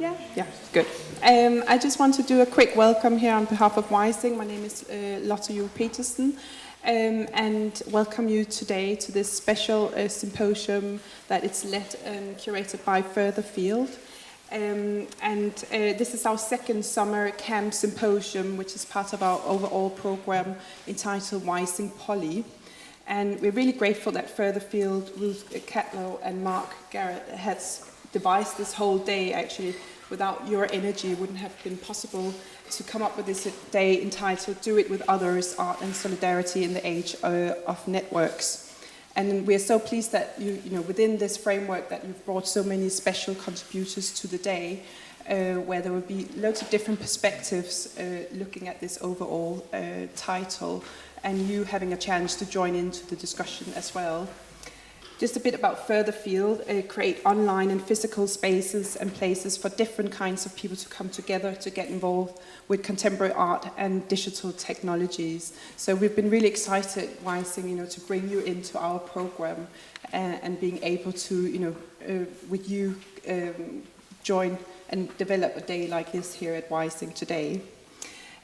Yeah, good. I just want to do a quick welcome here on behalf of Wysing. My name is Lotte Petersen, and welcome you today to this special symposium that is led and curated by Furtherfield. This is our second summer camp symposium, which is part of our overall program entitled Wysing Poly. And we're really grateful that Furtherfield, Ruth Catlow and Marc Garrett has devised this whole day. Actually, without your energy, it wouldn't have been possible to come up with this day entitled Do It With Others, Art and Solidarity in the Age of Networks. And we're so pleased that you know, within this framework that you've brought so many special contributors to the day, where there will be loads of different perspectives looking at this overall title, and you having a chance to join into the discussion as well. Just a bit about Furtherfield, create online and physical spaces and places for different kinds of people to come together to get involved with contemporary art and digital technologies. So we've been really excited, Wysing, you know, to bring you into our program and being able to, you know, with you join and develop a day like this here at Wysing today.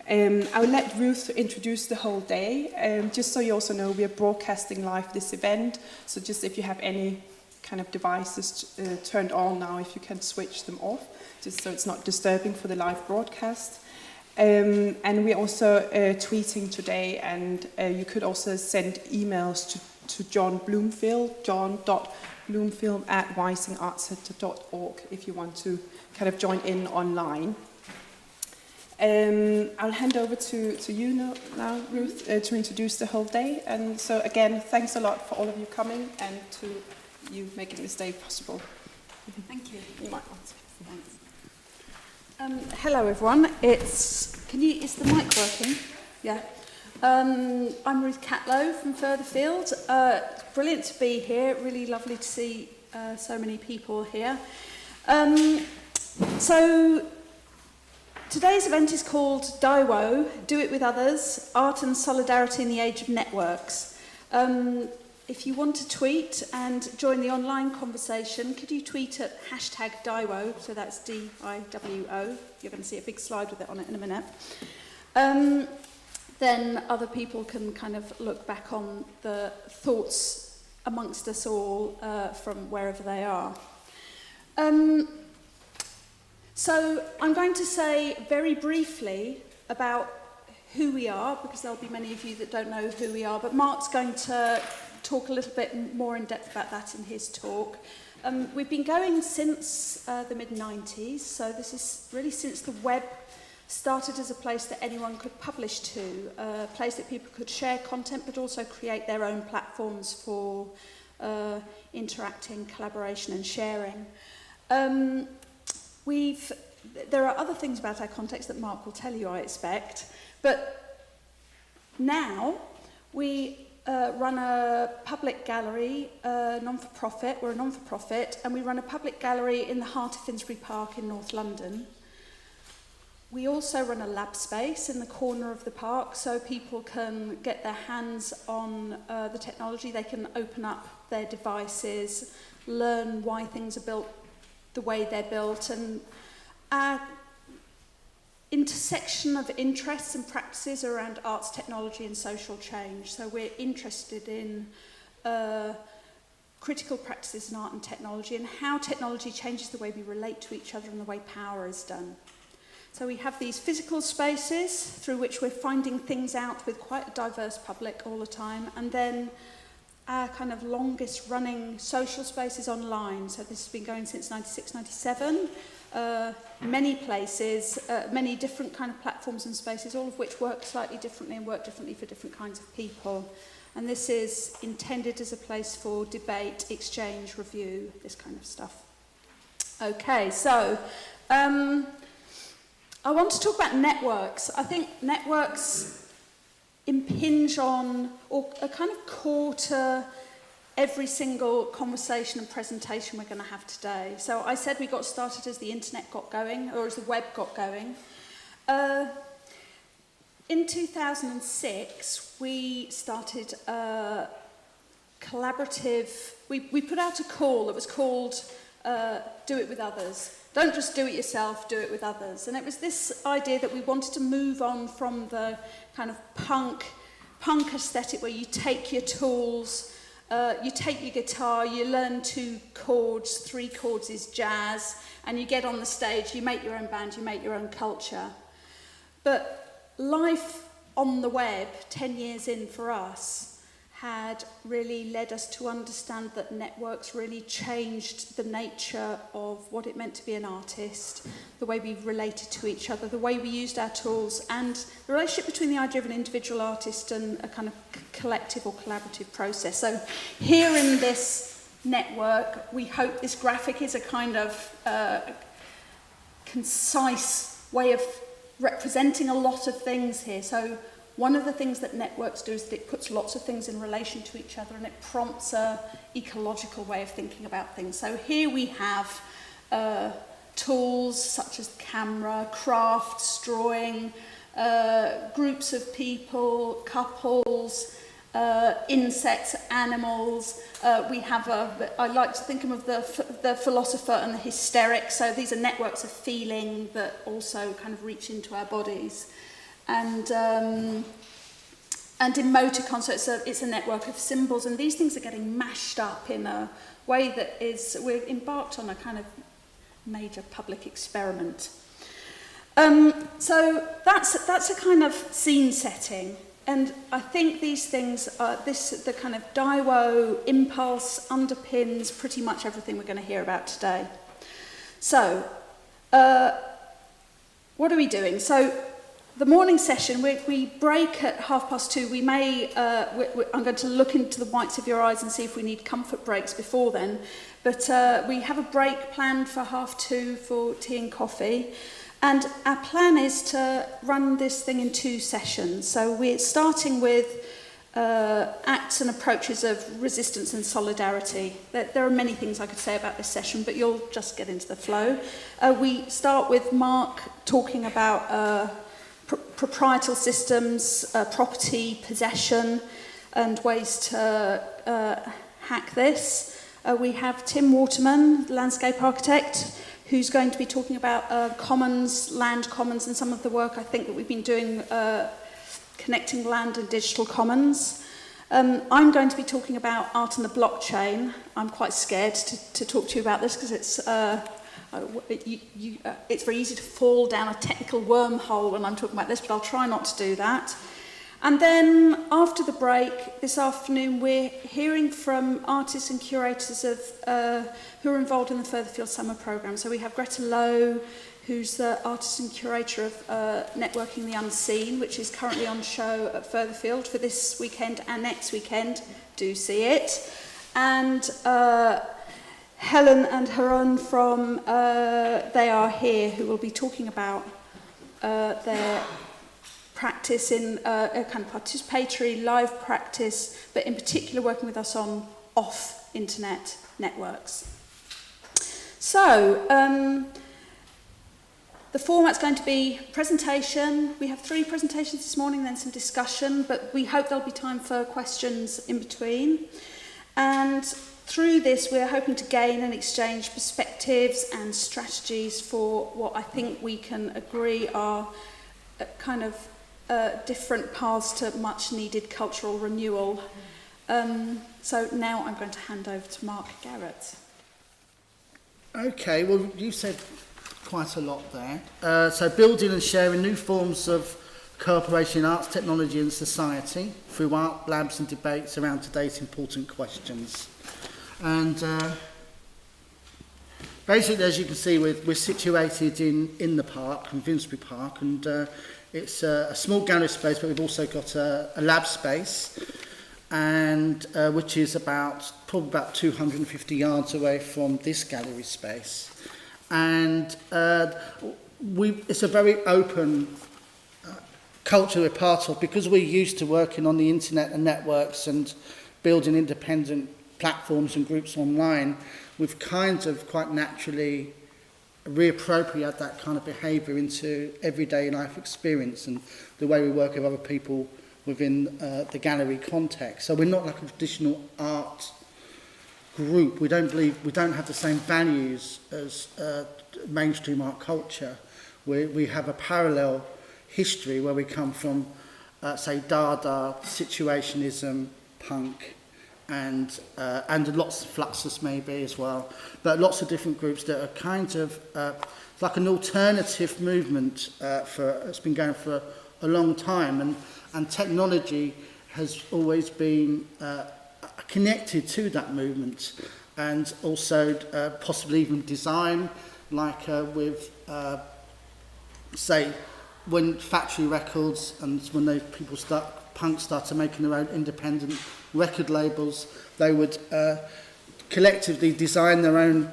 I will let Ruth introduce the whole day. Just so you also know, we are broadcasting live this event. So just if you have any kind of devices turned on now, if you can switch them off, just so it's not disturbing for the live broadcast. And we're also tweeting today, and you could also send emails to John Bloomfield, john.bloomfield@wysingartcenter.org if you want to kind of join in online. I'll hand over to you now, Ruth, to introduce the whole day. And so again, thanks a lot for all of you coming and to you making this day possible. Thank you. You might want to. Thanks. Hello, everyone. Is the mic working? Yeah. I'm Ruth Catlow from Furtherfield. Brilliant to be here. Really lovely to see so many people here. Today's event is called DIWO, Do It With Others, Art and Solidarity in the Age of Networks. If you want to tweet and join the online conversation, could you tweet at #DIWO, so that's DIWO. You're going to see a big slide with it on it in a minute. Then other people can kind of look back on the thoughts amongst us all from wherever they are. So I'm going to say very briefly about who we are, because there'll be many of you that don't know who we are, but Mark's going to talk a little bit more in depth about that in his talk. We've been going since the mid-90s, so this is really since the web started as a place that anyone could publish to, a place that people could share content but also create their own platforms for interacting, collaboration and sharing. There are other things about our context that Mark will tell you, I expect, but now we run a public gallery, non-for-profit. We're a non-for-profit, and we run a public gallery in the heart of Finsbury Park in North London. We also run a lab space in the corner of the park, so people can get their hands on the technology. They can open up their devices, learn why things are built the way they're built, and our intersection of interests and practices around arts, technology and social change. So we're interested in critical practices in art and technology and how technology changes the way we relate to each other and the way power is done. So we have these physical spaces through which we're finding things out with quite a diverse public all the time, and then our kind of longest running social spaces online. So this has been going since 96, 97. Many places, many different kind of platforms and spaces, all of which work slightly differently and work differently for different kinds of people. And this is intended as a place for debate, exchange, review, this kind of stuff. Okay, so I want to talk about networks. I think networks impinge on, or are kind of core to every single conversation and presentation we're going to have today. So I said we got started as the internet got going, or as the web got going. In 2006, we started a collaborative, we put out a call that was called Do It With Others. Don't just do it yourself, do it with others. And it was this idea that we wanted to move on from the kind of punk aesthetic where you take your tools, you take your guitar, you learn 2 chords, 3 chords is jazz, and you get on the stage, you make your own band, you make your own culture. But life on the web, 10 years in for us, had really led us to understand that networks really changed the nature of what it meant to be an artist, the way we related to each other, the way we used our tools, and the relationship between the idea of an individual artist and a kind of collective or collaborative process. So here in this network, we hope this graphic is a kind of concise way of representing a lot of things here. So one of the things that networks do is that it puts lots of things in relation to each other and it prompts a ecological way of thinking about things. So here we have tools such as camera, crafts, drawing, groups of people, couples, insects, animals. We have I like to think of the philosopher and the hysteric. So these are networks of feeling that also kind of reach into our bodies. And emoticons, so it's a network of symbols, and these things are getting mashed up in a way that is, we're embarked on a kind of major public experiment. So that's a kind of scene setting, and I think these things, the kind of DIWO impulse underpins pretty much everything we're going to hear about today. So, what are we doing? So, the morning session, we break at 2:30. We may, I'm going to look into the whites of your eyes and see if we need comfort breaks before then. But we have a break planned for 2:30 for tea and coffee. And our plan is to run this thing in 2 sessions. So we're starting with acts and approaches of resistance and solidarity. There are many things I could say about this session, but you'll just get into the flow. We start with Marc talking about proprietary systems, property, possession, and ways to hack this. We have Tim Waterman, landscape architect, who's going to be talking about commons, land commons, and some of the work I think that we've been doing connecting land and digital commons. I'm going to be talking about art and the blockchain. I'm quite scared to talk to you about this because it's very easy to fall down a technical wormhole when I'm talking about this, but I'll try not to do that. And then after the break this afternoon, we're hearing from artists and curators of who are involved in the Furtherfield summer programme. So we have Lotte, who's the artist and curator of Networking the Unseen, which is currently on show at Furtherfield for this weekend and next weekend. Do see it. And Helen and Haron from They Are Here, who will be talking about their practice in a kind of participatory live practice, but in particular working with us on off-internet networks. So, the format's going to be presentation. We have 3 presentations this morning, then some discussion, but we hope there'll be time for questions in between. And through this, we're hoping to gain and exchange perspectives and strategies for what I think we can agree are kind of different paths to much needed cultural renewal. So now I'm going to hand over to Marc Garrett. Okay, well, you said quite a lot there. So building and sharing new forms of cooperation in arts, technology and society through art, labs and debates around today's important questions. And basically, as you can see, we're situated in the park, in Finsbury Park, and it's a small gallery space, but we've also got a lab space, and which is probably about 250 yards away from this gallery space. And it's a very open culture we're part of, because we're used to working on the internet and networks and building independent platforms and groups online. We've kind of quite naturally reappropriate that kind of behaviour into everyday life experience and the way we work with other people within the gallery context. So we're not like a traditional art group, we don't have the same values as mainstream art culture. We have a parallel history where we come from, say, Dada, Situationism, punk, and lots of Fluxus maybe as well, but lots of different groups that are kind of like an alternative movement it's been going for a long time, and technology has always been connected to that movement, and also possibly even design, like with say when Factory Records and when punk started making their own independent record labels, they would collectively design their own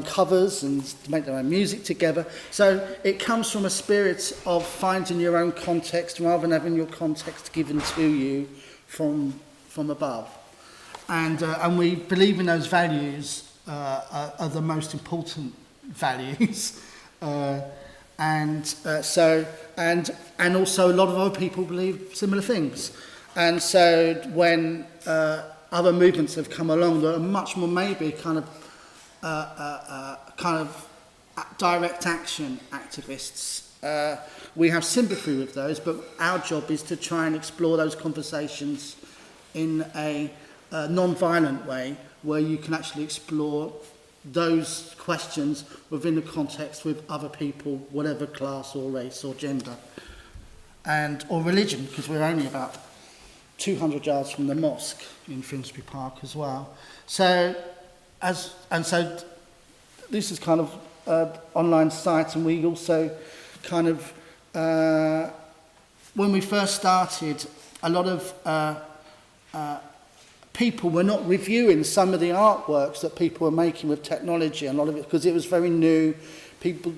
covers and make their own music together. So it comes from a spirit of finding your own context rather than having your context given to you from above. And we believe in those values are the most important values. And also a lot of other people believe similar things. And so when other movements have come along that are much more maybe kind of direct action activists, we have sympathy with those, but our job is to try and explore those conversations in a non-violent way, where you can actually explore those questions within the context with other people, whatever class or race or gender, or religion, because we're only about 200 yards from the mosque in Finsbury Park as well. So this is kind of online site, and we also kind of when we first started, a lot of people were not reviewing some of the artworks that people were making with technology, a lot of it because it was very new. People,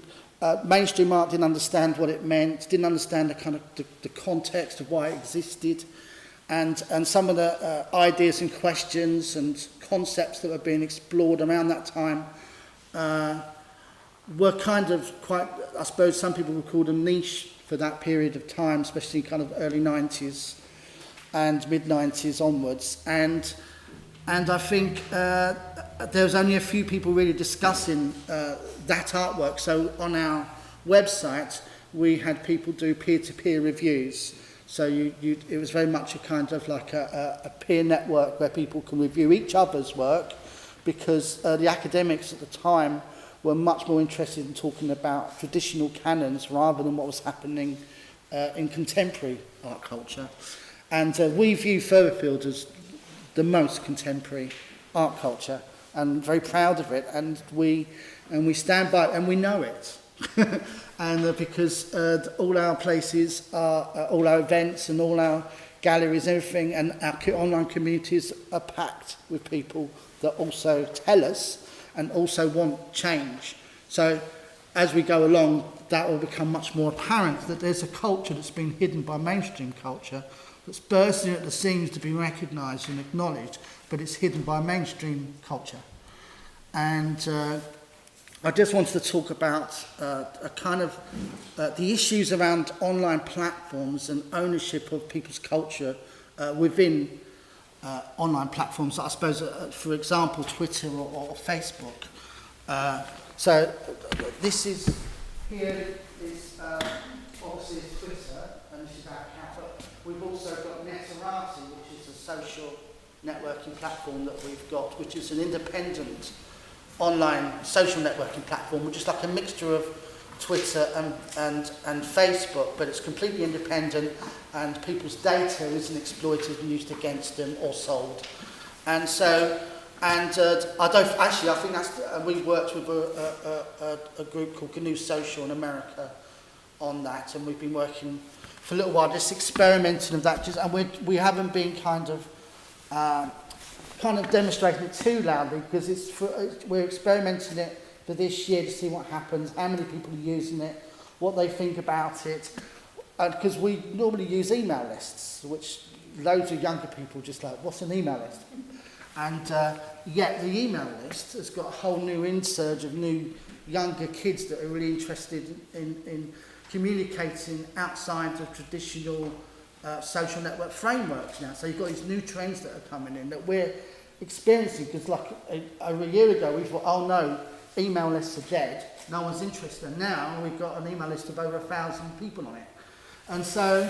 mainstream art didn't understand what it meant, didn't understand the kind of the context of why it existed, and some of the ideas and questions and concepts that were being explored around that time were kind of quite, I suppose some people would call them niche for that period of time, especially kind of early 90s. And mid-90s onwards, and I think there was only a few people really discussing that artwork. So on our website, we had people do peer-to-peer reviews. So it was very much a kind of like a peer network where people can review each other's work, because the academics at the time were much more interested in talking about traditional canons rather than what was happening in contemporary art culture. And we view Furtherfield as the most contemporary art culture, and very proud of it. And we stand by it, and we know it. And because all our places, all our events, and all our galleries, everything, and our online communities are packed with people that also tell us and also want change. So as we go along, that will become much more apparent that there's a culture that's been hidden by mainstream culture, that's bursting at the seams to be recognised and acknowledged, but it's hidden by mainstream culture. And I just wanted to talk about a kind of the issues around online platforms and ownership of people's culture within online platforms, I suppose, for example, Twitter or Facebook. So this is, here is obviously Twitter, and this is our account, but we've also got Netterati, which is a social networking platform that we've got, which is an independent online social networking platform, which is like a mixture of Twitter and Facebook, but it's completely independent, and people's data isn't exploited and used against them or sold. And so, I think that's, we've worked with a group called GNU Social in America on that, and we've been working for a little while just experimenting with that, and we haven't been kind of demonstrating it too loudly, because we're experimenting it for this year to see what happens, how many people are using it, what they think about it, because we normally use email lists, which loads of younger people just like, what's an email list? And yet the email list has got a whole new insurge of new younger kids that are really interested in communicating outside of traditional social network frameworks now. So you've got these new trends that are coming in that we're experiencing, because like over a year ago we thought, oh no, email lists are dead, no one's interested. And now we've got an email list of over 1,000 people on it. And so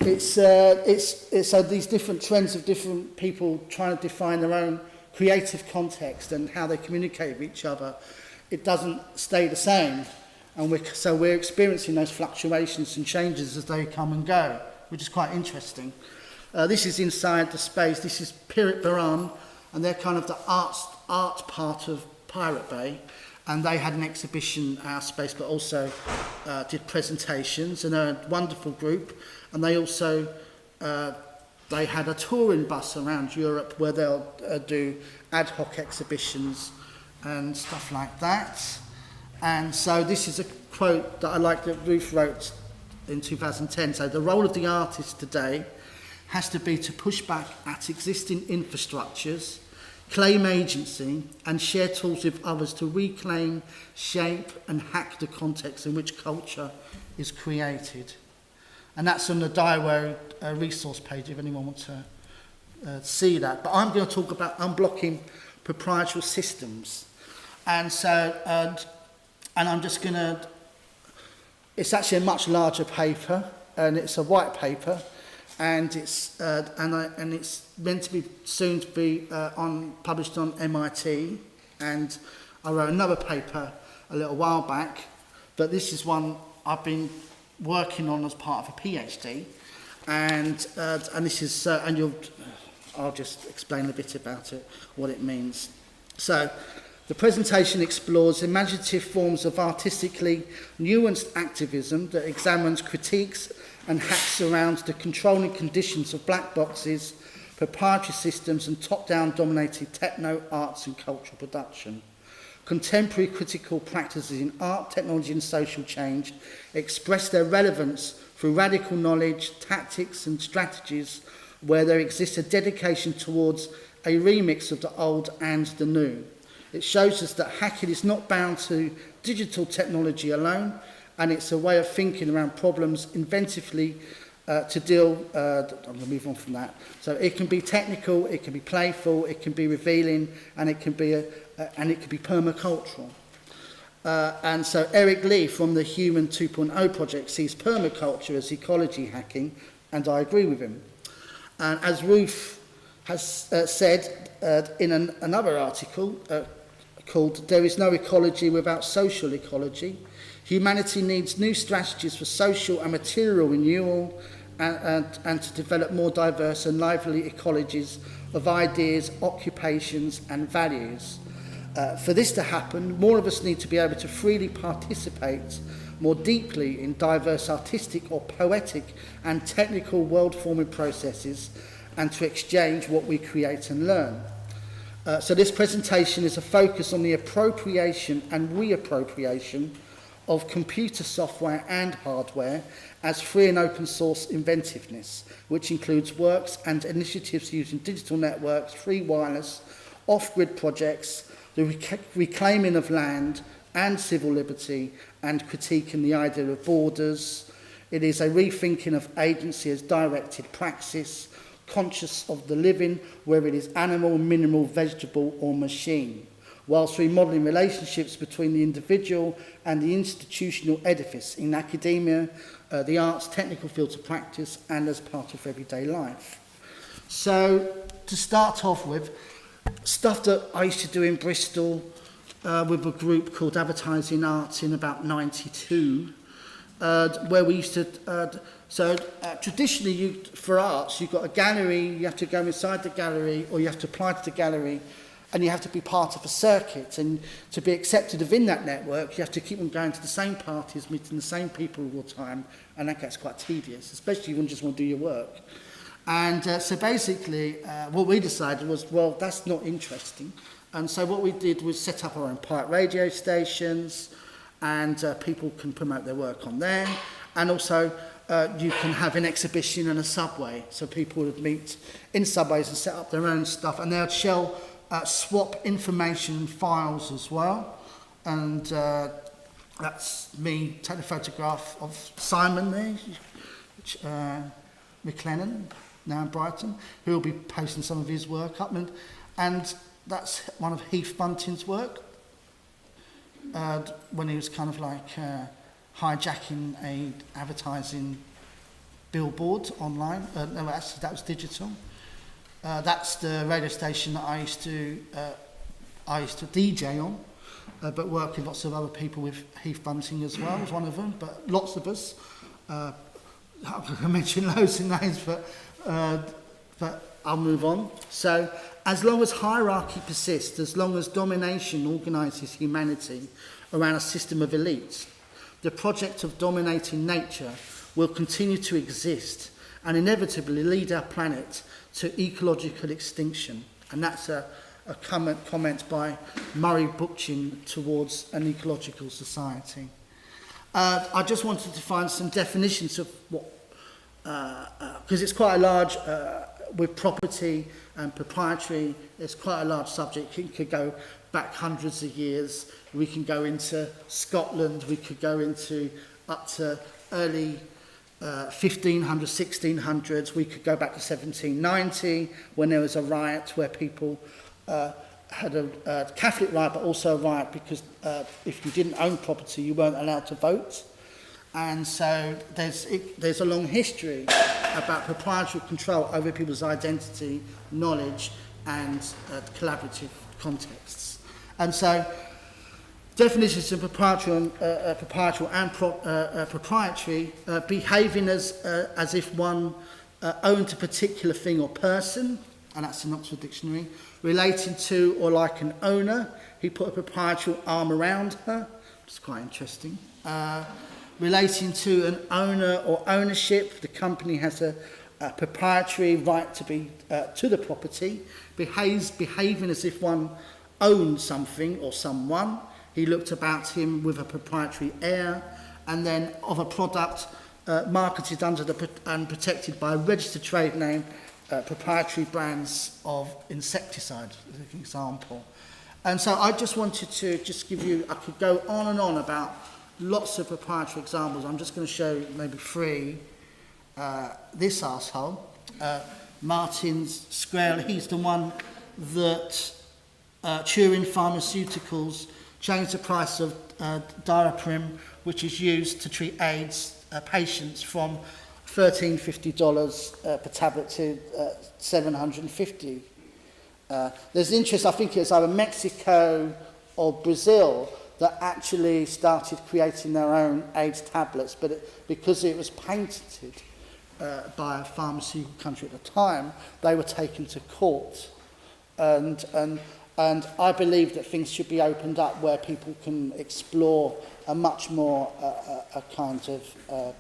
it's so these different trends of different people trying to define their own creative context and how they communicate with each other. It doesn't stay the same. And we're experiencing those fluctuations and changes as they come and go, which is quite interesting. This is inside the space. This is Pirate Baran, and they're kind of the art part of Pirate Bay. And they had an exhibition at our space, but also did presentations, and they're a wonderful group. And they also they had a touring bus around Europe where they'll do ad hoc exhibitions and stuff like that. And so this is a quote that I like that Ruth wrote in 2010. So the role of the artist today has to be to push back at existing infrastructures, claim agency, and share tools with others to reclaim, shape, and hack the context in which culture is created. And that's on the DIWO resource page if anyone wants to see that. But I'm going to talk about unblocking proprietary systems. And so, and I'm just going to, it's actually a much larger paper, and it's a white paper, and it's and it's meant to be soon to be published on MIT. And I wrote another paper a little while back, but this is one I've been working on as part of a PhD, and this is I'll just explain a bit about it, what it means. So, the presentation explores imaginative forms of artistically nuanced activism that examines, critiques, and hacks around the controlling conditions of black boxes, proprietary systems, and top-down dominated techno, arts, and cultural production. Contemporary critical practices in art, technology, and social change express their relevance through radical knowledge, tactics, and strategies where there exists a dedication towards a remix of the old and the new. It shows us that hacking is not bound to digital technology alone, and it's a way of thinking around problems inventively to deal. I'm going to move on from that. So it can be technical, it can be playful, it can be revealing, and it can be permacultural. And so Eric Lee from the Human 2.0 project sees permaculture as ecology hacking, and I agree with him. And as Ruth has said in another article called "There is no ecology without social ecology," humanity needs new strategies for social and material renewal and to develop more diverse and lively ecologies of ideas, occupations and values. For this to happen, more of us need to be able to freely participate more deeply in diverse artistic or poetic and technical world-forming processes, and to exchange what we create and learn. So this presentation is a focus on the appropriation and reappropriation of computer software and hardware as free and open source inventiveness, which includes works and initiatives using digital networks, free wireless, off-grid projects, the reclaiming of land and civil liberty, and critiquing the idea of borders. It is a rethinking of agency as directed praxis, conscious of the living, whether it is animal, mineral, vegetable or machine, whilst remodelling relationships between the individual and the institutional edifice in academia, the arts, technical fields of practice, and as part of everyday life. So, to start off with, stuff that I used to do in Bristol with a group called Advertising Arts in about 92, where we used to... traditionally, for arts, you've got a gallery, you have to go inside the gallery, or you have to apply to the gallery, and you have to be part of a circuit. And to be accepted within that network, you have to keep on going to the same parties, meeting the same people all the time, and that gets quite tedious, especially when you just want to do your work. And so basically, what we decided was, well, that's not interesting. And so what we did was set up our own pirate radio stations, and people can promote their work on there. And also, you can have an exhibition in a subway, so people would meet in subways and set up their own stuff, and they would swap information and files as well. And that's me taking a photograph of Simon there, McLennan, now in Brighton, who will be posting some of his work up. And that's one of Heath Bunting's work, when he was kind of like hijacking a advertising billboard online. No, actually that was digital. That's the radio station that I used to DJ on, but work with lots of other people, with Heath Bunting as well as one of them, but lots of us. I can mention loads of names, but I'll move on. So, as long as hierarchy persists, as long as domination organises humanity around a system of elites, the project of dominating nature will continue to exist and inevitably lead our planet to ecological extinction. And that's a comment by Murray Bookchin towards an ecological society. I just wanted to find some definitions of what, because it's quite a large, with property and proprietary, it's quite a large subject. It could go back hundreds of years. We can go into Scotland, we could go into up to early 1500s, 1600s, we could go back to 1790 when there was a riot where people had a Catholic riot, but also a riot because if you didn't own property, you weren't allowed to vote. And so there's a long history about proprietary control over people's identity, knowledge, and collaborative contexts. And so definitions of proprietary behaving as if one owned a particular thing or person, and that's in Oxford Dictionary, relating to or like an owner. He put a proprietary arm around her, which is quite interesting. Relating to an owner or ownership, the company has a proprietary right to be to the property. Behaving as if one owned something or someone. He looked about him with a proprietary air, and then of a product marketed under and protected by a registered trade name, proprietary brands of insecticide, as an example. And so I just wanted to just give you, I could go on and on about lots of proprietary examples. I'm just going to show maybe three. This arsehole, Martin's Square, he's the one that Turin Pharmaceuticals changed the price of Diaprim, which is used to treat AIDS patients, from $1,350 per tablet to $750. There's interest, I think it's either Mexico or Brazil that actually started creating their own AIDS tablets, but because it was patented by a pharmaceutical country at the time, they were taken to court. And I believe that things should be opened up where people can explore a much more a kind of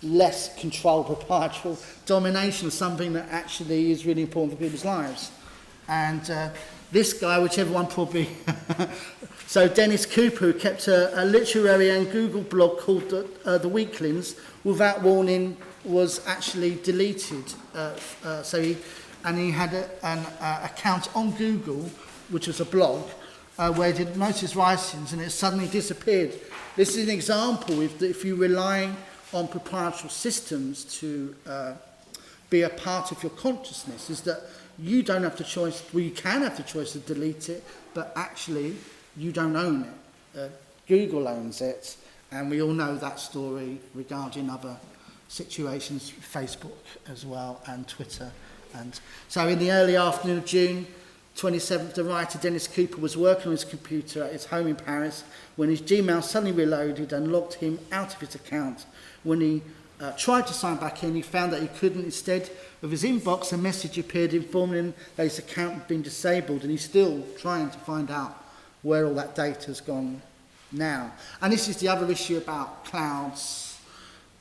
less controlled proprietary domination of something that actually is really important for people's lives. And this guy, which everyone probably... So Dennis Cooper, who kept a literary and Google blog called The Weaklings, without warning, was actually deleted. He had an account on Google, which was a blog, where he did most of his writings, and it suddenly disappeared. This is an example, if you rely on proprietary systems to be a part of your consciousness, is that you don't have the choice, well, you can have the choice to delete it, but actually you don't own it. Google owns it, and we all know that story regarding other situations, Facebook as well, and Twitter. And so in the early afternoon of June 27th, the writer Dennis Cooper was working on his computer at his home in Paris when his Gmail suddenly reloaded and locked him out of his account. When he tried to sign back in, he found that he couldn't. Instead of his inbox, a message appeared informing him that his account had been disabled, and he's still trying to find out where all that data has gone now. And this is the other issue about clouds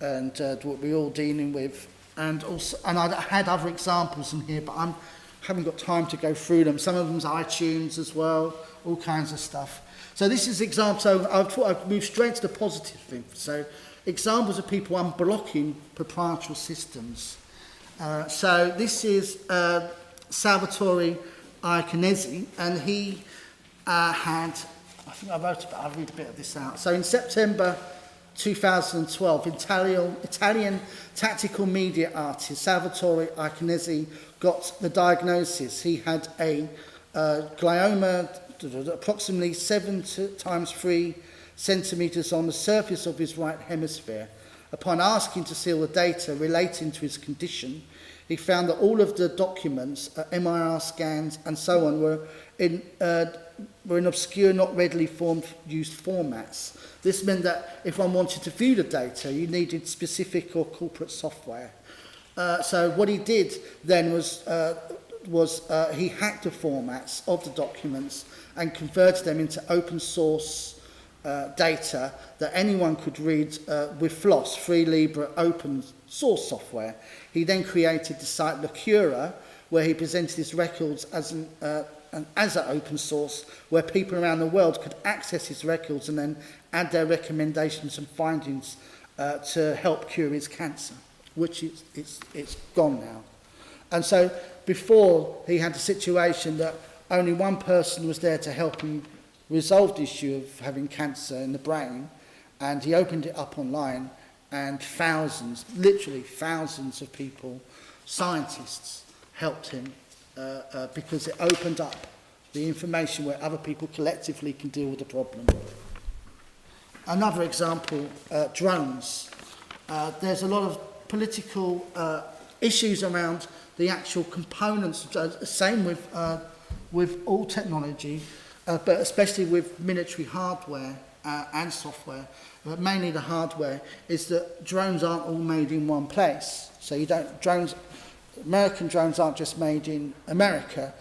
and what we're all dealing with. And I had other examples in here, but I haven't got time to go through them. Some of them's iTunes as well, all kinds of stuff. So this is example. So I thought I'd move straight to the positive thing. So examples of people unblocking proprietary systems. So this is Salvatore Iaconesi, and he had, I think I wrote about, I'll read a bit of this out. So in September 2012, Italian tactical media artist Salvatore Iaconesi got the diagnosis. He had a glioma approximately 7 times 3 centimetres on the surface of his right hemisphere. Upon asking to see all the data relating to his condition, he found that all of the documents, MRI scans and so on, were in obscure, not readily used formats. This meant that if one wanted to view the data, you needed specific or corporate software. So what he did then was he hacked the formats of the documents and converted them into open source data that anyone could read with FLOSS, Free Libre Open Source software. He then created the site Curator, where he presented his records as an open source, where people around the world could access his records and then add their recommendations and findings to help cure his cancer, which it's gone now. And so before, he had the situation that only one person was there to help him resolve the issue of having cancer in the brain, and he opened it up online, and thousands, literally thousands of people, scientists, helped him because it opened up the information where other people collectively can deal with the problem. Another example, drones. There's a lot of political issues around the actual components. Same with all technology, but especially with military hardware and software, but mainly the hardware, is that drones aren't all made in one place. So American drones aren't just made in America.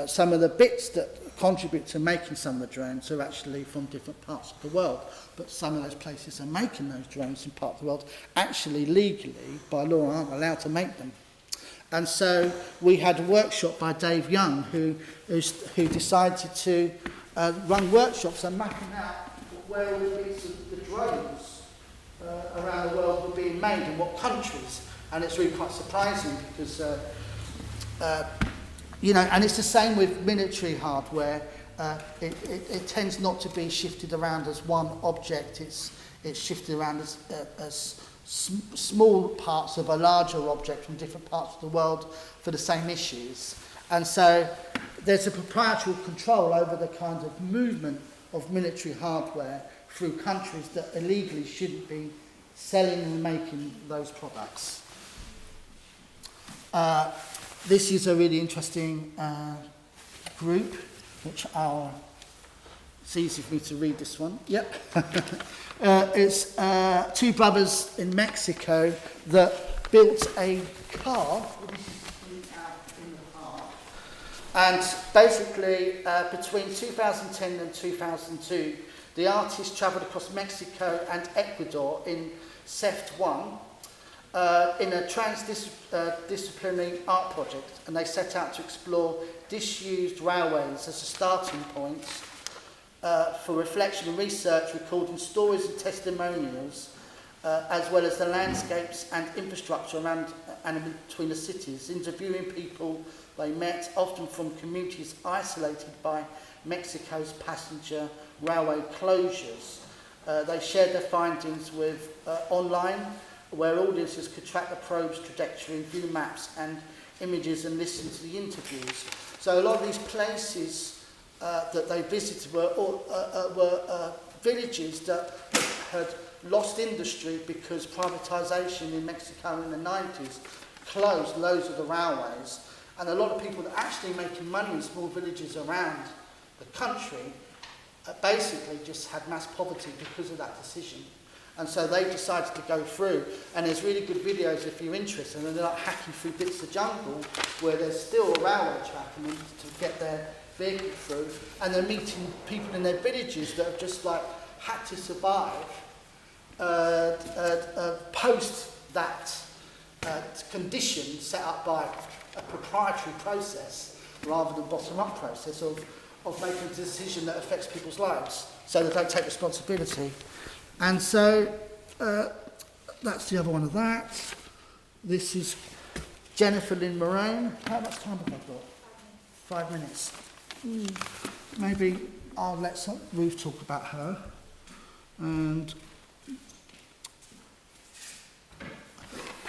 Some of the bits that contribute to making some of the drones are actually from different parts of the world, but some of those places are making those drones in parts of the world actually legally, by law, aren't allowed to make them. And so we had a workshop by Dave Young who decided to run workshops and mapping out where all the drones around the world were being made in what countries. And it's really quite surprising because, and it's the same with military hardware. It tends not to be shifted around as one object. It's shifted around as small parts of a larger object from different parts of the world for the same issues. And so there's a proprietary control over the kind of movement of military hardware through countries that illegally shouldn't be selling and making those products. This is a really interesting group, which it's easy for me to read this one. Yep. It's two brothers in Mexico that built a car. And basically, between 2010 and 2002, the artists travelled across Mexico and Ecuador in CEFT1 in a transdisciplinary art project, and they set out to explore disused railways as a starting point for reflection and research, recording stories and testimonials, as well as the landscapes and infrastructure around and in between the cities, interviewing people they met, often from communities isolated by Mexico's passenger railway closures. They shared their findings with online, where audiences could track the probe's trajectory, view maps and images and listen to the interviews. So a lot of these places that they visited were villages that had lost industry because privatisation in Mexico in the 90s closed loads of the railways. And a lot of people that are actually making money in small villages around the country basically just had mass poverty because of that decision. And so they decided to go through, and there's really good videos if you're interested, and they're like hacking through bits of jungle where there's still a railway track and they need to get their vehicle through, and they're meeting people in their villages that have just like had to survive post that condition set up by a proprietary process rather than bottom-up process of making a decision that affects people's lives so they don't take responsibility. And so that's the other one of that. This is Jennifer Lynn Moraine. How much time have I got? 5 minutes. Maybe I'll let Ruth talk about her. And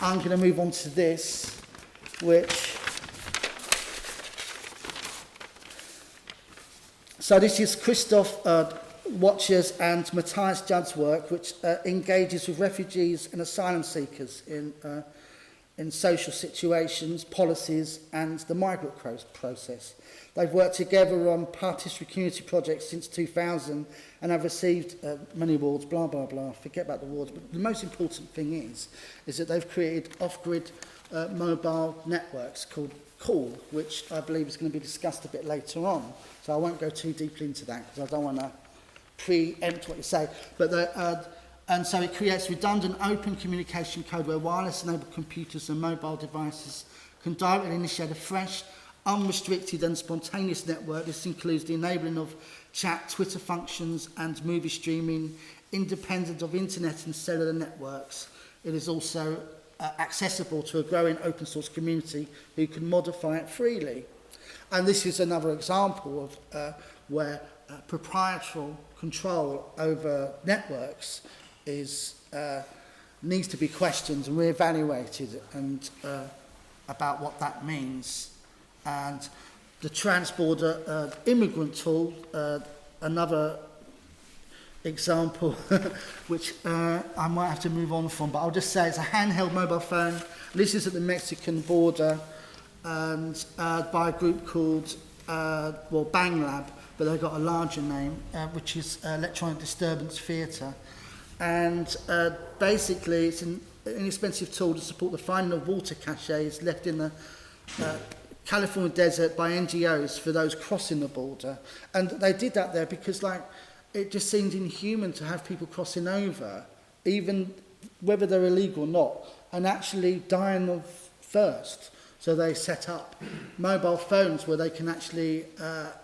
I'm going to move on to this, which So this is Christoph Watcher's and Matthias Judd's work, which engages with refugees and asylum seekers in social situations, policies, and the migrant process. They've worked together on participatory community projects since 2000 and have received many awards, blah, blah, blah. Forget about the awards. But the most important thing is that they've created off-grid mobile networks called Juul, which I believe is going to be discussed a bit later on. So I won't go too deeply into that because I don't want to preempt what you say. But and so it creates redundant open communication code where wireless-enabled computers and mobile devices can directly initiate a fresh, unrestricted and spontaneous network. This includes the enabling of chat, Twitter functions and movie streaming, independent of internet and cellular networks. It is also accessible to a growing open source community who can modify it freely. And this is another example of where proprietary control over networks needs to be questioned and re-evaluated and about what that means. And the transborder immigrant tool, another example, which I might have to move on from, but I'll just say it's a handheld mobile phone. This is at the Mexican border and by a group called, Bang Lab, but they've got a larger name, which is Electronic Disturbance Theatre. And basically it's an inexpensive tool to support the finding of water caches left in the California desert by NGOs for those crossing the border. And they did that there because it just seemed inhuman to have people crossing over, even whether they're illegal or not, and actually dying of thirst. So they set up mobile phones where they can actually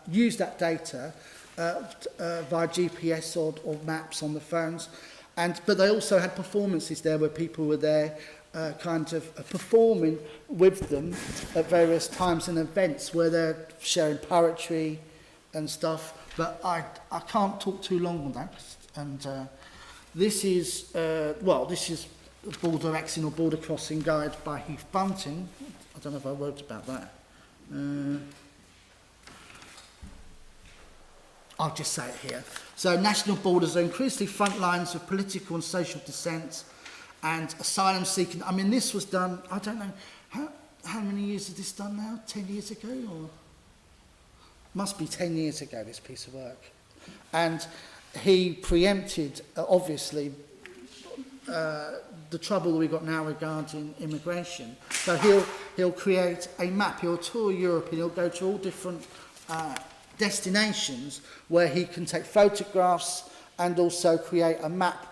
use that data via GPS or maps on the phones. But they also had performances there where people were there performing with them at various times and events where they're sharing poetry and stuff. But I can't talk too long on that. And this is Border Xing or Border Crossing Guide by Heath Bunting. I don't know if I wrote about that. I'll just say it here. So national borders are increasingly front lines of political and social dissent and asylum seeking. I mean, this was done, I don't know, how many years is this done now? 10 years ago? Or must be 10 years ago, this piece of work. And he preempted, obviously, the trouble that we've got now regarding immigration. So he'll create a map, he'll tour Europe and he'll go to all different destinations where he can take photographs and also create a map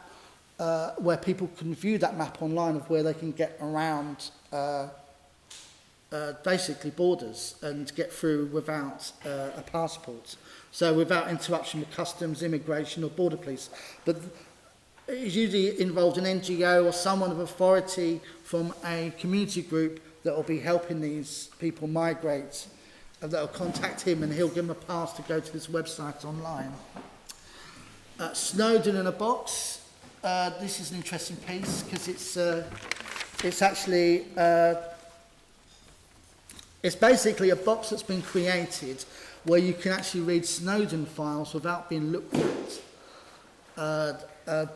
where people can view that map online of where they can get around basically borders and get through without a passport. So without interruption with customs, immigration or border police. But it's usually involved an NGO or someone of authority from a community group that will be helping these people migrate, and that will contact him and he'll give them a pass to go to this website online. Snowden in a box. This is an interesting piece because it's actually it's basically a box that's been created where you can actually read Snowden files without being looked at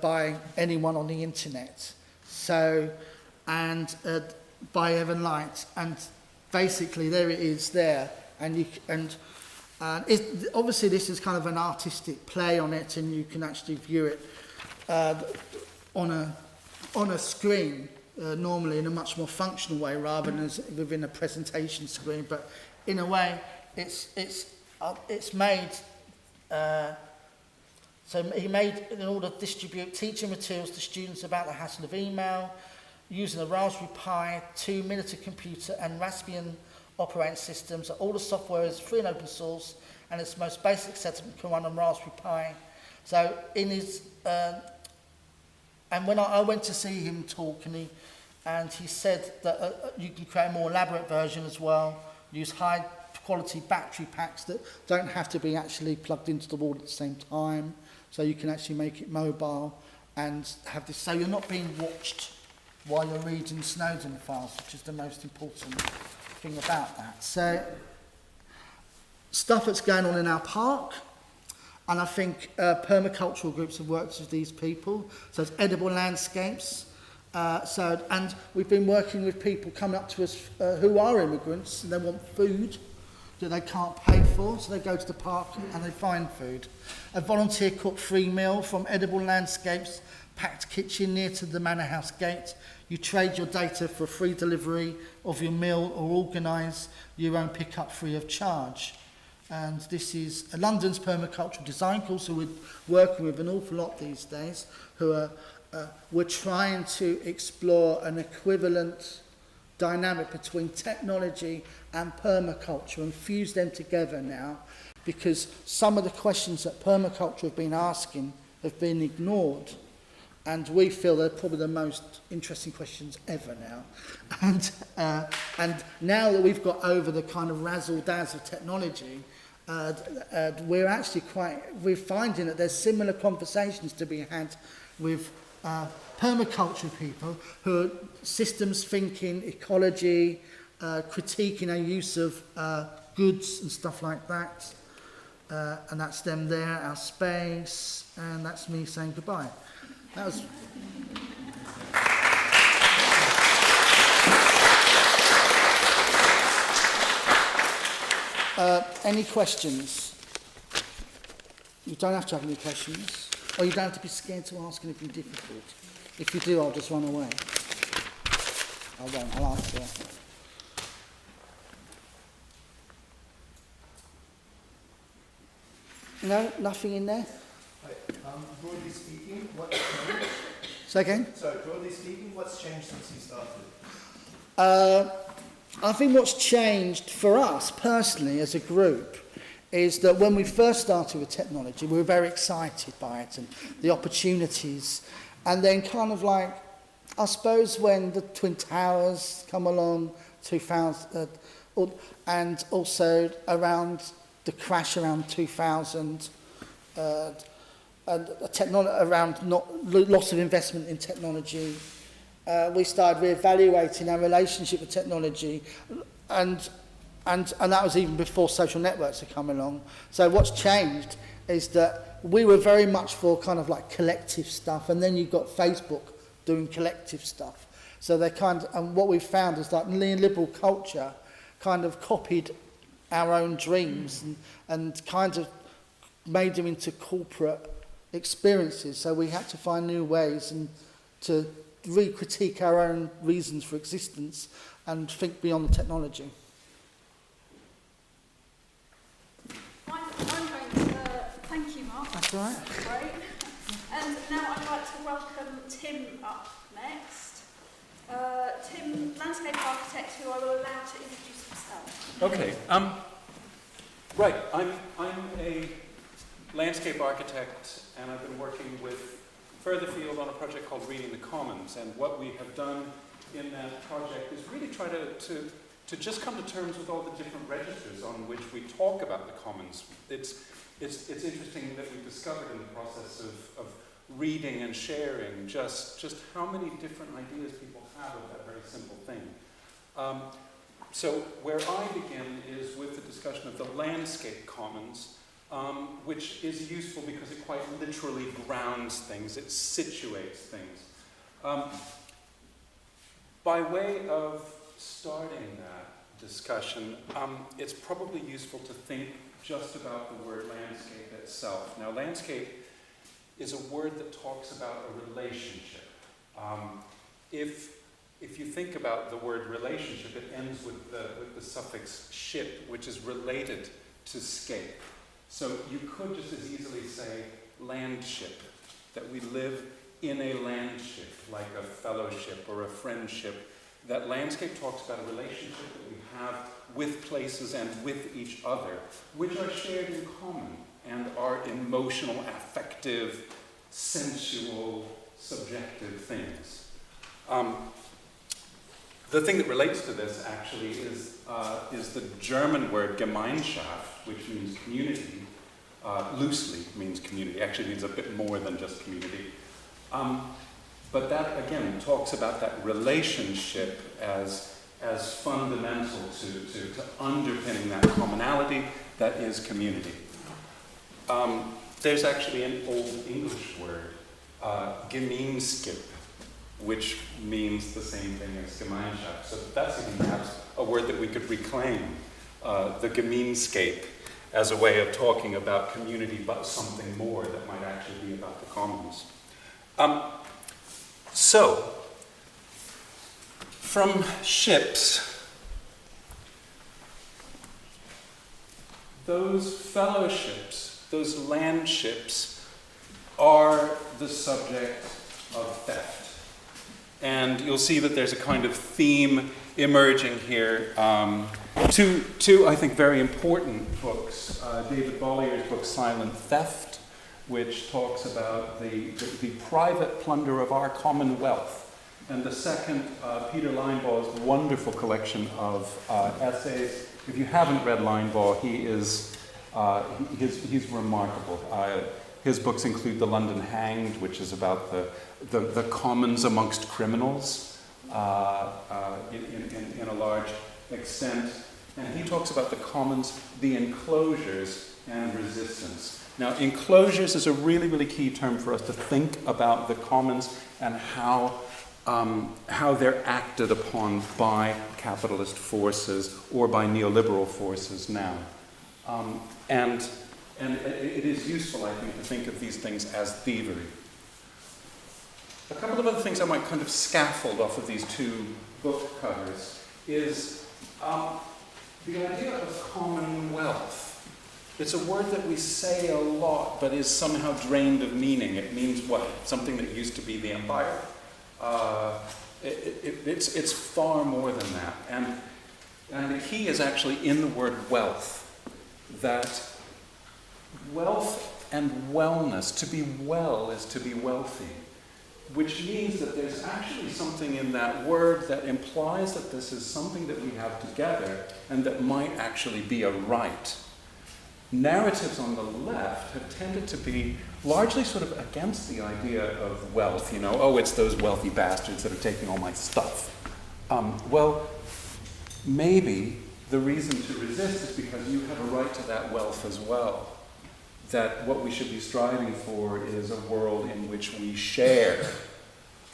by anyone on the internet. So, and by Evan Light, and basically there it is there, and obviously this is kind of an artistic play on it, and you can actually view it on a screen normally in a much more functional way rather than as within a presentation screen. But in a way, it's made. So he made in order to distribute teaching materials to students about the hassle of email, using a Raspberry Pi 2 miniature computer and Raspbian operating systems. All the software is free and open source, and its most basic setup can run on Raspberry Pi. So in his, and when I went to see him talk, and he said that you can create a more elaborate version as well, use high quality battery packs that don't have to be actually plugged into the wall at the same time. So you can actually make it mobile and have this, so you're not being watched while you're reading Snowden files, which is the most important thing about that. So, stuff that's going on in our park. And I think permacultural groups have worked with these people. So it's edible landscapes. And we've been working with people coming up to us who are immigrants and they want food that they can't pay for, so they go to the park and they find food. A volunteer cooked free meal from edible landscapes, packed kitchen near to the Manor House gate. You trade your data for a free delivery of your meal or organise your own pickup free of charge. And this is London's permacultural design course, who we're working with an awful lot these days, who are we're trying to explore an equivalent dynamic between technology and permaculture and fuse them together now, because some of the questions that permaculture have been asking have been ignored, and we feel they're probably the most interesting questions ever now. And now that we've got over the kind of razzle-dazzle of technology, we're finding that there's similar conversations to be had with permaculture people who are systems thinking, ecology, critiquing our use of goods and stuff like that. And that's them there, our space, and that's me saying goodbye. That was... any questions? You don't have to have any questions. Or you don't have to be scared to ask anything difficult. If you do, I'll just run away. I won't, I'll answer. No, nothing in there? Broadly speaking, what's changed? Say again? Sorry, broadly speaking, what's changed since you started? I think what's changed for us personally as a group is that when we first started with technology, we were very excited by it and the opportunities. And then kind of like, I suppose when the Twin Towers come along, 2000, and also around the crash around 2000, and around loss of investment in technology, we started reevaluating our relationship with technology, and that was even before social networks had come along. So what's changed is that we were very much for kind of like collective stuff, and then you've got Facebook doing collective stuff. So they and what we found is that neoliberal culture kind of copied our own dreams and kind of made them into corporate experiences. So we had to find new ways and to re-critique our own reasons for existence and think beyond the technology. I'm going to thank you, Mark. That's all right. That's great. And now I'd like to welcome Tim up next. Tim, landscape architect, who I will allow to introduce himself. Okay. Right. I'm a landscape architect, and I've been working with Furtherfield on a project called Reading the Commons. And what we have done in that project is really try to just come to terms with all the different registers on which we talk about the commons. It's interesting that we discovered in the process of reading and sharing just how many different ideas people have of that very simple thing. So where I begin is with the discussion of the landscape commons, which is useful because it quite literally grounds things, it situates things. By way of starting that discussion, it's probably useful to think just about the word landscape itself. Now, landscape is a word that talks about a relationship. If you think about the word relationship, it ends with the suffix ship, which is related to scape. So you could just as easily say landship, that we live in a landship, like a fellowship or a friendship. That landscape talks about a relationship that we have with places and with each other, which are shared in common and are emotional, affective, sensual, subjective things. The thing that relates to this actually is the German word Gemeinschaft, which means community. Loosely means community. Actually means a bit more than just community. But that again talks about that relationship as fundamental to underpinning that commonality that is community. there's actually an Old English word, gemeenskap, which means the same thing as Gemeinschaft. So that's even perhaps a word that we could reclaim, the Gemeenskap, as a way of talking about community, but something more that might actually be about the commons. So, from ships, those fellowships, those land ships, are the subject of theft. And you'll see that there's a kind of theme emerging here. Two, I think, very important books. David Bollier's book, Silent Theft, which talks about the private plunder of our common wealth. And the second, Peter Linebaugh's wonderful collection of essays. If you haven't read Linebaugh, he's remarkable. His books include The London Hanged, which is about the commons amongst criminals in a large extent. And he talks about the commons, the enclosures, and resistance. Now, enclosures is a really, really key term for us to think about the commons and how they're acted upon by capitalist forces or by neoliberal forces now. And it is useful, I think, to think of these things as thievery. A couple of other things I might kind of scaffold off of these two book covers is the idea of commonwealth. It's a word that we say a lot, but is somehow drained of meaning. It means what? Something that used to be the empire. It's far more than that. And the key is actually in the word wealth. That wealth and wellness, to be well is to be wealthy, which means that there's actually something in that word that implies that this is something that we have together and that might actually be a right. Narratives on the left have tended to be largely sort of against the idea of wealth, oh, it's those wealthy bastards that are taking all my stuff. Well, maybe the reason to resist is because you have a right to that wealth as well. That what we should be striving for is a world in which we share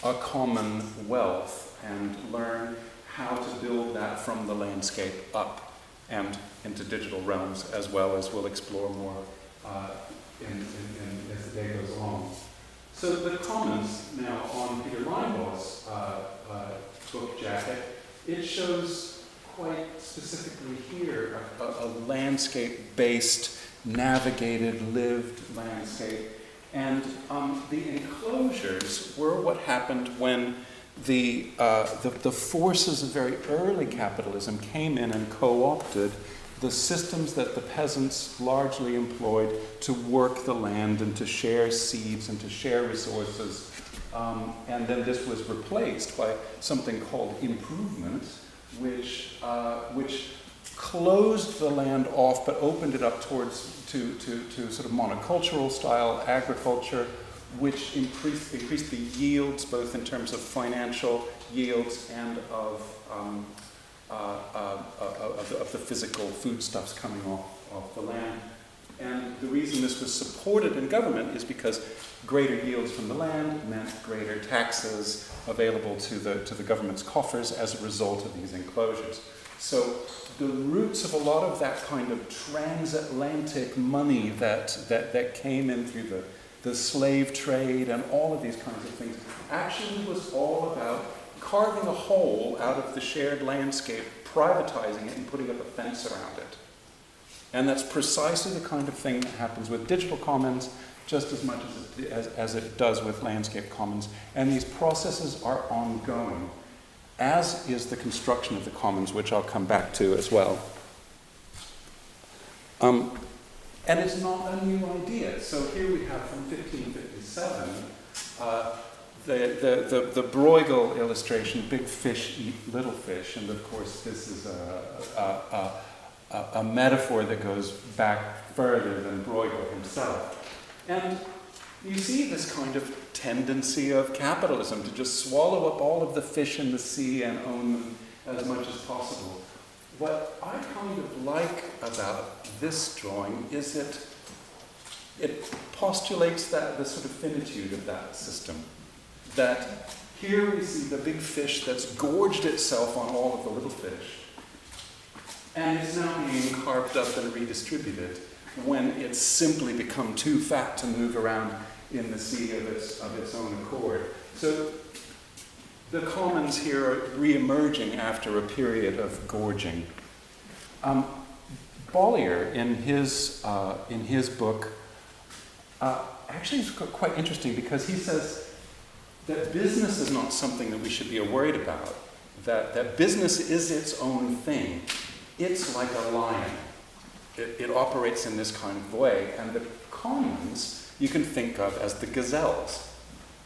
a common wealth and learn how to build that from the landscape up and into digital realms, as well as we'll explore more as the day goes along. So the commons now on Peter Linebaugh's book jacket, it shows quite specifically here a landscape-based, navigated, lived landscape. And the enclosures were what happened when the forces of very early capitalism came in and co-opted the systems that the peasants largely employed to work the land and to share seeds and to share resources. And then this was replaced by something called improvement, which closed the land off but opened it up to sort of monocultural style agriculture, which increased the yields both in terms of financial yields and of the physical foodstuffs coming off the land. And the reason this was supported in government is because greater yields from the land meant greater taxes available to the government's coffers as a result of these enclosures. So the roots of a lot of that kind of transatlantic money that came in through the slave trade and all of these kinds of things actually was all about carving a hole out of the shared landscape, privatizing it, and putting up a fence around it. And that's precisely the kind of thing that happens with digital commons just as much as it does with landscape commons. And these processes are ongoing, as is the construction of the commons, which I'll come back to as well. And it's not a new idea. So here we have from 1557, the Bruegel illustration, big fish eat little fish, and of course this is a metaphor that goes back further than Bruegel himself. And you see this kind of tendency of capitalism to just swallow up all of the fish in the sea and own them as much as possible. What I kind of like about this drawing is that it postulates that the sort of finitude of that system. That here we see the big fish that's gorged itself on all of the little fish, and it's now being carved up and redistributed when it's simply become too fat to move around in the sea of its own accord. So the commons here are re-emerging after a period of gorging. Bollier, in his book, actually is quite interesting because he says that business is not something that we should be worried about, that business is its own thing. It's like a lion. It operates in this kind of way, and the commons you can think of as the gazelles,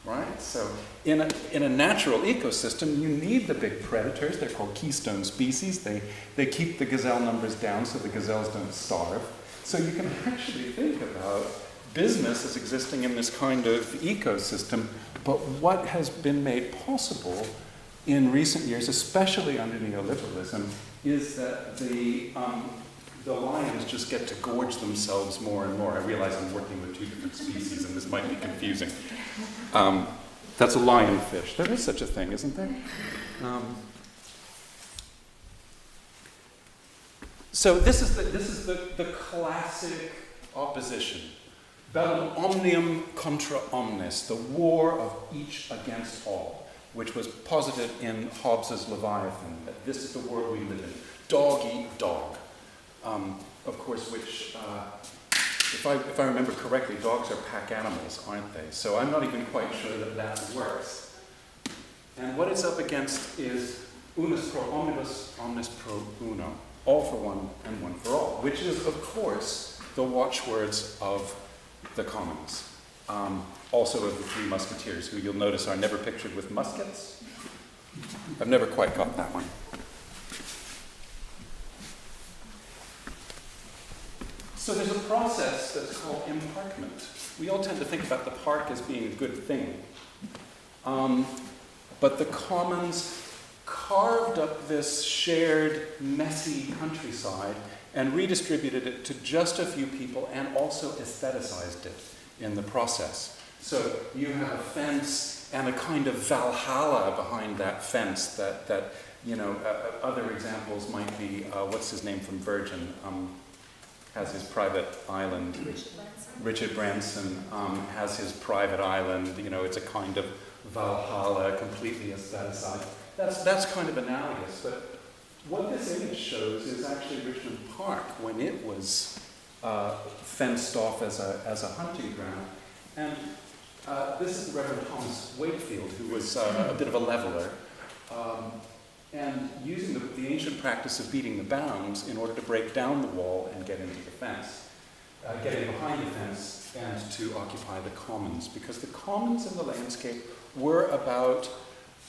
right? So in a natural ecosystem, you need the big predators. They're called keystone species. They keep the gazelle numbers down so the gazelles don't starve. So you can actually think about business as existing in this kind of ecosystem, but what has been made possible in recent years, especially under neoliberalism, is that the lions just get to gorge themselves more and more. I realize I'm working with two different species and this might be confusing. That's a lionfish. There is such a thing, isn't there? So this is the classic opposition. Bellum omnium contra omnes, the war of each against all, which was posited in Hobbes's Leviathan, that this is the world we live in. Dog eat dog. Of course, which, if I remember correctly, dogs are pack animals, aren't they? So I'm not even quite sure that works. And what it's up against is unus pro omnibus, omnes pro uno, all for one and one for all, which is, of course, the watchwords of the commons. Also of the Three Musketeers, who you'll notice are never pictured with muskets. I've never quite got that one. So there's a process that's called imparkment. We all tend to think about the park as being a good thing. But the commons carved up this shared, messy countryside and redistributed it to just a few people and also aestheticized it in the process. So you have a fence and a kind of Valhalla behind that fence that you know, other examples might be, what's his name from Virgin? Has his private island. Richard Branson has his private island. You know, it's a kind of Valhalla, completely aestheticized. That's kind of analogous. But what this image shows is actually Richmond Park when it was fenced off as a hunting ground. And this is the Reverend Thomas Wakefield, who was a bit of a leveler. And using the ancient practice of beating the bounds in order to break down the wall and get into the fence, getting behind the fence and to occupy the commons. Because the commons in the landscape were about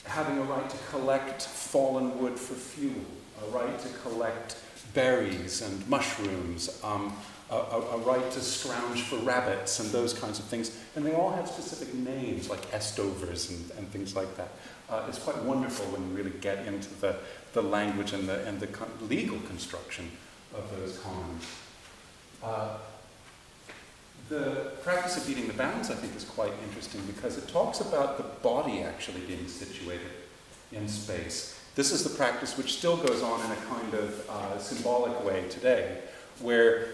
having a right to collect fallen wood for fuel, a right to collect berries and mushrooms, a right to scrounge for rabbits and those kinds of things. And they all have specific names like estovers and things like that. It's quite wonderful when you really get into the language and the legal construction of those commons. The practice of beating the bounds, I think, is quite interesting because it talks about the body actually being situated in space. This is the practice which still goes on in a kind of symbolic way today, where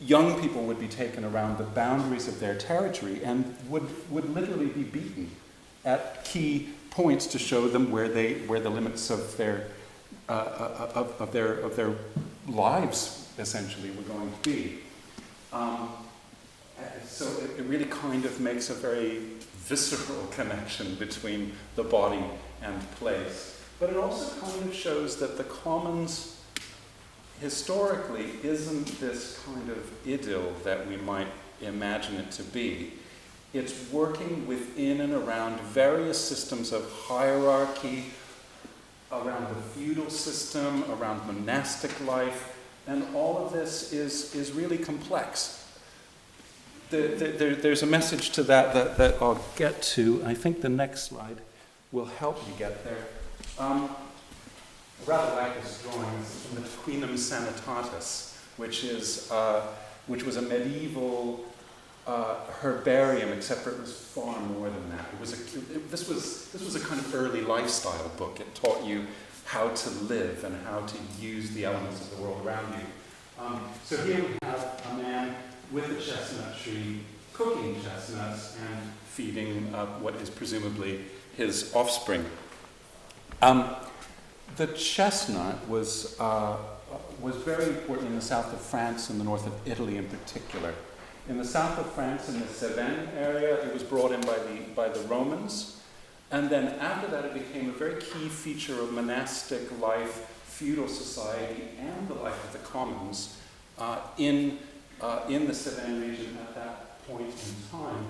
young people would be taken around the boundaries of their territory and would literally be beaten at key points to show them where the limits of their lives essentially were going to be. So it really kind of makes a very visceral connection between the body and place. But it also kind of shows that the commons historically isn't this kind of idyll that we might imagine it to be. It's working within and around various systems of hierarchy, around the feudal system, around monastic life, and all of this is really complex. There's a message to that I'll get to. I think the next slide will help me get there. I rather like this drawing. This is from the Queenum Sanitatis, which was a medieval herbarium, except for it was far more than that. This was a kind of early lifestyle book. It taught you how to live and how to use the elements of the world around you. So here we have a man with a chestnut tree cooking chestnuts and feeding what is presumably his offspring. The chestnut was very important in the south of France and the north of Italy in particular. In the south of France, in the Cevennes area, it was brought in by the Romans. And then after that, it became a very key feature of monastic life, feudal society, and the life of the commons in the Cevennes region at that point in time.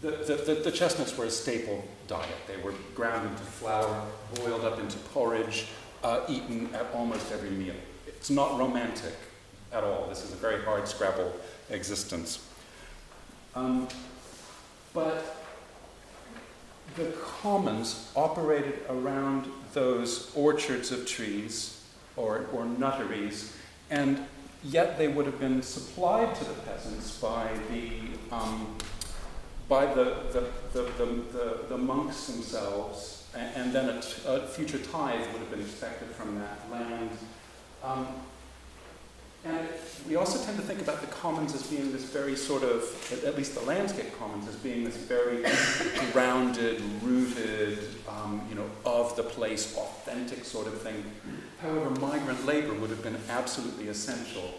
The chestnuts were a staple diet. They were ground into flour, boiled up into porridge, eaten at almost every meal. It's not romantic at all. This is a very hard scrabble existence. But the commons operated around those orchards of trees or nutteries, and yet they would have been supplied to the peasants by the monks themselves, and then a future tithe would have been expected from that land. And we also tend to think about the commons as being this very sort of, at least the landscape commons, as being this very grounded, rooted, of the place, authentic sort of thing. However, migrant labor would have been absolutely essential,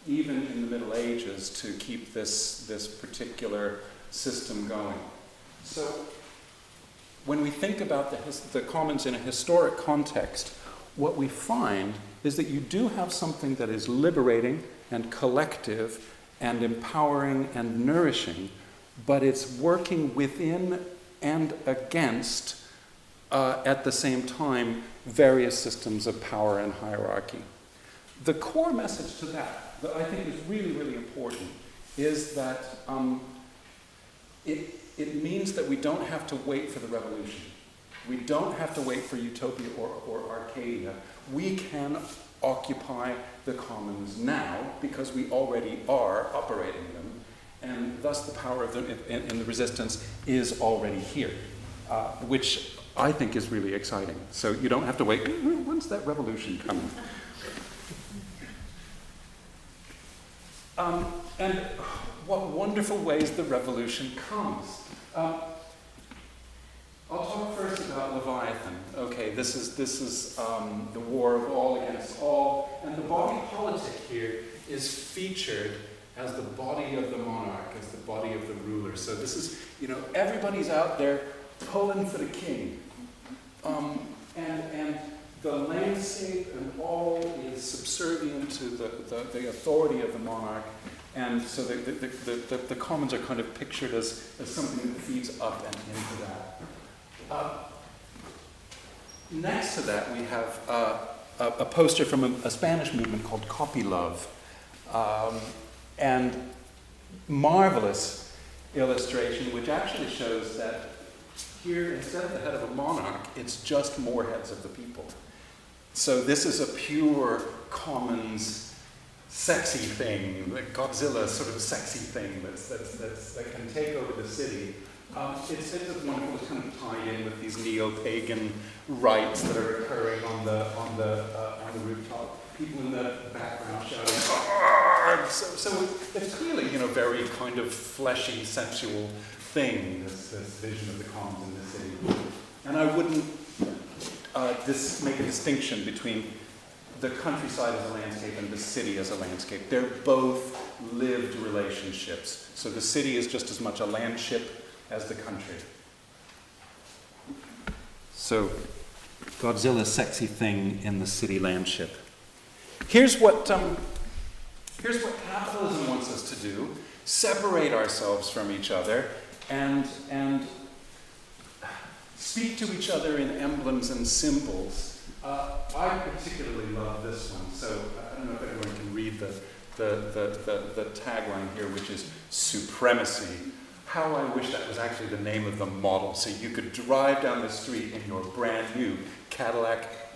even in the Middle Ages, to keep this particular system going. So, when we think about the commons in a historic context, what we find is that you do have something that is liberating and collective and empowering and nourishing, but it's working within and against, at the same time, various systems of power and hierarchy. The core message to that I think is really, really important, is that it means that we don't have to wait for the revolution. We don't have to wait for utopia or Arcadia. We can occupy the commons now because we already are operating them, and thus the power of them in the resistance is already here, which I think is really exciting. So you don't have to wait, when's that revolution coming? And what wonderful ways the revolution comes. I'll talk first about Leviathan. Okay, this is the war of all against all, and the body politic here is featured as the body of the monarch, as the body of the ruler. So this is, everybody's out there pulling for the king, and the landscape and all is subservient to the authority of the monarch. And so the commons are kind of pictured as something that feeds up and into that. Next to that, we have a poster from a Spanish movement called Copy Love, and marvelous illustration, which actually shows that here, instead of the head of a monarch, it's just more heads of the people. So this is a pure commons sexy thing, like Godzilla sort of sexy thing that can take over the city. It's wonderful to kind of tie in with these neo-pagan rites that are occurring on the rooftop. People in the background shouting, "Argh!" So it's clearly, very kind of fleshy, sensual thing, this vision of the commons in the city. And I wouldn't make a distinction between the countryside as a landscape and the city as a landscape. They're both lived relationships. So the city is just as much a landship as the country. So, Godzilla's sexy thing in the city landship. Here's what capitalism wants us to do: separate ourselves from each other and speak to each other in emblems and symbols. I particularly love this one. So I don't know if everyone can read the tagline here, which is supremacy. How I wish that was actually the name of the model, so you could drive down the street in your brand new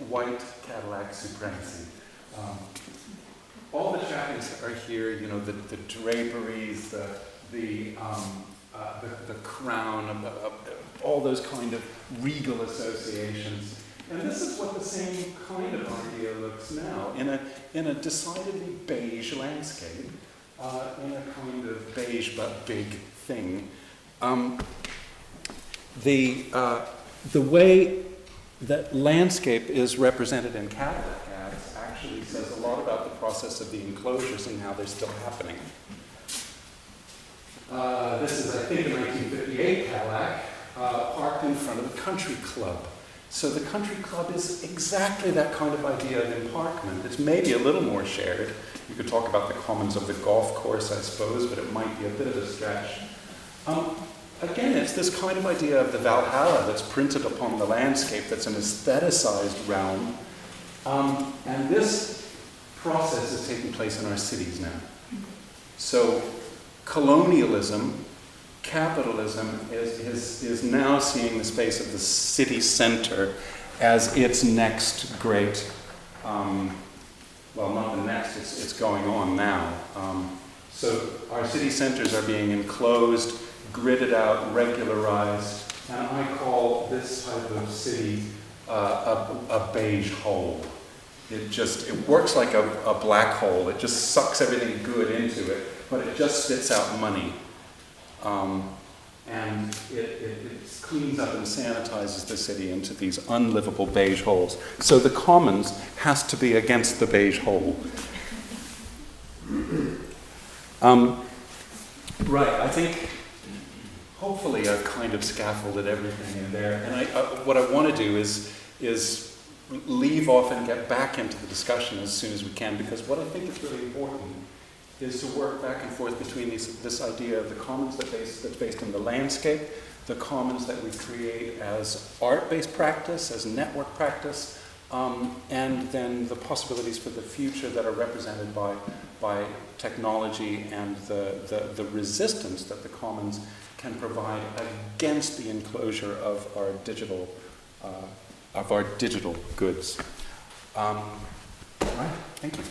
white Cadillac Supremacy. All the traffic settings are here, you know, the draperies, the crown, all those kind of regal associations. And this is what the same kind of idea looks now, in a decidedly beige landscape, in a kind of beige but big thing. The way that landscape is represented in Cadillac ads actually says a lot about the process of the enclosures and how they're still happening. This is, I think, a 1958 Cadillac parked in front of a country club. So the country club is exactly that kind of idea of emparkment. It's maybe a little more shared. You could talk about the commons of the golf course, I suppose, but it might be a bit of a stretch. Again, it's this kind of idea of the Valhalla that's printed upon the landscape, that's an aestheticized realm. And this process is taking place in our cities now. So colonialism, capitalism is now seeing the space of the city center as its next great, well, not the next, it's going on now. So our city centers are being enclosed, gridded out, regularized, and I call this type of city a beige hole. It works like a black hole. It just sucks everything good into it, but it just spits out money. And it cleans up and sanitizes the city into these unlivable beige holes. So the commons has to be against the beige hole. Right, I think hopefully I've kind of scaffolded everything in there. And what I want to do is leave off and get back into the discussion as soon as we can, because what I think is really important is to work back and forth between this idea of the commons that's based in the landscape, the commons that we create as art-based practice, as network practice, and then the possibilities for the future that are represented by technology and the resistance that the commons can provide against the enclosure of our digital goods. All right, thank you.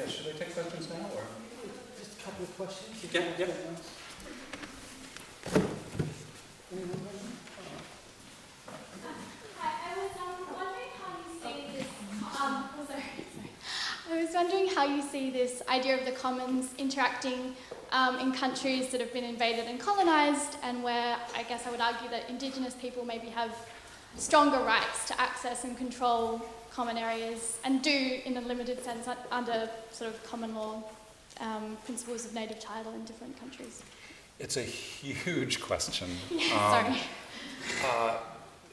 Should I take questions now, or? Just a couple of questions. Yeah. I was wondering how you see this idea of the commons interacting in countries that have been invaded and colonised, and where I guess I would argue that Indigenous people maybe have stronger rights to access and control common areas, and do in a limited sense under sort of common law principles of native title in different countries. It's a huge question. Yeah, sorry.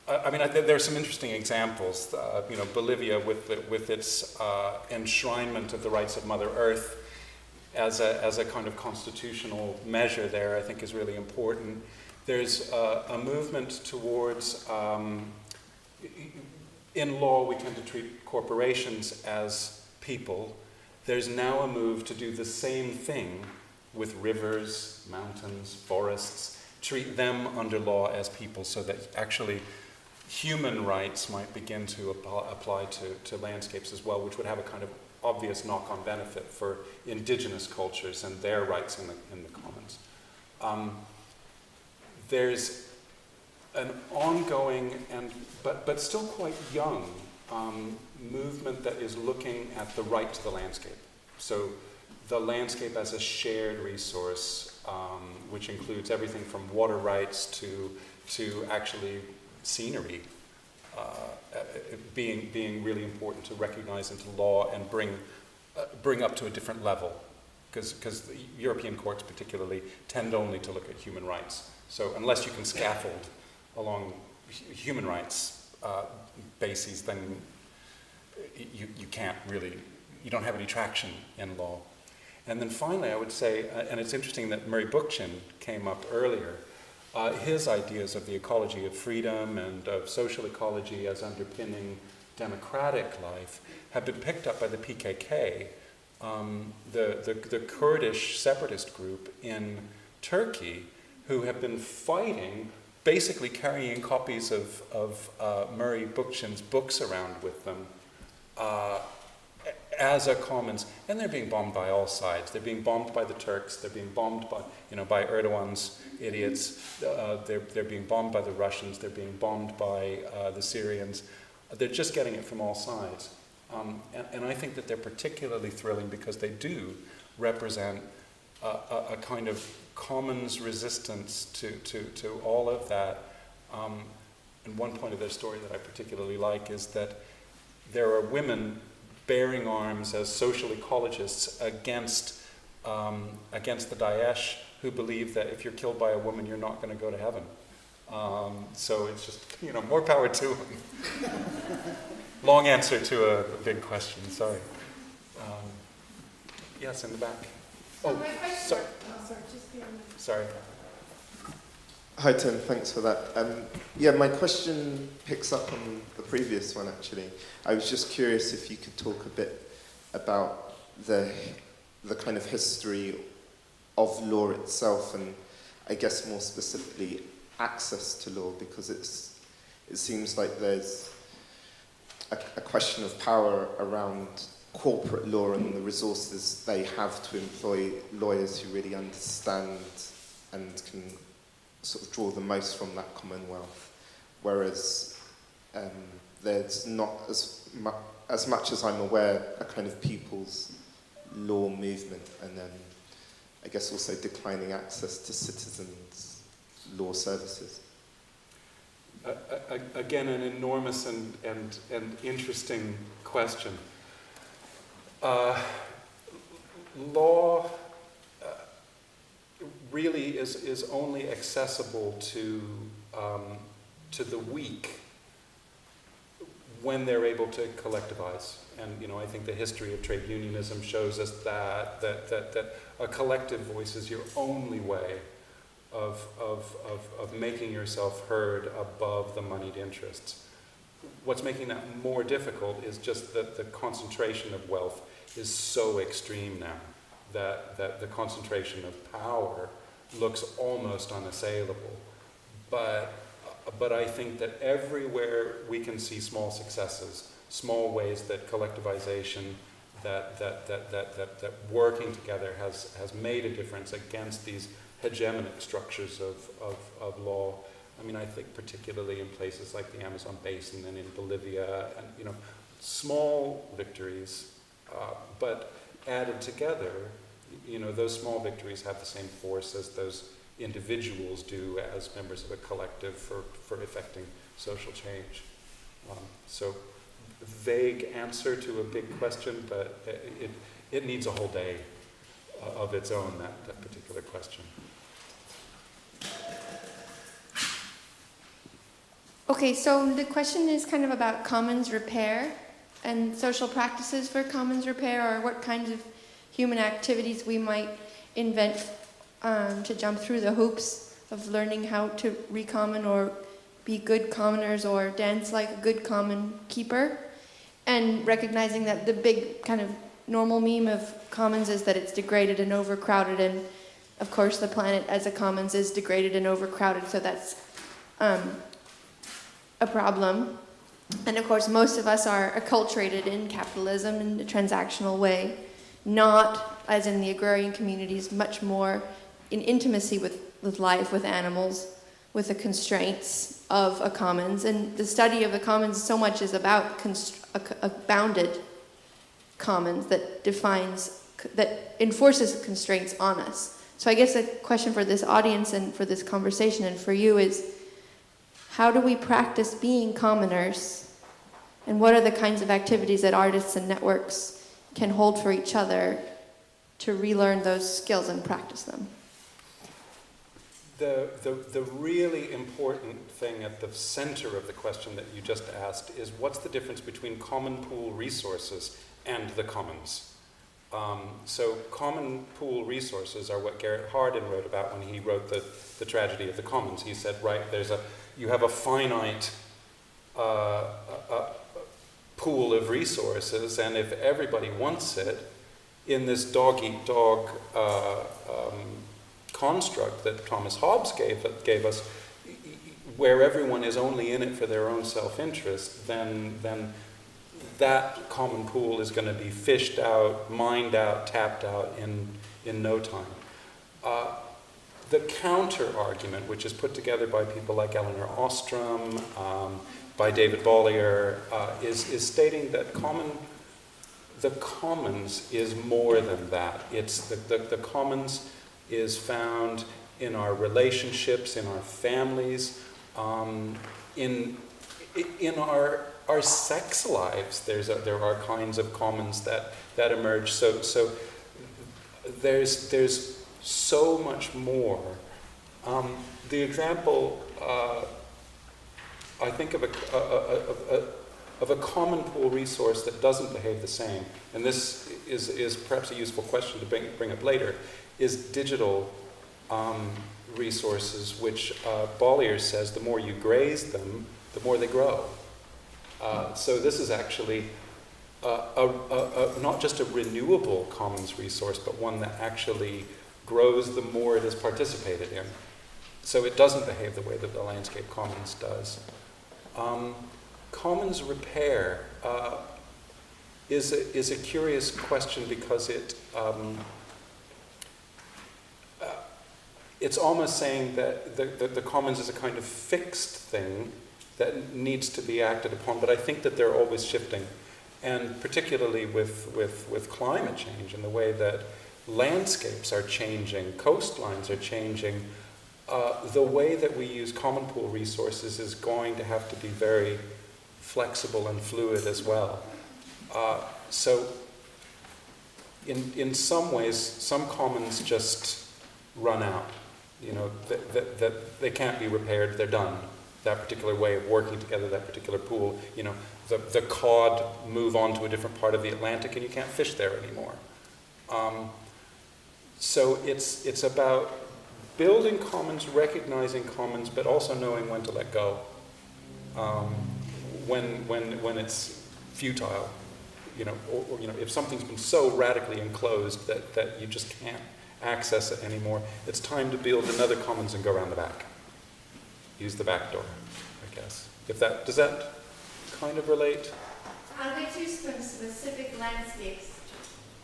I mean, there are some interesting examples. Bolivia with its enshrinement of the rights of Mother Earth as a kind of constitutional measure there, I think is really important. There's a movement towards, in law we tend to treat corporations as people. There's now a move to do the same thing with rivers, mountains, forests, treat them under law as people, so that actually human rights might begin to apply to landscapes as well, which would have a kind of obvious knock-on benefit for indigenous cultures and their rights in the commons. There's an ongoing but still quite young movement that is looking at the right to the landscape. So the landscape as a shared resource, which includes everything from water rights to actually scenery, being really important to recognize into law and bring up to a different level, because the European courts particularly tend only to look at human rights. So unless you can scaffold along human rights bases, then you can't really, you don't have any traction in law. And then finally, I would say, and it's interesting that Murray Bookchin came up earlier, his ideas of the ecology of freedom and of social ecology as underpinning democratic life have been picked up by the PKK, the Kurdish separatist group in Turkey, who have been fighting, basically carrying copies of Murray Bookchin's books around with them as a commons, and they're being bombed by all sides. They're being bombed by the Turks. They're being bombed by Erdogan's idiots. They're being bombed by the Russians. They're being bombed by the Syrians. They're just getting it from all sides. And I think that they're particularly thrilling because they do represent a kind of commons resistance to all of that. And one point of their story that I particularly like is that there are women bearing arms as social ecologists against the Daesh, who believe that if you're killed by a woman, you're not going to go to heaven. So it's just, more power to them. Long answer to a big question, sorry. Yes, in the back. Oh, sorry. Sorry. Hi Tim, thanks for that. Yeah, my question picks up on the previous one actually. I was just curious if you could talk a bit about the kind of history of law itself, and I guess more specifically access to law, because it seems like there's a question of power around corporate law and the resources they have to employ lawyers who really understand and can sort of draw the most from that commonwealth, whereas there's not as much as I'm aware a kind of people's law movement, and then I guess also declining access to citizens' law services. Again, an enormous and interesting question. Law really is only accessible to the weak when they're able to collectivize. And I think the history of trade unionism shows us that a collective voice is your only way of making yourself heard above the moneyed interests. What's making that more difficult is just that the concentration of wealth is so extreme now that the concentration of power looks almost unassailable. But I think that everywhere we can see small successes, small ways that collectivization, that working together has made a difference against these hegemonic structures of law. I mean, I think particularly in places like the Amazon basin and in Bolivia, and small victories, but added together, those small victories have the same force as those individuals do as members of a collective for effecting social change. So, vague answer to a big question, but it needs a whole day of its own, that particular question. Okay, so the question is kind of about commons repair and social practices for commons repair, or what kinds of human activities we might invent to jump through the hoops of learning how to recommon or be good commoners or dance like a good common keeper, and recognizing that the big kind of normal meme of commons is that it's degraded and overcrowded, and of course the planet as a commons is degraded and overcrowded, so that's a problem. And of course most of us are acculturated in capitalism in a transactional way, not as in the agrarian communities, much more in intimacy with life, with animals, with the constraints of a commons. And the study of the commons so much is about a bounded commons that enforces constraints on us. So I guess a question for this audience and for this conversation and for you is, how do we practice being commoners? And what are the kinds of activities that artists and networks can hold for each other to relearn those skills and practice them? The really important thing at the center of the question that you just asked is, what's the difference between common pool resources and the commons? So common pool resources are what Garrett Hardin wrote about when he wrote the Tragedy of the Commons. He said, right, you have a finite pool of resources, and if everybody wants it, in this dog-eat-dog construct that Thomas Hobbes gave us, where everyone is only in it for their own self-interest, then that common pool is going to be fished out, mined out, tapped out in no time. The counter-argument, which is put together by people like Elinor Ostrom, by David Bollier, is stating that the commons is more than that. It's the commons is found in our relationships, in our families, in our sex lives. There are kinds of commons that emerge. So there's so much more. The example, I think of a common pool resource that doesn't behave the same, and this is perhaps a useful question to bring up later, is digital resources, which Bollier says the more you graze them, the more they grow. So this is actually not just a renewable commons resource, but one that actually grows the more it is participated in. So it doesn't behave the way that the landscape commons does. Commons repair is a curious question because it's almost saying that the commons is a kind of fixed thing that needs to be acted upon, but I think that they're always shifting. And particularly with climate change and the way that landscapes are changing, coastlines are changing, the way that we use common pool resources is going to have to be very flexible and fluid as well. So in some ways, some commons just run out. You know, that they can't be repaired, they're done. That particular way of working together, that particular pool, you know, the cod move on to a different part of the Atlantic and you can't fish there anymore. So it's about building commons, recognizing commons, but also knowing when to let go. When it's futile, you know, or you know, if something's been so radically enclosed that you just can't access it anymore, it's time to build another commons and go around the back. Use the back door, I guess. Does that kind of relate? I'd like two specific landscapes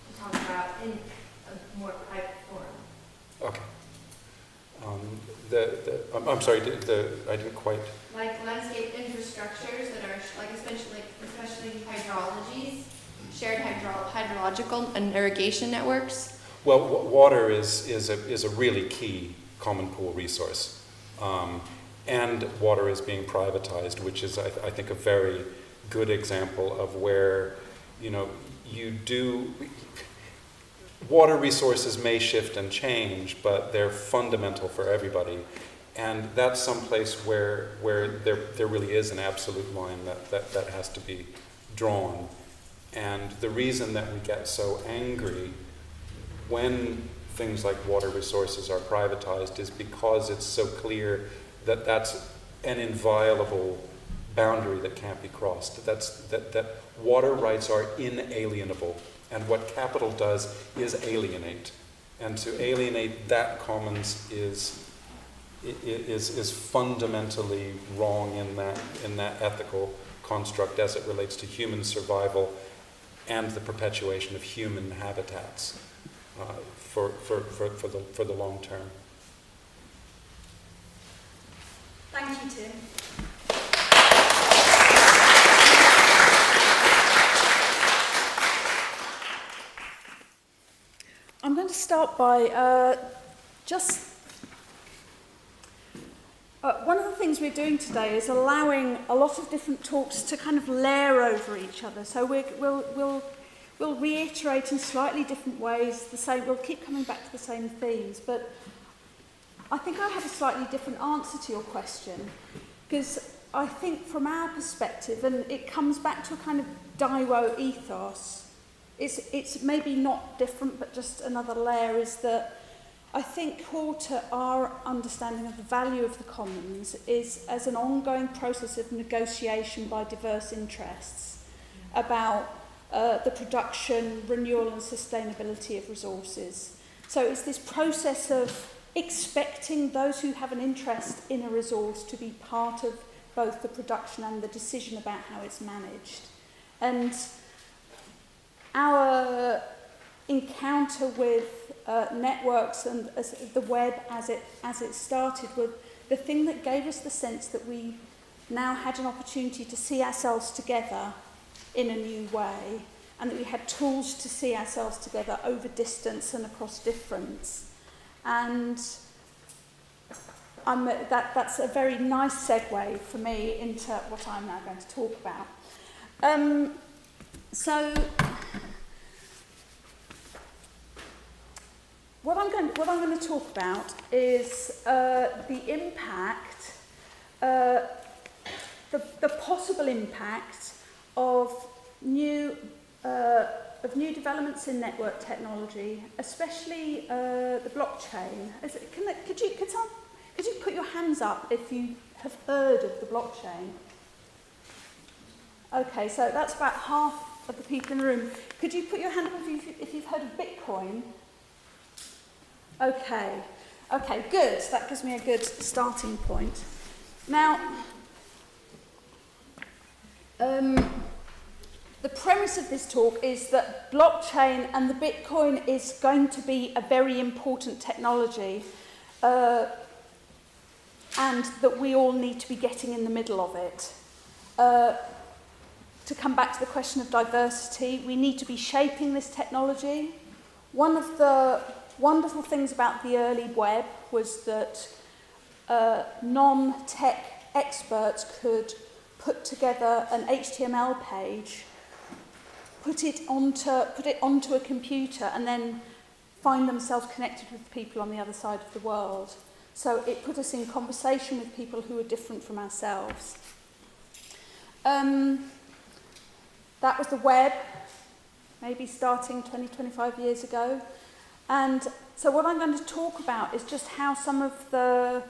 to talk about in a more private forum. Okay. I'm sorry, I didn't quite... Like landscape infrastructures that are, like especially hydrologies, shared hydrological and irrigation networks. Well, water is a really key common pool resource. And water is being privatized, which is, I think, a very good example of where, you know, water resources may shift and change, but they're fundamental for everybody. And that's someplace where there really is an absolute line that has to be drawn. And the reason that we get so angry when things like water resources are privatized is because it's so clear that that's an inviolable boundary that can't be crossed. That water rights are inalienable. And what capital does is alienate. And to alienate that commons is fundamentally wrong in that ethical construct as it relates to human survival and the perpetuation of human habitats for the long term. Thank you, Tim. I'm going to start by one of the things we're doing today is allowing a lot of different talks to kind of layer over each other. So we'll reiterate in slightly different ways the same. We'll keep coming back to the same themes, but I think I have a slightly different answer to your question, because I think from our perspective, and it comes back to a kind of DIWO ethos, it's maybe not different, but just another layer, is that I think core to our understanding of the value of the commons is as an ongoing process of negotiation by diverse interests about the production, renewal and sustainability of resources. So it's this process of expecting those who have an interest in a resource to be part of both the production and the decision about how it's managed. And our encounter with networks and the web as it started was the thing that gave us the sense that we now had an opportunity to see ourselves together in a new way, and that we had tools to see ourselves together over distance and across difference. And that's a very nice segue for me into what I'm now going to talk about. So what I'm going to talk about is the impact, the possible impact of new developments in network technology, especially the blockchain. Could you put your hands up if you have heard of the blockchain? Okay, so that's about half of the people in the room. Could you put your hand up if you've heard of Bitcoin? Okay, good. That gives me a good starting point. Now, the premise of this talk is that blockchain and the Bitcoin is going to be a very important technology, and that we all need to be getting in the middle of it. To come back to the question of diversity, we need to be shaping this technology. One of the wonderful things about the early web was that non-tech experts could put together an HTML page, put it onto a computer, and then find themselves connected with people on the other side of the world. So it put us in conversation with people who are different from ourselves. That was the web, maybe starting 20, 25 years ago. And so what I'm going to talk about is just how some of the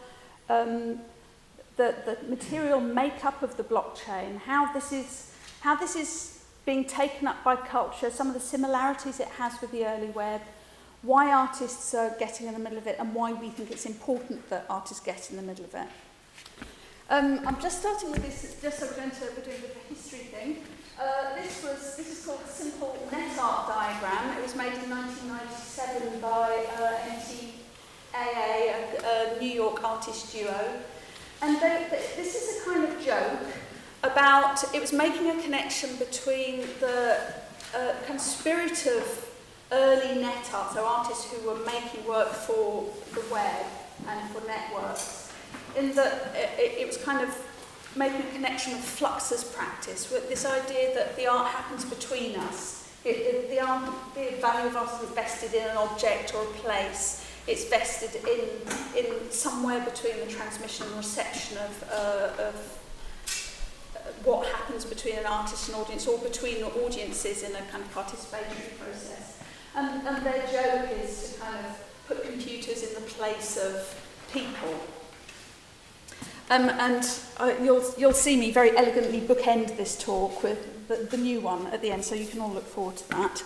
material makeup of the blockchain, how this is being taken up by culture, some of the similarities it has with the early web, why artists are getting in the middle of it, and why we think it's important that artists get in the middle of it. I'm just starting with this, just so we're doing a bit of a history thing. This is called a simple net art diagram. It was made in 1997 by NTAA, a New York artist duo. And this is a kind of joke about, it was making a connection between the kind of spirit of early net art, so artists who were making work for the web and for networks, in that it was kind of making a connection with Fluxus practice, with this idea that the art happens between us. The value of art isn't vested in an object or a place. It's vested in somewhere between the transmission and reception of what happens between an artist and audience, or between the audiences in a kind of participatory process. And their joke is to kind of put computers in the place of people. You'll see me very elegantly bookend this talk with the new one at the end, so you can all look forward to that.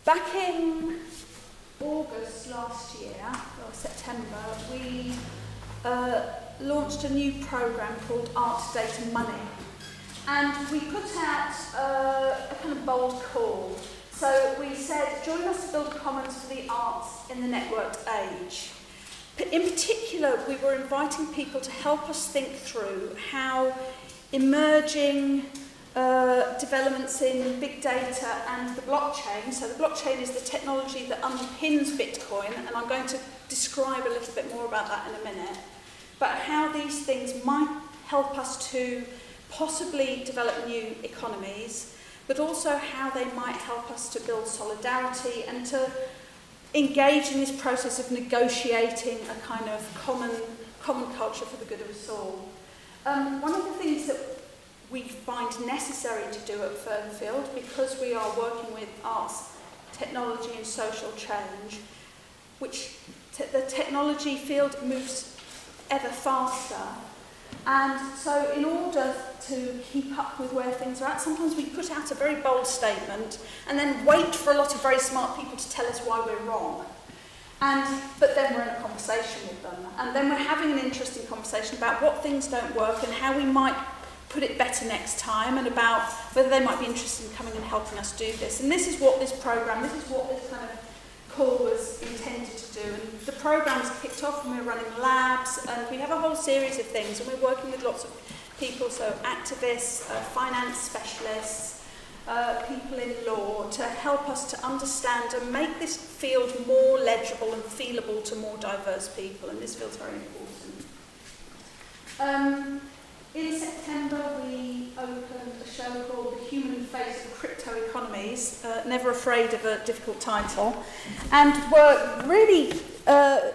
Back in August last year, or September, we launched a new program called Art, Data, Money. And we put out a kind of bold call. So we said, join us to build commons for the arts in the networked age. In particular, we were inviting people to help us think through how emerging developments in big data and the blockchain, so the blockchain is the technology that underpins Bitcoin, and I'm going to describe a little bit more about that in a minute, but how these things might help us to possibly develop new economies, but also how they might help us to build solidarity and to engage in this process of negotiating a kind of common culture for the good of us all. One of the things that we find necessary to do at Furtherfield, because we are working with arts, technology and social change, which the technology field moves ever faster, And so in order to keep up with where things are at, sometimes we put out a very bold statement and then wait for a lot of very smart people to tell us why we're wrong. But then we're in a conversation with them. And then we're having an interesting conversation about what things don't work and how we might put it better next time, and about whether they might be interested in coming and helping us do this. And this is what this programme, this is what this kind of call was intended to do. And the programme's kicked off and we're running labs, and we have a whole series of things, and we're working with lots of people, so activists, finance specialists, people in law, to help us to understand and make this field more legible and feelable to more diverse people, and this feels very important. In September, we opened a show called The Human Face of Crypto Economies, never afraid of a difficult title, and we're really,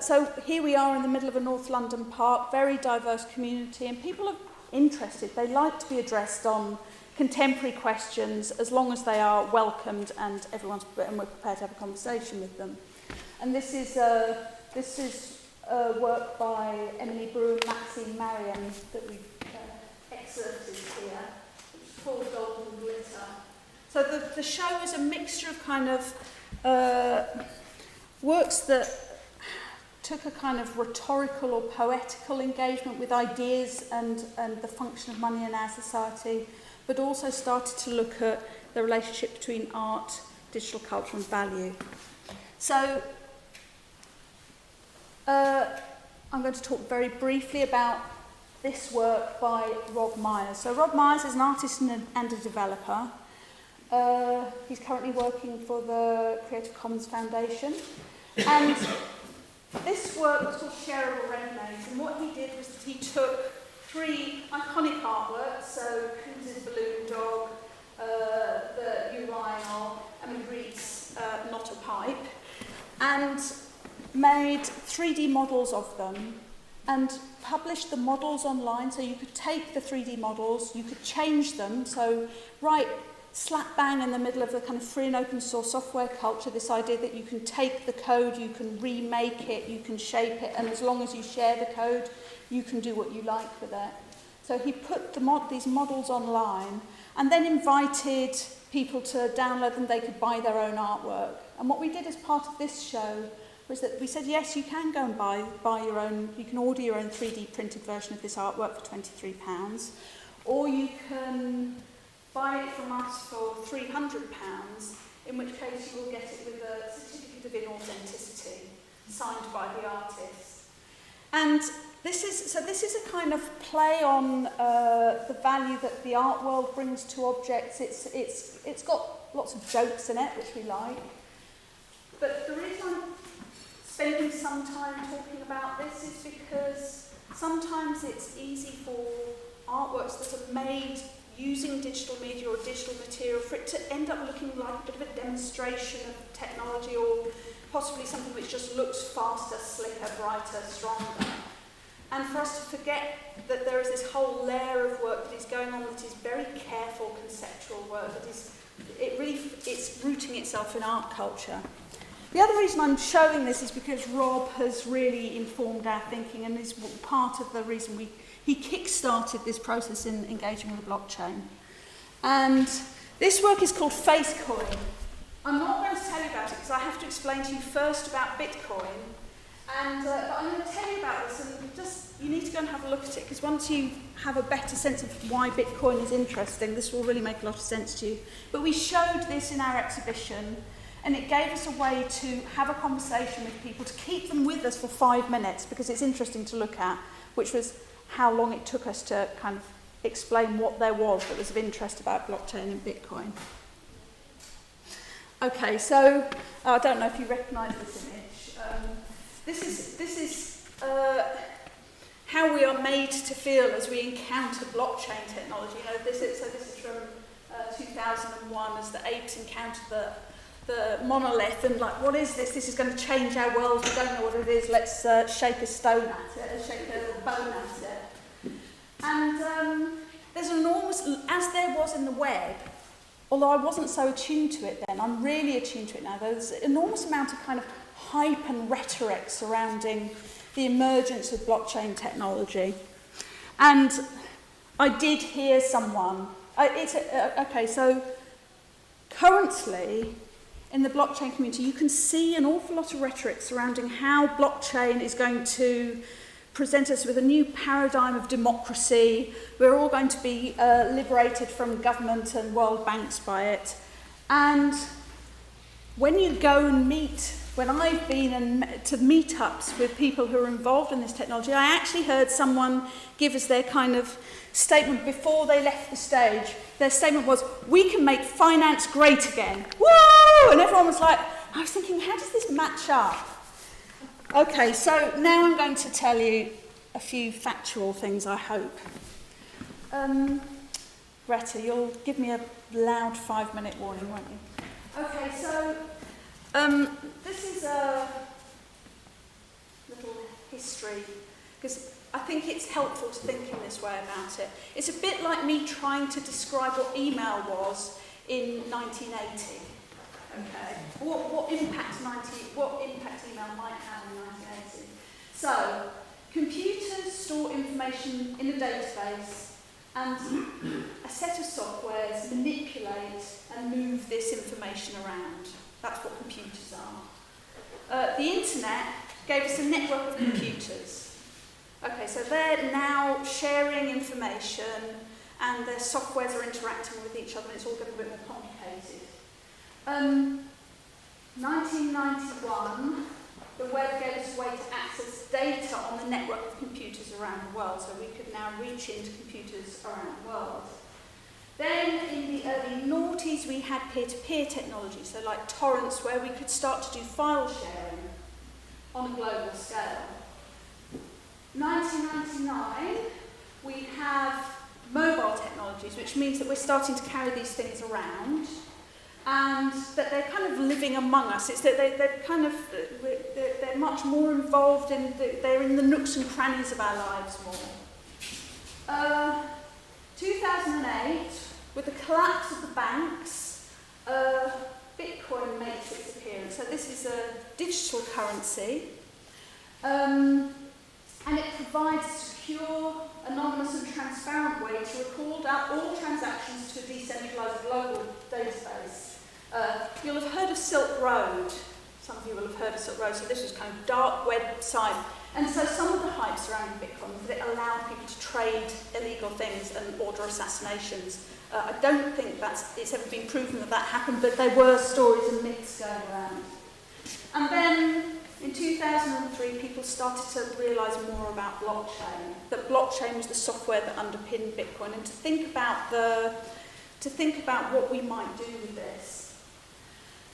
so here we are in the middle of a North London park, very diverse community, and people are interested. They like to be addressed on contemporary questions as long as they are welcomed and we're prepared to have a conversation with them. And this is work by Emily Brew and Maxine Marion that we've excerpted here, which is called Golden Glitter. So the show is a mixture of kind of works that took a kind of rhetorical or poetical engagement with ideas and the function of money in our society, but also started to look at the relationship between art, digital culture and value. So I'm going to talk very briefly about this work by Rob Myers. So Rob Myers is an artist and a developer. He's currently working for the Creative Commons Foundation. And this work was called Shareable Renegades, and what he did was that he took 3 iconic artworks, so Coons' Balloon Dog, the urinal, and Magritte's Not a Pipe, and made 3D models of them and published the models online, so you could take the 3D models, you could change them, so right slap bang in the middle of the kind of free and open source software culture, this idea that you can take the code, you can remake it, you can shape it, and as long as you share the code, you can do what you like with it. So he put these models online and then invited people to download them, they could buy their own artwork. And what we did as part of this show was that we said, yes, you can go and buy your own, you can order your own 3D printed version of this artwork for £23, or you can buy it from us for £300, in which case you will get it with a certificate of inauthenticity signed by the artist. And this is a kind of play on the value that the art world brings to objects. It's got lots of jokes in it, which we like. But the reason I'm spending some time talking about this is because sometimes it's easy for artworks that are made using digital media or digital material for it to end up looking like a bit of a demonstration of technology, or possibly something which just looks faster, slicker, brighter, stronger. And for us to forget that there is this whole layer of work that is going on that is very careful conceptual work, that is, it's rooting itself in art culture. The other reason I'm showing this is because Rob has really informed our thinking and is part of the reason he kick-started this process in engaging with the blockchain. And this work is called Facecoin. I'm not going to tell you about it because I have to explain to you first about Bitcoin. And but I'm going to tell you about this, and just you need to go and have a look at it, because once you have a better sense of why Bitcoin is interesting, this will really make a lot of sense to you. But we showed this in our exhibition, and it gave us a way to have a conversation with people, to keep them with us for 5 minutes, because it's interesting to look at, which was how long it took us to kind of explain what there was that was of interest about blockchain and Bitcoin. Okay, so I don't know if you recognise this image. This is how we are made to feel as we encounter blockchain technology. You know, this is from 2001, as the apes encountered the monolith, and like, what is this? This is going to change our world. We don't know what it is. Let's shake a stone at it, shake a bone at it. And there's an enormous, as there was in the web, although I wasn't so attuned to it then, I'm really attuned to it now. There's an enormous amount of kind of hype and rhetoric surrounding the emergence of blockchain technology. And I did hear someone. Okay, so currently in the blockchain community, you can see an awful lot of rhetoric surrounding how blockchain is going to present us with a new paradigm of democracy. We're all going to be liberated from government and world banks by it. And when you go and meet, when I've been to meetups with people who are involved in this technology, I actually heard someone give us their kind of statement before they left the stage. Their statement was, "We can make finance great again." Woo! And everyone was like, I was thinking, how does this match up? Okay, so now I'm going to tell you a few factual things, I hope. Greta, you'll give me a loud 5-minute warning, won't you? Okay, so this is a little history, because I think it's helpful to think in this way about it. It's a bit like me trying to describe what email was in 1980. Okay, what impact email might have in 1980. So, computers store information in a database, and a set of softwares manipulate and move this information around. That's what computers are. The internet gave us a network of computers. Okay, so they're now sharing information and their softwares are interacting with each other and it's all getting a bit more complicated. 1991, the web gave us a way to access data on the network of computers around the world, so we could now reach into computers around the world. Then in the early noughties we had peer-to-peer technology, so like torrents, where we could start to do file sharing on a global scale. 1999, we have mobile technologies, which means that we're starting to carry these things around, and that they're kind of living among us. It's that they're much more involved in, they're in the nooks and crannies of our lives more. 2008, with the collapse of the banks, Bitcoin makes its appearance. So this is a digital currency, and it provides a secure, anonymous and transparent way to record out all transactions to a decentralized global database. You'll have heard of Silk Road. Some of you will have heard of Silk Road, so this was kind of dark website. And so some of the hype surrounding Bitcoin was that it allowed people to trade illegal things and order assassinations. I don't think it's ever been proven that happened, but there were stories and myths going around. And then in 2003, people started to realise more about blockchain, that blockchain was the software that underpinned Bitcoin, and to think about what we might do with this.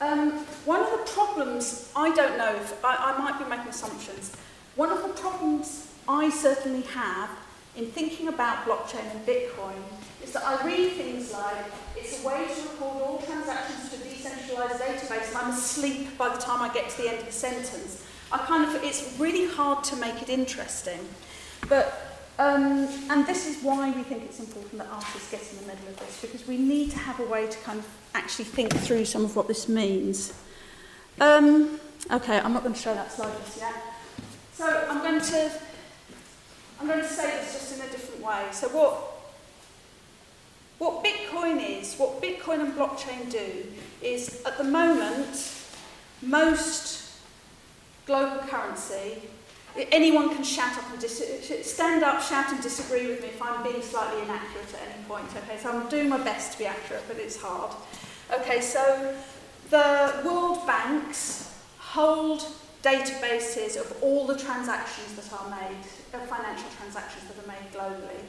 One of the problems, I don't know, if I might be making assumptions, one of the problems I certainly have in thinking about blockchain and Bitcoin is that I read things like, it's a way to record all transactions to a decentralized database, and I'm asleep by the time I get to the end of the sentence. It's really hard to make it interesting. But, and this is why we think it's important that artists get in the middle of this, because we need to have a way to kind of actually think through some of what this means. Okay, I'm not going to show that slide just yet. So I'm going to say this just in a different way. So what Bitcoin and blockchain do is, at the moment, most global currency, anyone can stand up, shout and disagree with me if I'm being slightly inaccurate at any point. Okay, so I'm doing my best to be accurate, but it's hard. Okay, so the world banks hold databases of all the transactions that are made, financial transactions that are made globally.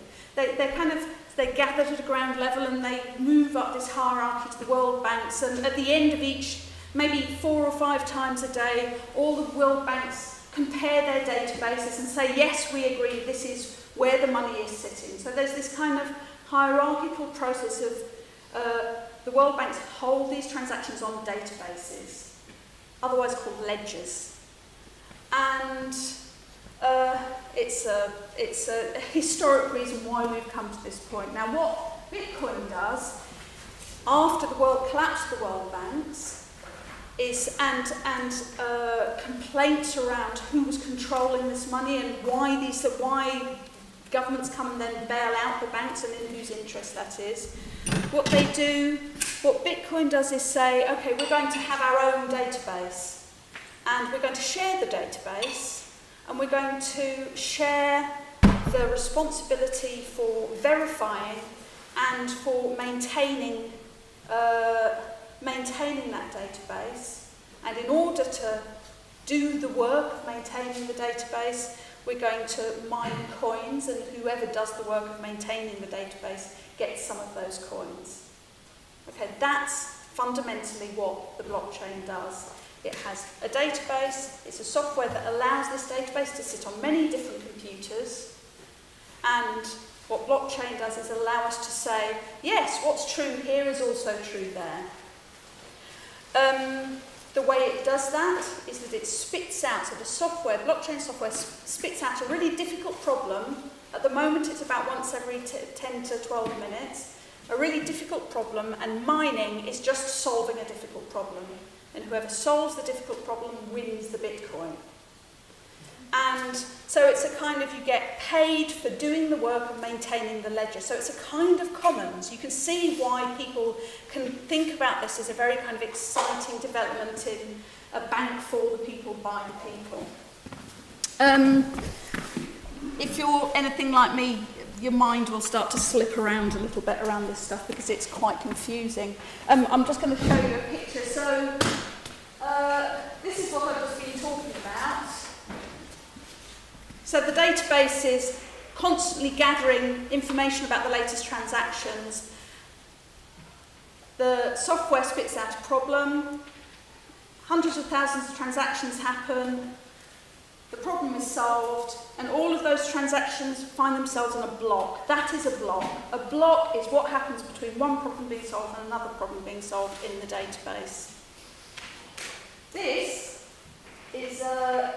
They gather at a ground level and they move up this hierarchy to the world banks, and at the end of each, maybe 4 or 5 times a day, all the world banks compare their databases and say, yes, we agree, this is where the money is sitting. So there's this kind of hierarchical process of the world banks hold these transactions on databases, otherwise called ledgers. And it's a historic reason why we've come to this point. Now, what Bitcoin does, after the collapse of the world banks, is complaints around who was controlling this money and why governments come and then bail out the banks and in whose interest that is. What they do, what Bitcoin does is say, okay, we're going to have our own database and we're going to share the database and we're going to share the responsibility for verifying and for maintaining that database. And in order to do the work of maintaining the database, we're going to mine coins, and whoever does the work of maintaining the database gets some of those coins. Okay, that's fundamentally what the blockchain does. It has a database, it's a software that allows this database to sit on many different computers, and what blockchain does is allow us to say, yes, what's true here is also true there. The way it does that is that it spits out, so the software, blockchain software, spits out a really difficult problem. At the moment it's about once every 10 to 12 minutes. A really difficult problem, and mining is just solving a difficult problem. And whoever solves the difficult problem wins the Bitcoin. And so it's a kind of, you get paid for doing the work of maintaining the ledger. So it's a kind of commons. You can see why people can think about this as a very kind of exciting development in a bank for the people, by the people. If you're anything like me, your mind will start to slip around a little bit around this stuff because it's quite confusing. I'm just going to show you a picture. So this is what I've just been talking about. So the database is constantly gathering information about the latest transactions. The software spits out a problem. Hundreds of thousands of transactions happen. The problem is solved, and all of those transactions find themselves in a block. That is a block. A block is what happens between one problem being solved and another problem being solved in the database. This is a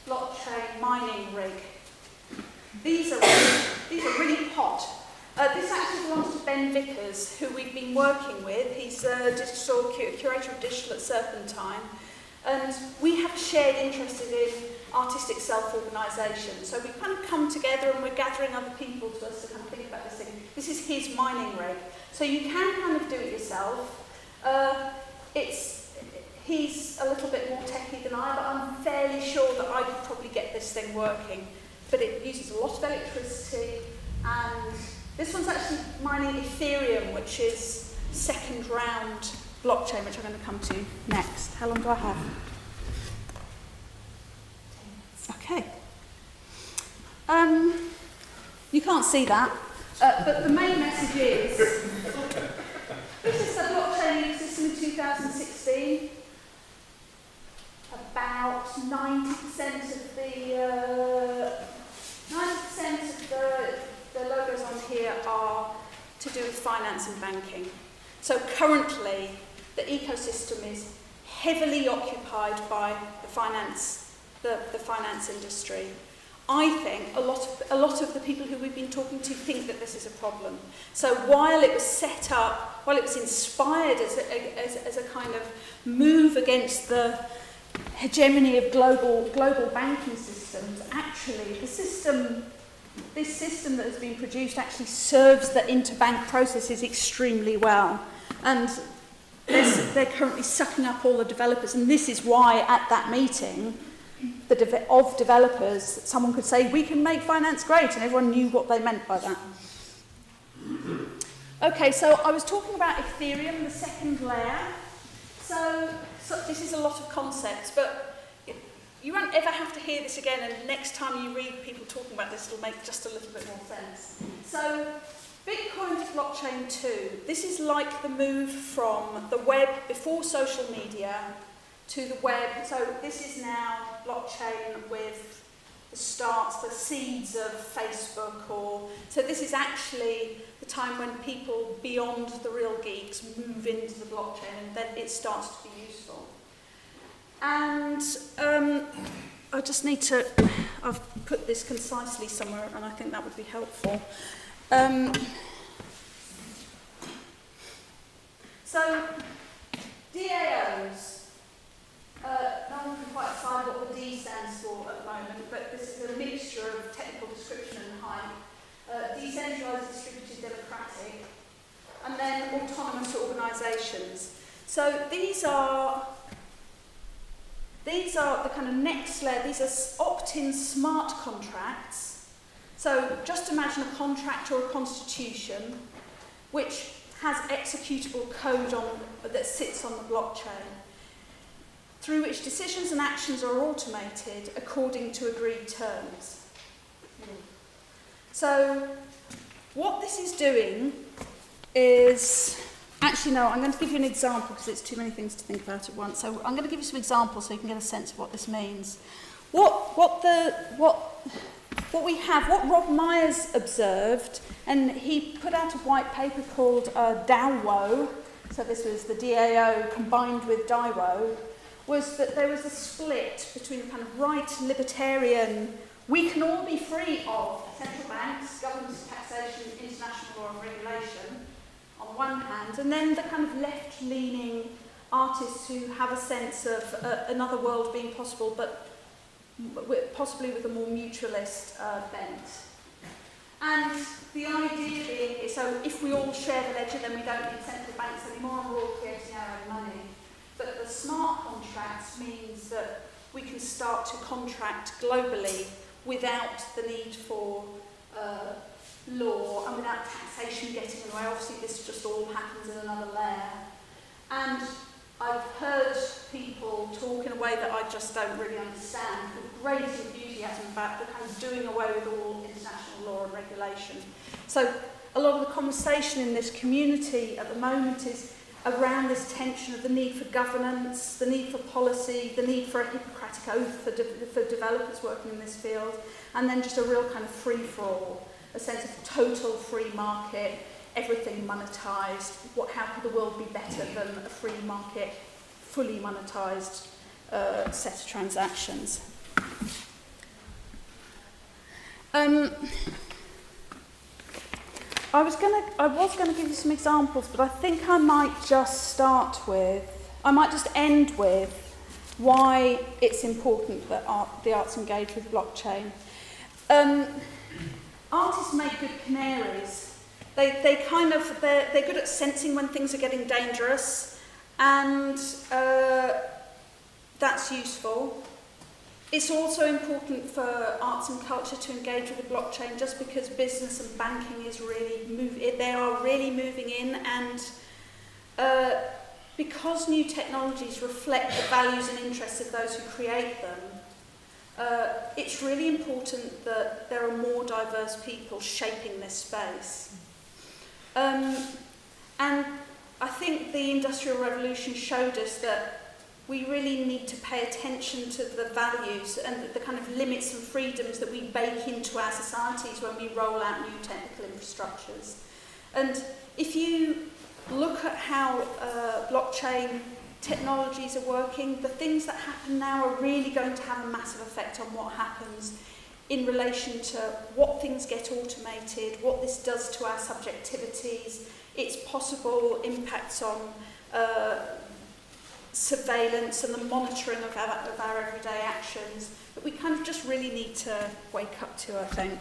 blockchain mining rig. These are really hot. This actually belongs to Ben Vickers, who we've been working with. He's a digital curator of digital at Serpentine. And we have a shared interest in artistic self-organisation. So we've kind of come together and we're gathering other people to us to kind of think about this thing. This is his mining rig. So you can kind of do it yourself. He's a little bit more techie than I, but I'm fairly sure that I could probably get this thing working. But it uses a lot of electricity, and this one's actually mining Ethereum, which is second round blockchain, which I'm going to come to next. How long do I have? Okay. You can't see that, but the main message is, this is the blockchain system in 2016. About 90% of the logos on here are to do with finance and banking. So currently, the ecosystem is heavily occupied by the finance industry. I think a lot of the people who we've been talking to think that this is a problem. So while it was set up, while it was inspired as a kind of move against the hegemony of global banking systems, actually this system that has been produced actually serves the interbank processes extremely well. And they're currently sucking up all the developers, and this is why at that meeting of developers, someone could say, we can make finance great, and everyone knew what they meant by that. Okay, so I was talking about Ethereum, the second layer. So this is a lot of concepts, but you won't ever have to hear this again, and next time you read people talking about this, it'll make just a little bit more sense. So Bitcoin to blockchain 2, this is like the move from the web before social media to the web. So this is now blockchain with the seeds of Facebook, so this is actually the time when people beyond the real geeks move into the blockchain, and then it starts to be useful. And I just need to, I've put this concisely somewhere, and I think that would be helpful. So DAOWs. No one can quite decide what the D stands for at the moment, but this is a mixture of technical description and high decentralised, distributed, democratic, and then autonomous organisations. So these are the kind of next layer. These are opt-in smart contracts. So just imagine a contract or a constitution which has executable code that sits on the blockchain, through which decisions and actions are automated according to agreed terms. So what this is doing is, actually no, I'm going to give you an example because it's too many things to think about at once. So I'm going to give you some examples so you can get a sense of what this means. What Rob Myers observed, and he put out a white paper called DAOWO, so this was the DAO combined with DIWO, was that there was a split between the kind of right libertarian, we can all be free of central banks, governments, taxation, international law and regulation, on one hand, and then the kind of left-leaning artists who have a sense of another world being possible, but possibly with a more mutualist bent. And the idea being, so if we all share the ledger, then we don't need central banks anymore, and we're all creating our own money. But the smart contracts means that we can start to contract globally without the need for law and without taxation getting in the way. Obviously, this just all happens in another layer. And I've heard people talk in a way that I just don't really understand, with great enthusiasm about the kind of doing away with all international law and regulation. So a lot of the conversation in this community at the moment is around this tension of the need for governance, the need for policy, the need for a Hippocratic oath for developers working in this field, and then just a real kind of free-for-all, a sense of total free market, everything monetised. How could the world be better than a free market, fully monetised set of transactions? I was going to give you some examples, but I think I might just end with why it's important that the arts engage with blockchain. Artists make good canaries. They're good at sensing when things are getting dangerous, and that's useful. It's also important for arts and culture to engage with the blockchain, just because business and banking is they are really moving in, and because new technologies reflect the values and interests of those who create them, it's really important that there are more diverse people shaping this space. And I think the Industrial Revolution showed us that we really need to pay attention to the values and the kind of limits and freedoms that we bake into our societies when we roll out new technical infrastructures. And if you look at how blockchain technologies are working, the things that happen now are really going to have a massive effect on what happens in relation to what things get automated, what this does to our subjectivities, its possible impacts on surveillance and the monitoring of our everyday actions, that we kind of just really need to wake up to, I think.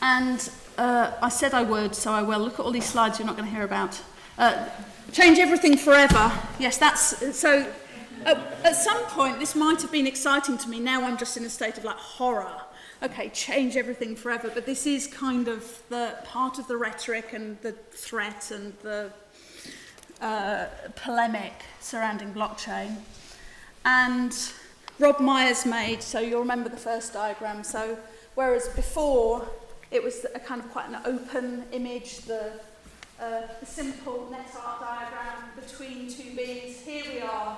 And I said I would, so I will. Look at all these slides you're not going to hear about. Change everything forever. Yes, that's... So at some point, this might have been exciting to me. Now I'm just in a state of horror. Okay, change everything forever. But this is kind of the part of the rhetoric and the threat and the polemic surrounding blockchain. And Rob Myers made, so you'll remember the first diagram, so whereas before it was a kind of quite an open image, the simple net art diagram between two beings, here we are,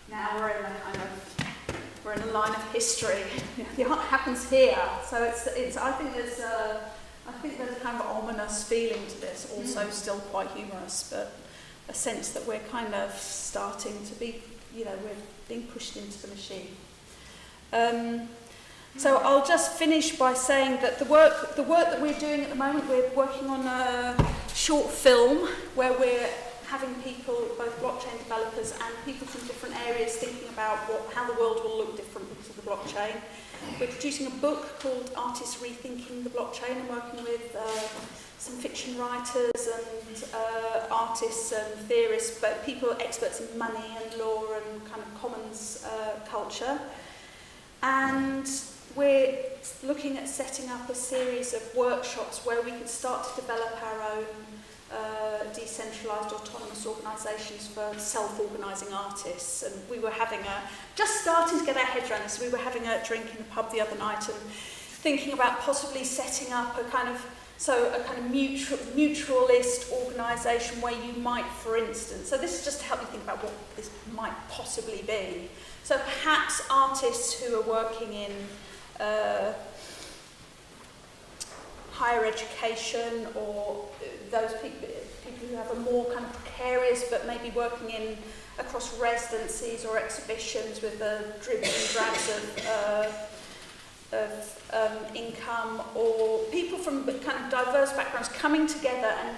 now we're in a line of history. The art happens here, so I think there's a kind of ominous feeling to this, also still quite humorous, but a sense that we're kind of starting to be, we're being pushed into the machine. So I'll just finish by saying that the work that we're doing at the moment, we're working on a short film where we're having people, both blockchain developers and people from different areas, thinking about how the world will look different because of the blockchain. We're producing a book called Artists Rethinking the Blockchain, and working with some fiction writers and artists and theorists, but people experts in money and law and kind of commons culture. And we're looking at setting up a series of workshops where we can start to develop our own decentralised autonomous organisations for self-organising artists. And we were just starting to get our heads around this. We were having a drink in the pub the other night and thinking about possibly setting up a kind of mutualist organisation where you might, for instance, so this is just to help you think about what this might possibly be. So perhaps artists who are working in higher education, or those people who have a more kind of precarious, but maybe working across residencies or exhibitions with the dribs and drabs of income, or people from kind of diverse backgrounds coming together and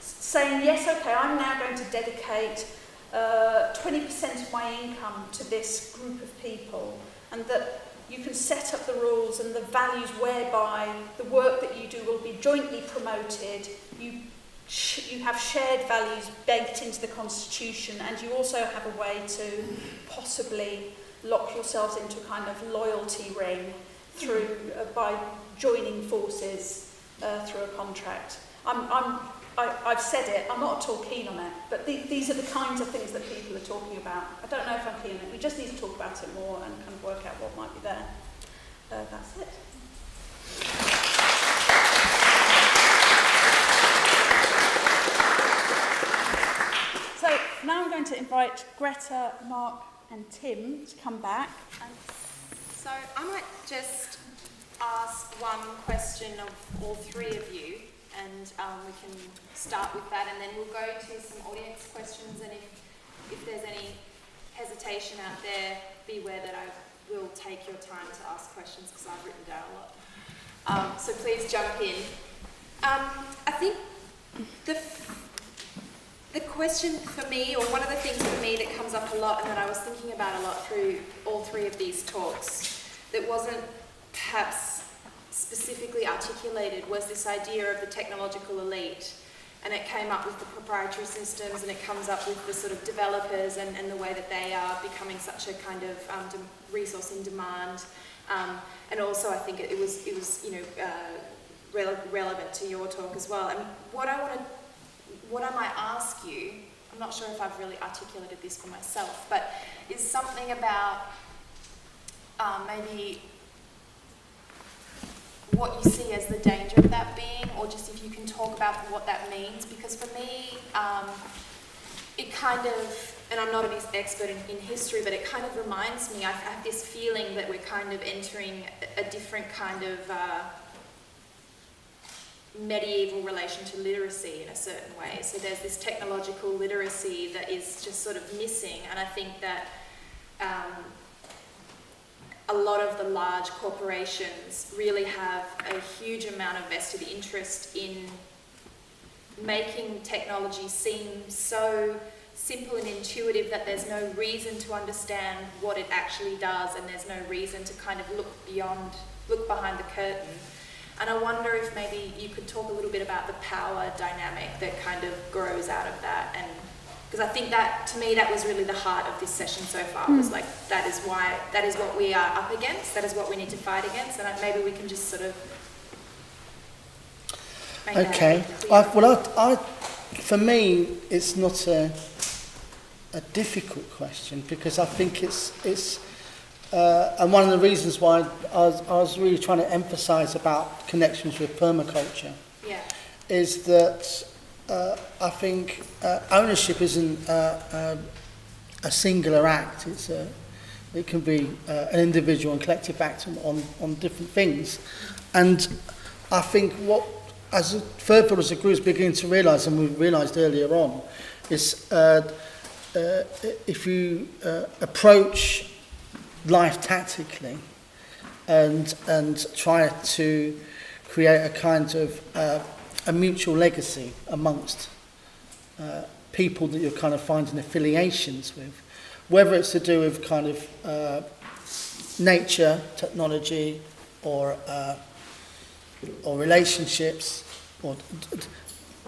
saying, yes, okay, I'm now going to dedicate 20% of my income to this group of people, and that you can set up the rules and the values whereby the work that you do will be jointly promoted. You have shared values baked into the constitution, and you also have a way to possibly lock yourselves into a kind of loyalty ring through by joining forces through a contract. I've said it, I'm not at all keen on it, but these are the kinds of things that people are talking about. I don't know if I'm keen on it. We just need to talk about it more and kind of work out what might be there. That's it. So now I'm going to invite Greta, Mark and Tim to come back. So I might just ask one question of all three of you, and we can start with that, and then we'll go to some audience questions, and if there's any hesitation out there, beware that I will take your time to ask questions because I've written down a lot. So please jump in. I think the question for me, or one of the things for me that comes up a lot and that I was thinking about a lot through all three of these talks that wasn't perhaps specifically articulated, was this idea of the technological elite. And it came up with the proprietary systems, and it comes up with the sort of developers and the way that they are becoming such a kind of resource in demand. And also I think it was relevant to your talk as well. And what I might ask you, I'm not sure if I've really articulated this for myself, but is something about maybe what you see as the danger of that being, or just if you can talk about what that means. Because for me, it kind of, and I'm not an expert in history, but it kind of reminds me, I have this feeling that we're kind of entering a different kind of medieval relation to literacy in a certain way. So there's this technological literacy that is just sort of missing, and I think that a lot of the large corporations really have a huge amount of vested interest in making technology seem so simple and intuitive that there's no reason to understand what it actually does, and there's no reason to kind of look behind the curtain. And I wonder if maybe you could talk a little bit about the power dynamic that kind of grows out of that. And because I think that, to me, that was really the heart of this session so far, was like, that is what we are up against, that is what we need to fight against, and maybe we can just sort of make okay. that clear. For me, it's not a difficult question, because I think it's and one of the reasons why I was really trying to emphasise about connections with permaculture is that I think ownership isn't a singular act. It can be an individual and collective act on different things. And I think what, as Furtherfield as a group is beginning to realise, and we realised earlier on, is if you approach life tactically and try to create a kind of a mutual legacy amongst people that you're kind of finding affiliations with, whether it's to do with kind of nature, technology, or relationships, or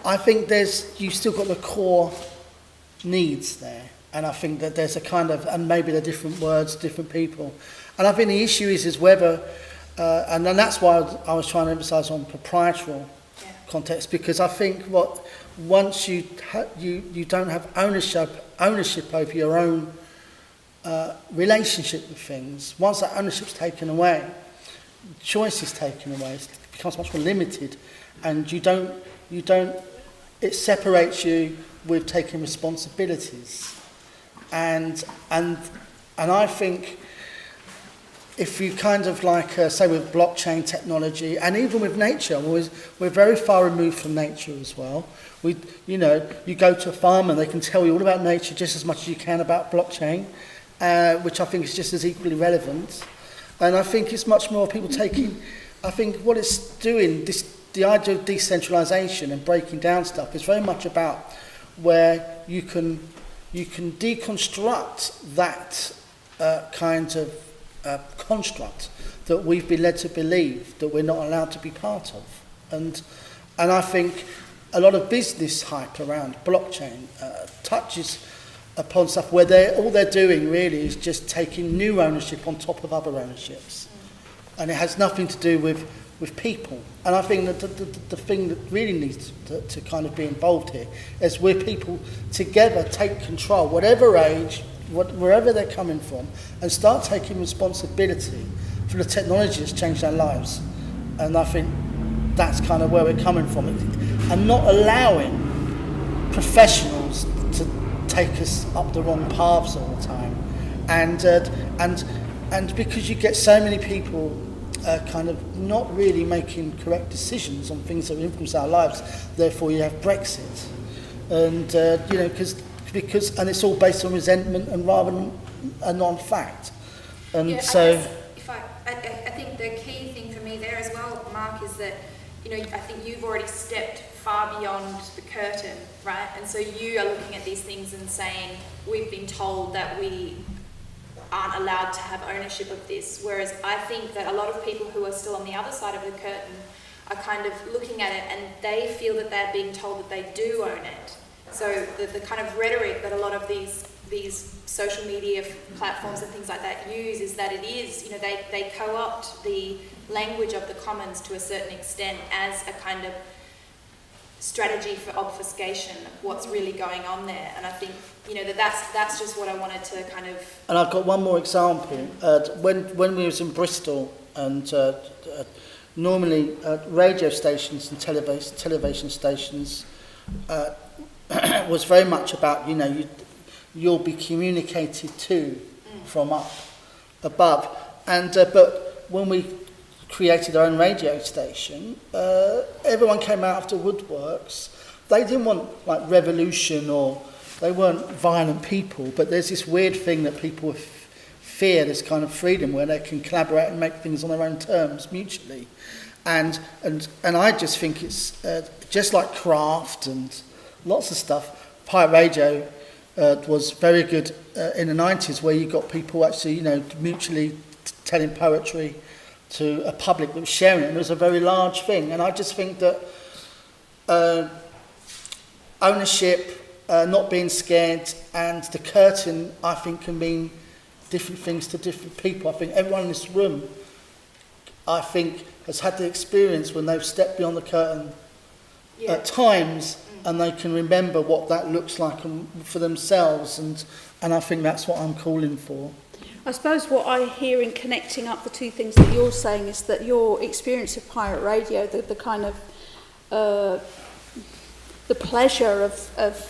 I think you've still got the core needs there, and I think that there's a kind of, and maybe they're different words, different people, and I think the issue is whether, and then that's why I was trying to emphasise on proprietary context, because I think once you don't have ownership over your own relationship with things, once that ownership's taken away, choice is taken away, it becomes much more limited, and it separates you with taking responsibilities, and I think if you kind of like say with blockchain technology, and even with nature, we're very far removed from nature as well. You go to a farm and they can tell you all about nature just as much as you can about blockchain, which I think is just as equally relevant. And I think it's much more people taking, I think what it's doing, the idea of decentralization and breaking down stuff is very much about where you can deconstruct that kind of construct that we've been led to believe that we're not allowed to be part of. And I think a lot of business hype around blockchain touches upon stuff where all they're doing really is just taking new ownership on top of other ownerships. And it has nothing to do with people. And I think that the thing that really needs to kind of be involved here is where people together take control, whatever age, wherever they're coming from, and start taking responsibility for the technology that's changed our lives. And I think that's kind of where we're coming from. And not allowing professionals to take us up the wrong paths all the time. And because you get so many people kind of not really making correct decisions on things that influence our lives, therefore you have Brexit. And, because it's all based on resentment and rather than a non-fact. And yeah, so... I think the key thing for me there as well, Mark, is that, I think you've already stepped far beyond the curtain, right? And so you are looking at these things and saying, we've been told that we aren't allowed to have ownership of this. Whereas I think that a lot of people who are still on the other side of the curtain are kind of looking at it and they feel that they're being told that they do own it. So the kind of rhetoric that a lot of these social media platforms and things like that use is that it is, they co-opt the language of the commons to a certain extent as a kind of strategy for obfuscation of what's really going on there. And I think, that's just what I wanted to kind of... And I've got one more example. When we was in Bristol, and normally radio stations and television stations was very much about, you'll be communicated to from up above. And but when we created our own radio station, everyone came out after woodworks. They didn't want like revolution, or they weren't violent people, but there's this weird thing that people fear, this kind of freedom where they can collaborate and make things on their own terms mutually. And I just think it's just like craft and lots of stuff. Pirate radio was very good in the 90s, where you got people actually, mutually telling poetry to a public that was sharing it, and it was a very large thing. And I just think that ownership, not being scared, and the curtain, I think, can mean different things to different people. I think everyone in this room, I think, has had the experience when they've stepped beyond the curtain at times, and they can remember what that looks like for themselves, and I think that's what I'm calling for. I suppose what I hear in connecting up the two things that you're saying is that your experience of pirate radio, the kind of the pleasure of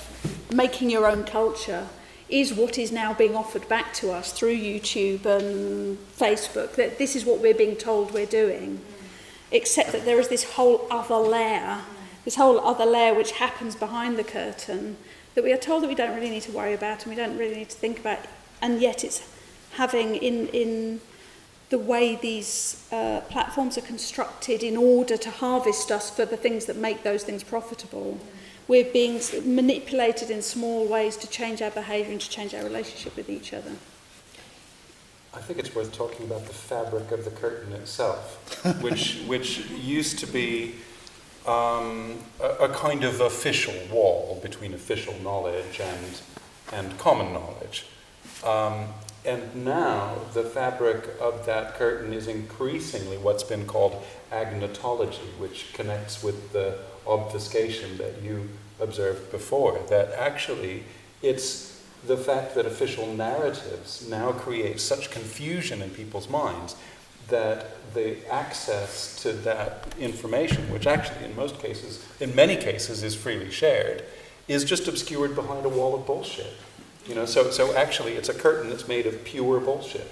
making your own culture, is what is now being offered back to us through YouTube and Facebook, that this is what we're being told we're doing, except that there is this whole other layer which happens behind the curtain that we are told that we don't really need to worry about and we don't really need to think about, and yet it's having in the way these platforms are constructed in order to harvest us for the things that make those things profitable. we're being manipulated in small ways to change our behaviour and to change our relationship with each other. I think it's worth talking about the fabric of the curtain itself, which used to be a kind of official wall between official knowledge and common knowledge. And now the fabric of that curtain is increasingly what's been called agnotology, which connects with the obfuscation that you observed before, that actually it's the fact that official narratives now create such confusion in people's minds that the access to that information, which actually in many cases is freely shared, is just obscured behind a wall of bullshit. You know, so actually it's a curtain that's made of pure bullshit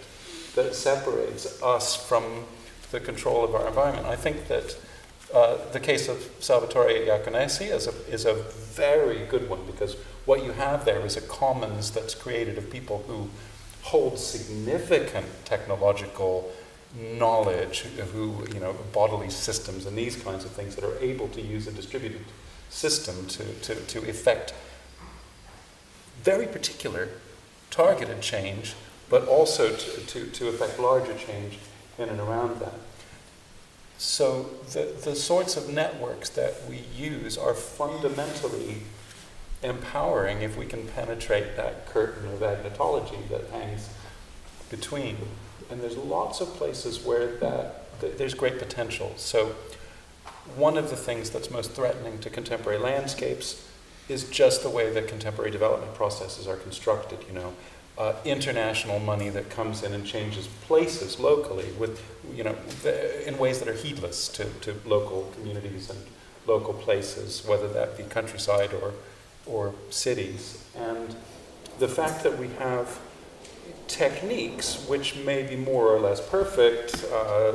that separates us from the control of our environment. I think that the case of Salvatore Iaconesi is a very good one, because what you have there is a commons that's created of people who hold significant technological knowledge, who, you know, bodily systems and these kinds of things, that are able to use a distributed system to effect very particular targeted change, but also to effect larger change in and around that. So the sorts of networks that we use are fundamentally empowering if we can penetrate that curtain of agnotology that hangs between. And there's lots of places where there's great potential. So one of the things that's most threatening to contemporary landscapes is just the way that contemporary development processes are constructed. You know, international money that comes in and changes places locally with, you know, in ways that are heedless to local communities and local places, whether that be countryside or cities. And the fact that we have techniques which may be more or less perfect,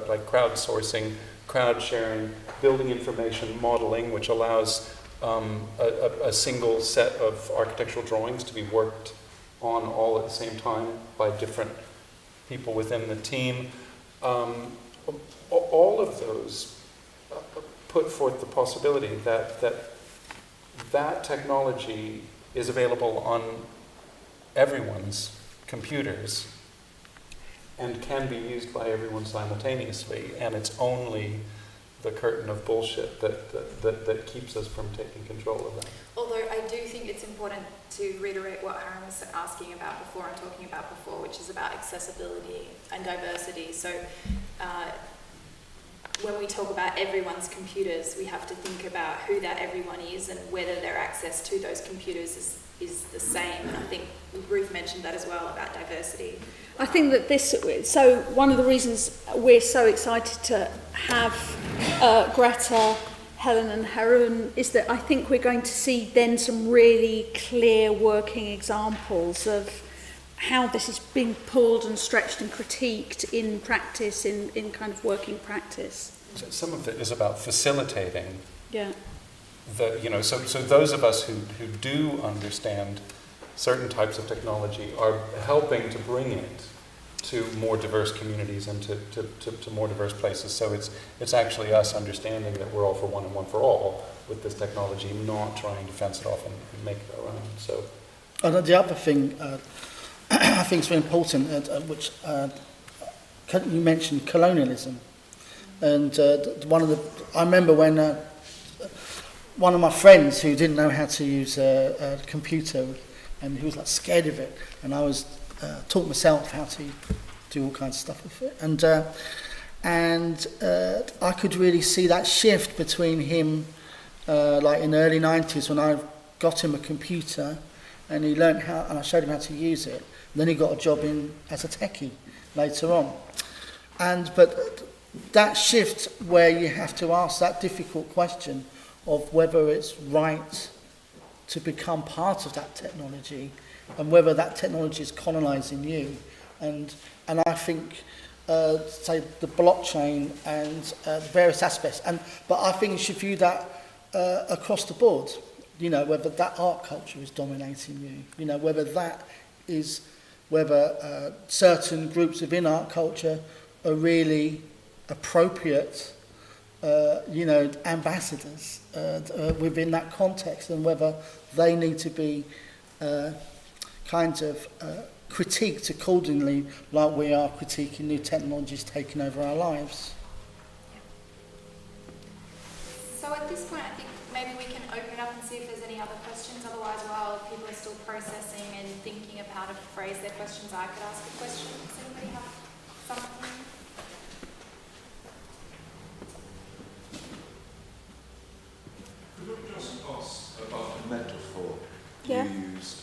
like crowdsourcing, crowd sharing, building information modeling, which allows a single set of architectural drawings to be worked on all at the same time by different people within the team. All of those put forth the possibility that technology is available on everyone's computers and can be used by everyone simultaneously, and it's only the curtain of bullshit that keeps us from taking control of that. Although I do think it's important to reiterate what Hiram was asking about before and talking about before, which is about accessibility and diversity. So when we talk about everyone's computers, we have to think about who that everyone is and whether their access to those computers is the same. And I think Ruth mentioned that as well about diversity. I think that so one of the reasons we're so excited to have Greta, Helen and Harun is that I think we're going to see then some really clear working examples of how this is being pulled and stretched and critiqued in practice, in kind of working practice. So some of it is about facilitating. Yeah. So those of us who do understand certain types of technology are helping to bring it to more diverse communities and to more diverse places. So it's actually us understanding that we're all for one and one for all with this technology, not trying to fence it off and make it our own. So, the other thing I think is very important, which you mentioned colonialism, and I remember when one of my friends who didn't know how to use a computer, and he was like scared of it, and I was taught myself how to do all kinds of stuff with it, and I could really see that shift between him, like in the early 90s when I got him a computer, and he learned how, and I showed him how to use it. And then he got a job as a techie later on, but that shift where you have to ask that difficult question of whether it's right to become part of that technology and whether that technology is colonizing you. And I think, say, the blockchain and various aspects. But I think you should view that across the board. You know, whether that art culture is dominating you. You know, whether certain groups within art culture are really appropriate ambassadors within that context, and whether they need to be critiqued accordingly, like we are critiquing new technologies taking over our lives. So at this point, I think maybe we can open it up and see if there's any other questions. Otherwise, while people are still processing and thinking of how to phrase their questions, I could ask a question. Does anybody have something? Could I just ask about a metaphor Yeah. you used,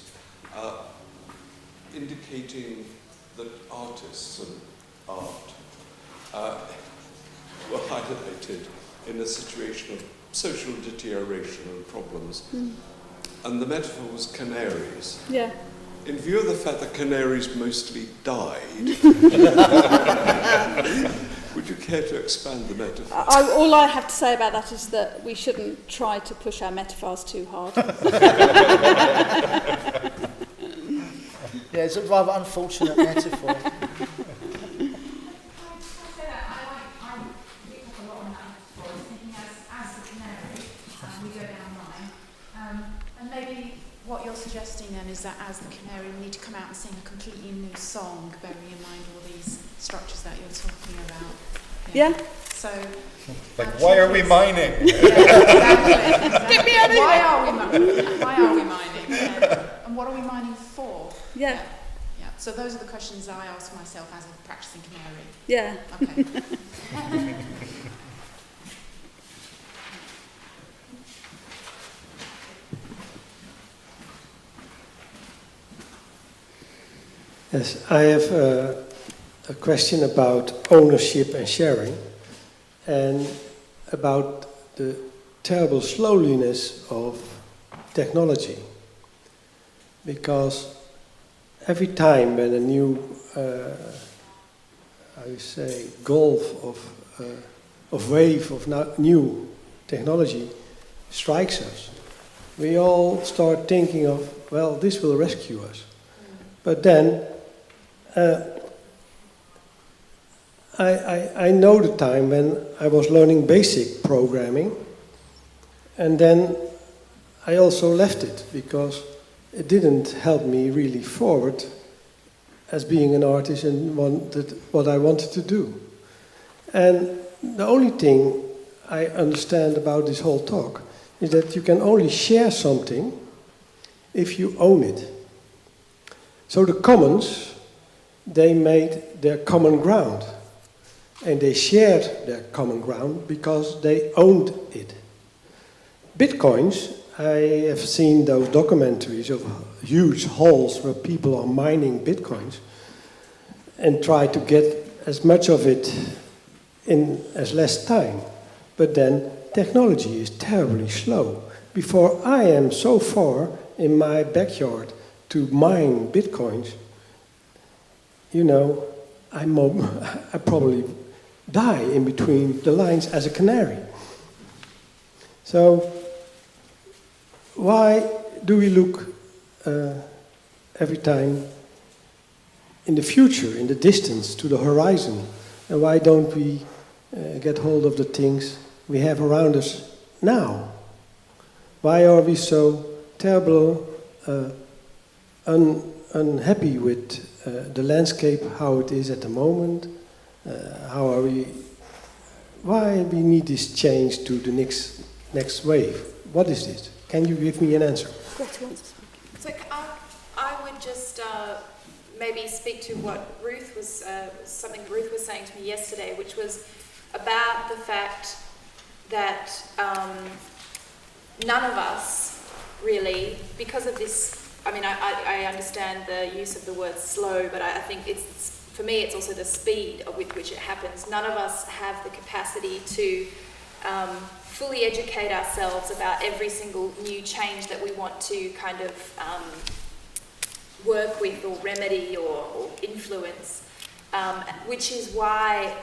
indicating that artists and art were highlighted in a situation of social deterioration and problems. And the metaphor was canaries. Yeah. In view of the fact that canaries mostly died, would you care to expand the metaphor? All I have to say about that is that we shouldn't try to push our metaphors too hard. Yeah, it's a rather unfortunate metaphor. What you're suggesting then is that as the canary we need to come out and sing a completely new song, bearing in mind all these structures that you're talking about. Yeah. So, like, why are we mining? Exactly. Get me out of here! Why are we mining? And what are we mining for? Yeah. Yeah. So those are the questions I ask myself as a practicing canary. Yeah. Okay. Yes, I have a question about ownership and sharing, and about the terrible slowness of technology. Because every time when a new, gulf of wave of new technology strikes us, we all start thinking of, well, this will rescue us. But then, I know the time when I was learning basic programming, and then I also left it because it didn't help me really forward as being an artist and what I wanted to do. And the only thing I understand about this whole talk is that you can only share something if you own it. So the commons, they made their common ground, and they shared their common ground because they owned it. Bitcoins, I have seen those documentaries of huge halls where people are mining Bitcoins and try to get as much of it in as less time. But then technology is terribly slow. Before I am so far in my backyard to mine Bitcoins, I probably die in between the lines as a canary. So why do we look every time in the future, in the distance, to the horizon? And why don't we get hold of the things we have around us now? Why are we so terrible unhappy with the landscape, how it is at the moment? Why we need this change to the next wave? What is this? Can you give me an answer? So I would just maybe speak to what Ruth was, something Ruth was saying to me yesterday, which was about the fact that none of us really, because of this, I understand the use of the word slow, but I think for me it's also the speed with which it happens. None of us have the capacity to fully educate ourselves about every single new change that we want to kind of work with or remedy or influence, which is why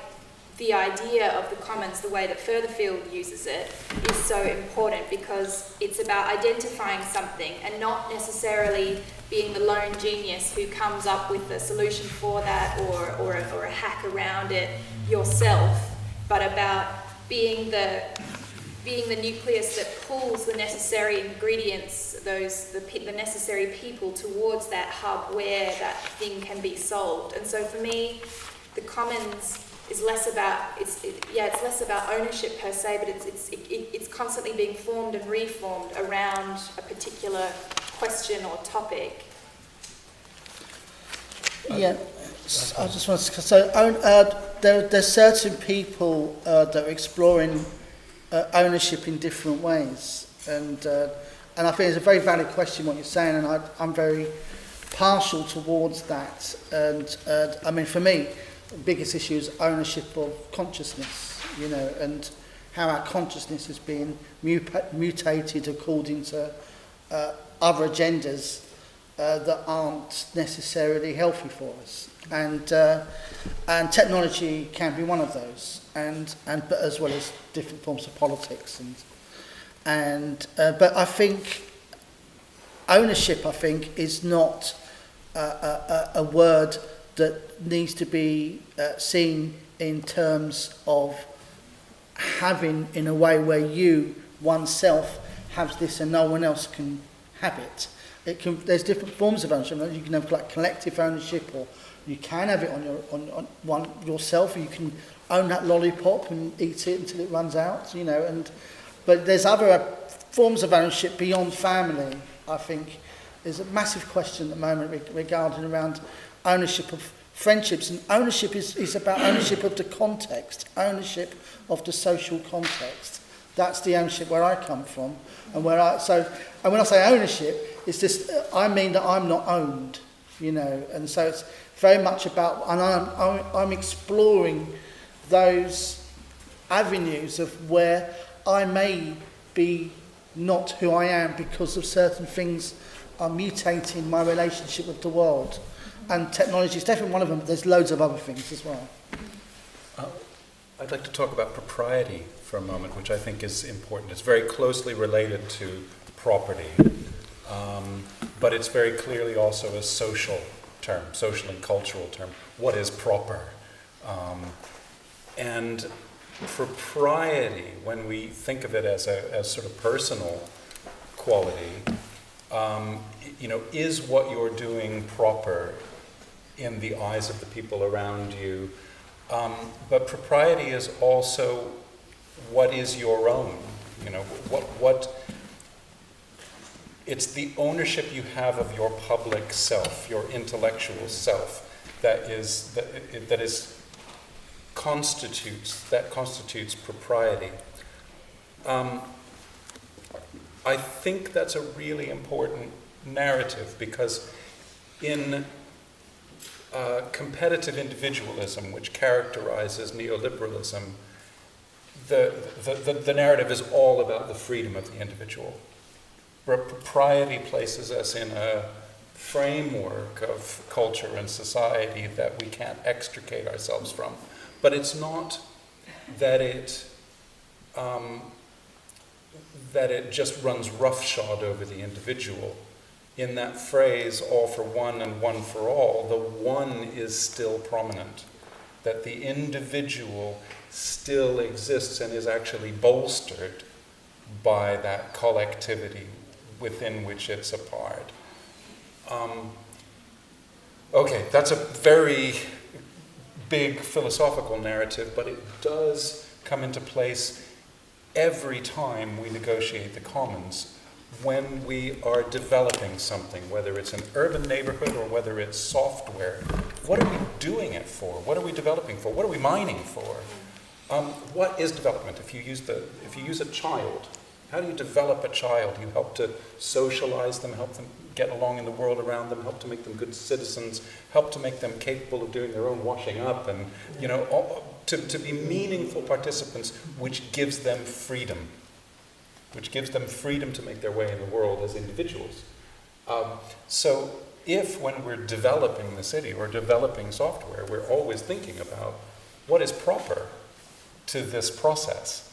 the idea of the commons, the way that Furtherfield uses it, is so important, because it's about identifying something and not necessarily being the lone genius who comes up with a solution for that or a hack around it yourself, but about being the nucleus that pulls the necessary ingredients, the necessary people towards that hub where that thing can be solved. And so for me, the commons is less about it's less about ownership per se, but it's constantly being formed and reformed around a particular question or topic. Yeah, I just want to there's certain people that are exploring ownership in different ways, and I think it's a very valid question what you're saying, and I'm very partial towards that. And I mean, for me, the biggest issue is ownership of consciousness, you know, and how our consciousness is being mutated according to other agendas that aren't necessarily healthy for us, and technology can be one of those, but as well as different forms of politics, but I think ownership, is not a word that needs to be seen in terms of having in a way where you oneself has this and no one else can have it. There's different forms of ownership. You can have like collective ownership, or you can have it on one yourself, or you can own that lollipop and eat it until it runs out, you know. But there's other forms of ownership beyond family. I think there's a massive question at the moment regarding around ownership of friendships, and ownership is about ownership of the context, ownership of the social context. That's the ownership where I come from, and when I say ownership, it's just I mean that I'm not owned, you know, and so it's very much about, and I'm exploring those avenues of where I may be not who I am because of certain things are mutating my relationship with the world, and technology is definitely one of them. But there's loads of other things as well. I'd like to talk about propriety for a moment, which I think is important. It's very closely related to property, but it's very clearly also a social term, social and cultural term. What is proper? And propriety, when we think of it as sort of personal quality, is what you're doing proper in the eyes of the people around you? But propriety is also what is your own. What it's the ownership you have of your public self, your intellectual self, that constitutes propriety. I think that's a really important narrative, because in competitive individualism, which characterizes neoliberalism, the narrative is all about the freedom of the individual. Propriety places us in a framework of culture and society that we can't extricate ourselves from. But it's not that it just runs roughshod over the individual. In that phrase, all for one and one for all, the one is still prominent. That the individual still exists and is actually bolstered by that collectivity within which it's a part. Okay, that's a very big philosophical narrative, but it does come into place every time we negotiate the commons. When we are developing something, whether it's an urban neighborhood or whether it's software, what are we doing it for? What are we developing for? What are we mining for? What is development? If you use a child, how do you develop a child? You help to socialize them, help them get along in the world around them, help to make them good citizens, help to make them capable of doing their own washing up, and to be meaningful participants, which gives them freedom. Which gives them freedom to make their way in the world as individuals. So if when we're developing the city or developing software, we're always thinking about what is proper to this process,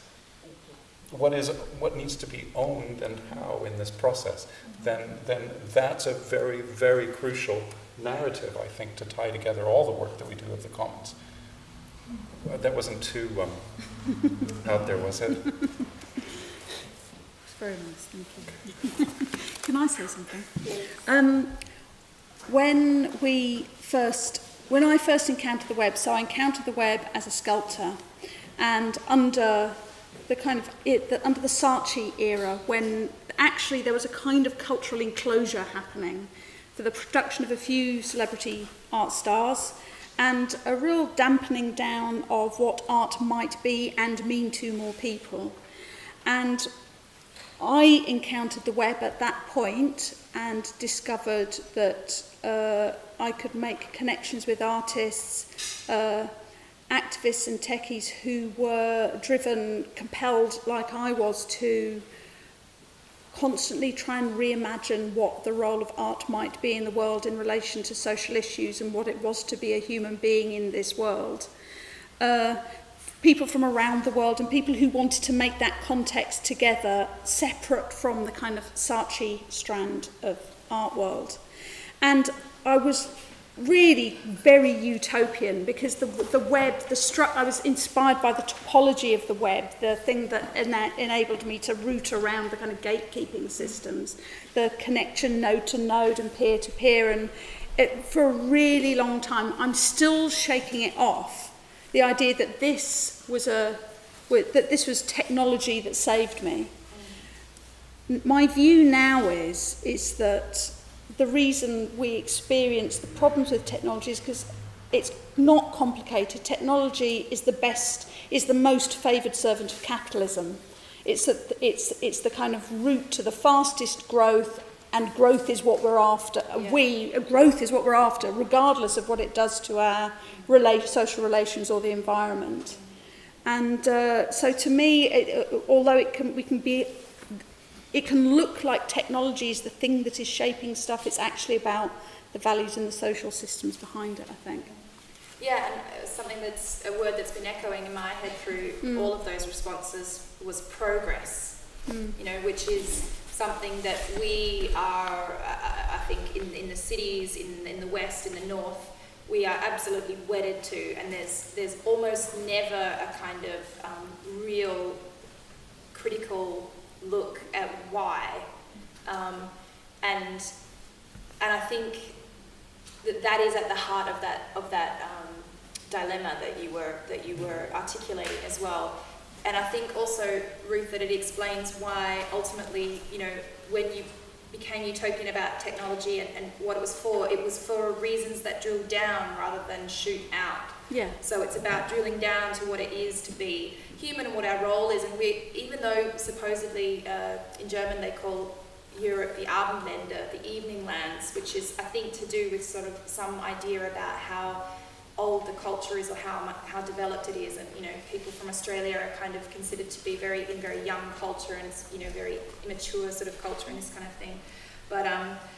what needs to be owned and how in this process, then that's a very, very crucial narrative, I think, to tie together all the work that we do of the commons. That wasn't too out there, was it? It's very nice, thank you. Can I say something? Yes. When I first encountered the web, so I encountered the web as a sculptor, and under the under the Saatchi era, when actually there was a kind of cultural enclosure happening for the production of a few celebrity art stars, and a real dampening down of what art might be and mean to more people. And I encountered the web at that point and discovered that I could make connections with artists, activists and techies who were driven, compelled like I was to constantly try and reimagine what the role of art might be in the world in relation to social issues and what it was to be a human being in this world. People from around the world and people who wanted to make that context together separate from the kind of Saatchi strand of art world. And I was really very utopian because the web, I was inspired by the topology of the web, the thing that enabled me to root around the kind of gatekeeping systems, the connection node to node and peer to peer, and for a really long time I'm still shaking it off, the idea that this was technology that saved me. My view now is that the reason we experience the problems with technology is because it's not complicated. Technology is the most favoured servant of capitalism. It's the kind of route to the fastest growth, and growth is what we're after. Yeah. Growth is what we're after, regardless of what it does to our social relations or the environment. And so to me, although it can look like technology is the thing that is shaping stuff, it's actually about the values and the social systems behind it, I think. Yeah, and a word that's been echoing in my head through all of those responses was progress, which is something that we are, I think, in the cities, in the West, in the North, we are absolutely wedded to, and there's almost never a kind of real critical look at why, and I think that is at the heart of that dilemma that you were articulating as well. And I think also, Ruth, that it explains why ultimately, when you became utopian about technology and what it was for reasons that drill down rather than shoot out. Yeah. So it's about drilling down to what it is to be human and what our role is. And even though supposedly in German they call Europe the Abendländer, the evening lands, which is, I think, to do with sort of some idea about how old the culture is or how developed it is. And people from Australia are kind of considered to be very young culture, and it's very immature sort of culture and this kind of thing. But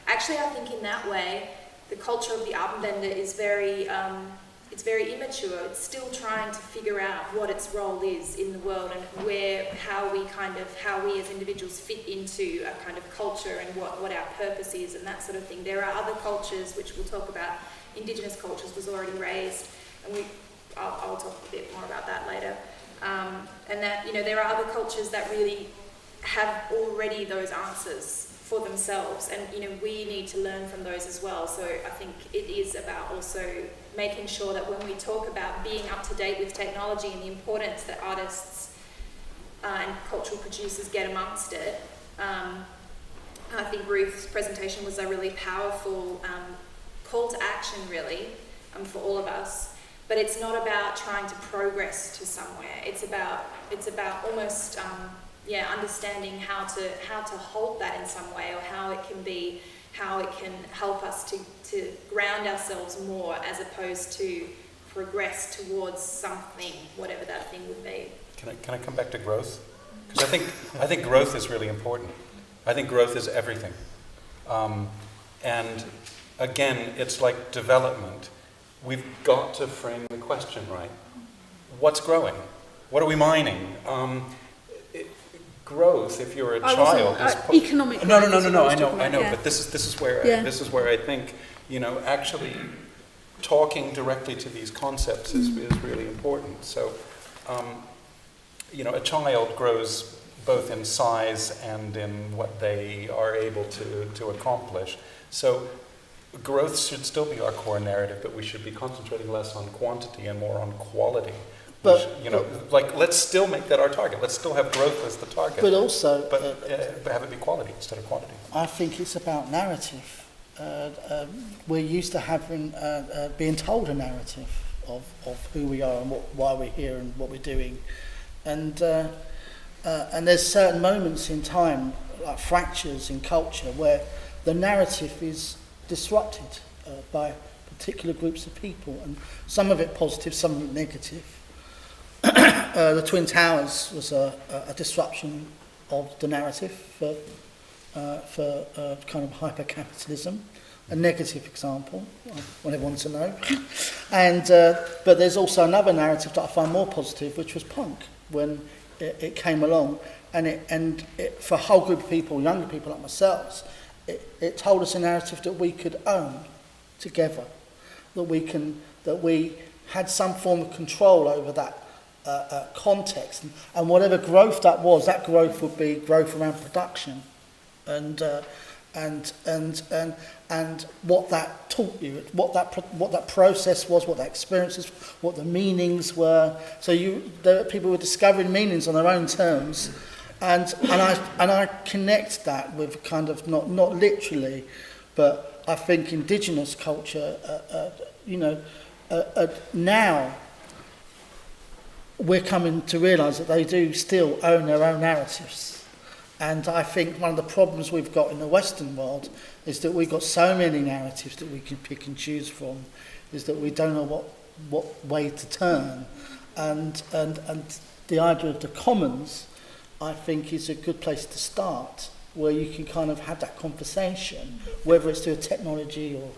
actually, I think in that way, the culture of the Abendländer is it's very immature. It's still trying to figure out what its role is in the world and how we as individuals fit into a kind of culture and what our purpose is and that sort of thing. There are other cultures which we'll talk about. Indigenous cultures was already raised, and I'll talk a bit more about that later. And that there are other cultures that really have already those answers for themselves, and we need to learn from those as well. So I think it is about also making sure that when we talk about being up to date with technology and the importance that artists and cultural producers get amongst it, I think Ruth's presentation was a really powerful call to action, really, for all of us. But it's not about trying to progress to somewhere. It's about almost understanding how to hold that in some way, or how it can help us to ground ourselves more, as opposed to progress towards something, whatever that thing would be. Can I come back to growth? Because I think growth is really important. I think growth is everything. And again, it's like development. We've got to frame the question right. What's growing? What are we mining? Growth, if you're a child, is economic. No. I know. But this is where I think, actually, talking directly to these concepts is really important. So, you know, a child grows both in size and in what they are able to accomplish. So growth should still be our core narrative, but we should be concentrating less on quantity and more on quality. But you know, like, let's still make that our target. Let's still have growth as the target. But also, but have it be quality instead of quantity. I think it's about narrative. We're used to having being told a narrative of who we are and why we're here and what we're doing, and there's certain moments in time, like fractures in culture, where the narrative is disrupted by particular groups of people, and some of it positive, some of it negative. The Twin Towers was a disruption of the narrative for kind of hyper-capitalism, a negative example, I want everyone to know. And but there's also another narrative that I find more positive, which was punk, when it came along, and it for a whole group of people, younger people like myself, it told us a narrative that we could own together, that we had some form of control over that context, and whatever growth that was, that growth would be growth around production, and what that taught you, what that process was, what that experiences, what the meanings were. So people were discovering meanings on their own terms, and I connect that with kind of not literally, but I think indigenous culture, now we're coming to realise that they do still own their own narratives. And I think one of the problems we've got in the Western world is that we've got so many narratives that we can pick and choose from, is that we don't know what way to turn. And the idea of the commons, I think, is a good place to start, where you can kind of have that conversation, whether it's through technology or...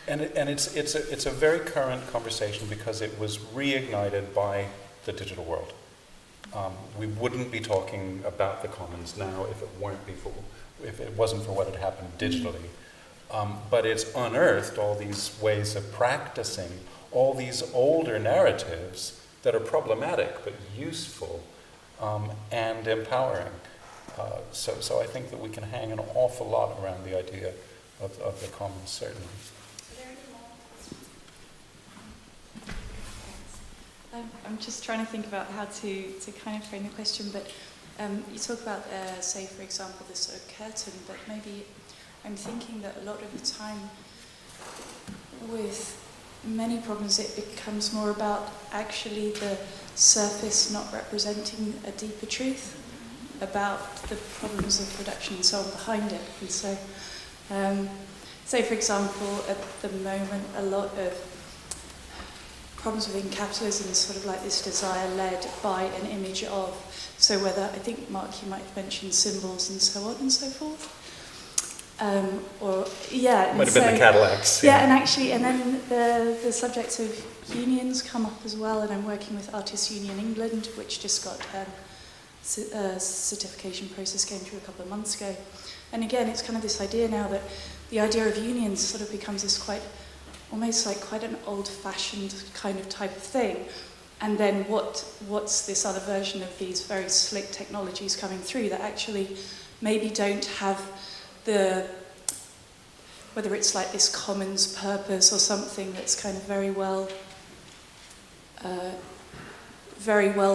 And it's a very current conversation because it was reignited by the digital world. We wouldn't be talking about the commons now if it wasn't for what had happened digitally. But it's unearthed all these ways of practicing all these older narratives that are problematic but useful and empowering. So I think that we can hang an awful lot around the idea of the commons, certainly. I'm just trying to think about how to kind of frame the question, but you talk about, say, for example, this sort of curtain, but maybe I'm thinking that a lot of the time with many problems it becomes more about actually the surface not representing a deeper truth about the problems of production and so on behind it. And so, say, for example, at the moment, a lot of problems within capitalism is sort of like this desire led by an image of, so whether, I think, Mark, you might have mentioned symbols and so on and so forth. Might have been the Cadillacs. Yeah, and actually, and then the subject of unions come up as well, and I'm working with Artists Union England, which just got a certification process going through a couple of months ago. And again, it's kind of this idea now that the idea of unions sort of becomes this almost like quite an old-fashioned kind of type of thing. And then what's this other version of these very slick technologies coming through that actually maybe don't have whether it's like this commons purpose or something that's kind of very well